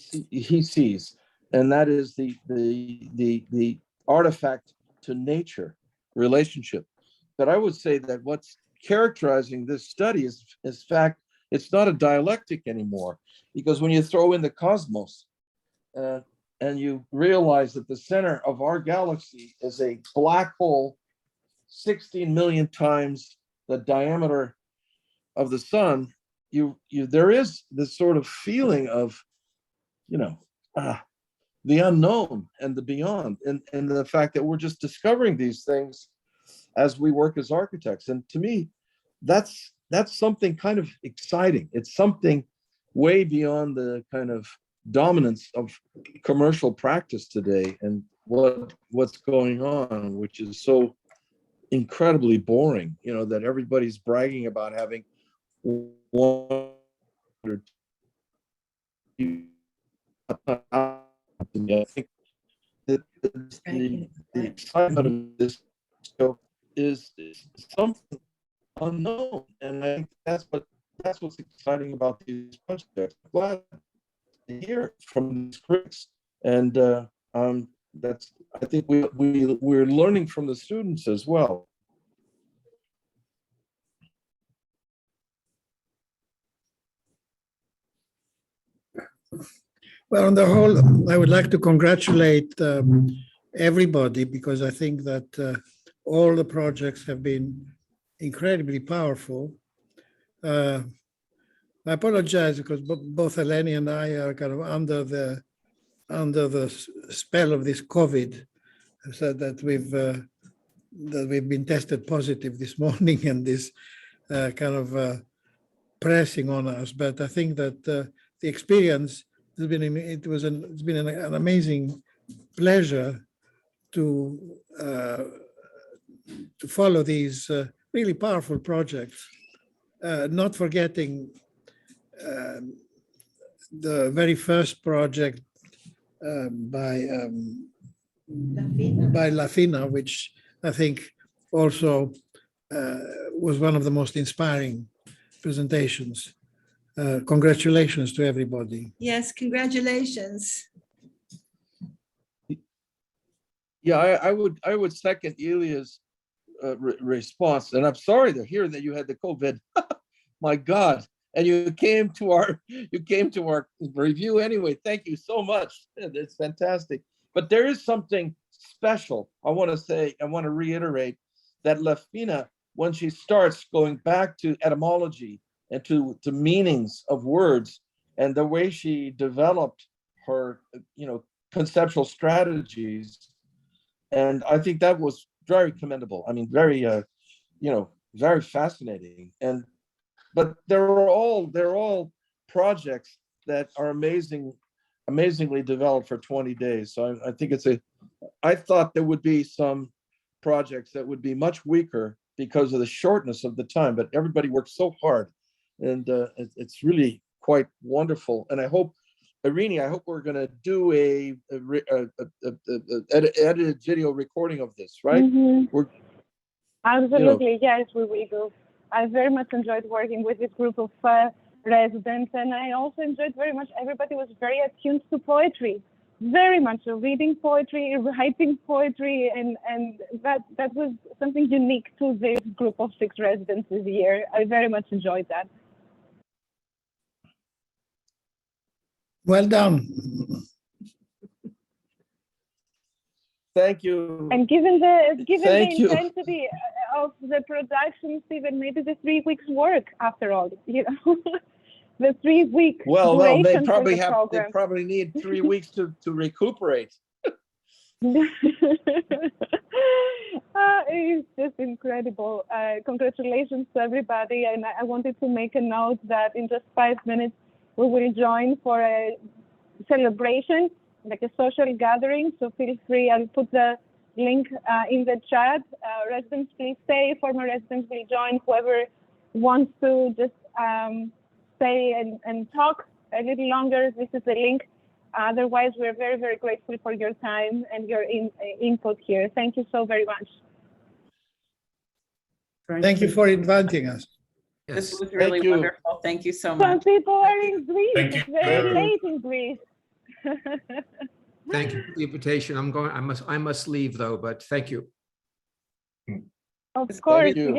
sees, and that is the artifact to nature relationship. But I would say that what's characterizing this study is fact, it's not a dialectic anymore, because when you throw in the cosmos and you realize that the center of our galaxy is a black hole 16 million times the diameter of the sun, there is this sort of feeling of, you know, the unknown and the beyond, and the fact that we're just discovering these things as we work as architects. And to me, that's something kind of exciting. It's something way beyond the kind of dominance of commercial practice today and what's going on, which is so incredibly boring, you know, that everybody's bragging about having one or two. I think that the excitement of this show is something unknown, and I think that's what's exciting about these projects. I'm glad to hear from these critics, and I think we're learning from the students as well. Well, on the whole, I would like to congratulate everybody, because I think that all the projects have been incredibly powerful. I apologize because both Eleni and I are kind of under the spell of this COVID, so that we've been tested positive this morning, and this kind of pressing on us. But I think that the experience has been it's been an amazing pleasure to follow these really powerful projects, not forgetting the very first project by Lafina, which I think also was one of the most inspiring presentations. Congratulations to everybody. Yes, congratulations. Yeah, I would second Ilya's response, and I'm sorry to hear that you had the COVID. My God, and you came to our review anyway. Thank you so much. It's fantastic. But there is something special. I want to reiterate that Lafina, when she starts going back to etymology and to meanings of words, and the way she developed her, conceptual strategies, and I think that was very commendable. I mean, very, very fascinating. But they're all projects that are amazingly developed for 20 days. So I think I thought there would be some projects that would be much weaker because of the shortness of the time, but everybody worked so hard, and it's really quite wonderful. And I hope, Irini, we're going to do a edited video recording of this, right? Mm-hmm. Absolutely, yes, we will do. I very much enjoyed working with this group of residents, and I also enjoyed very much, everybody was very attuned to poetry, very much so, reading poetry, writing poetry, and that was something unique to this group of 6 residents this year. I very much enjoyed that. Well done. Thank you. And given the Thank you. intensity of the production, Stephen, maybe the 3 weeks work after all, the 3 week Well, duration they for the they program. probably need 3 weeks to recuperate. It's just incredible. Congratulations to everybody. And I wanted to make a note that in just 5 minutes, we will join for a celebration, like a social gathering. So feel free, I'll put the link in the chat. Residents, please stay. Former residents will join. Whoever wants to just stay and talk a little longer, this is the link. Otherwise, we're very, very grateful for your time and your input here. Thank you so very much. Thank you for inviting us. This was really wonderful. Thank you so Some much. people are in Greece. Thank you. It's very late in Greece. Thank you for the invitation. I must leave though, but thank you. Of course. you.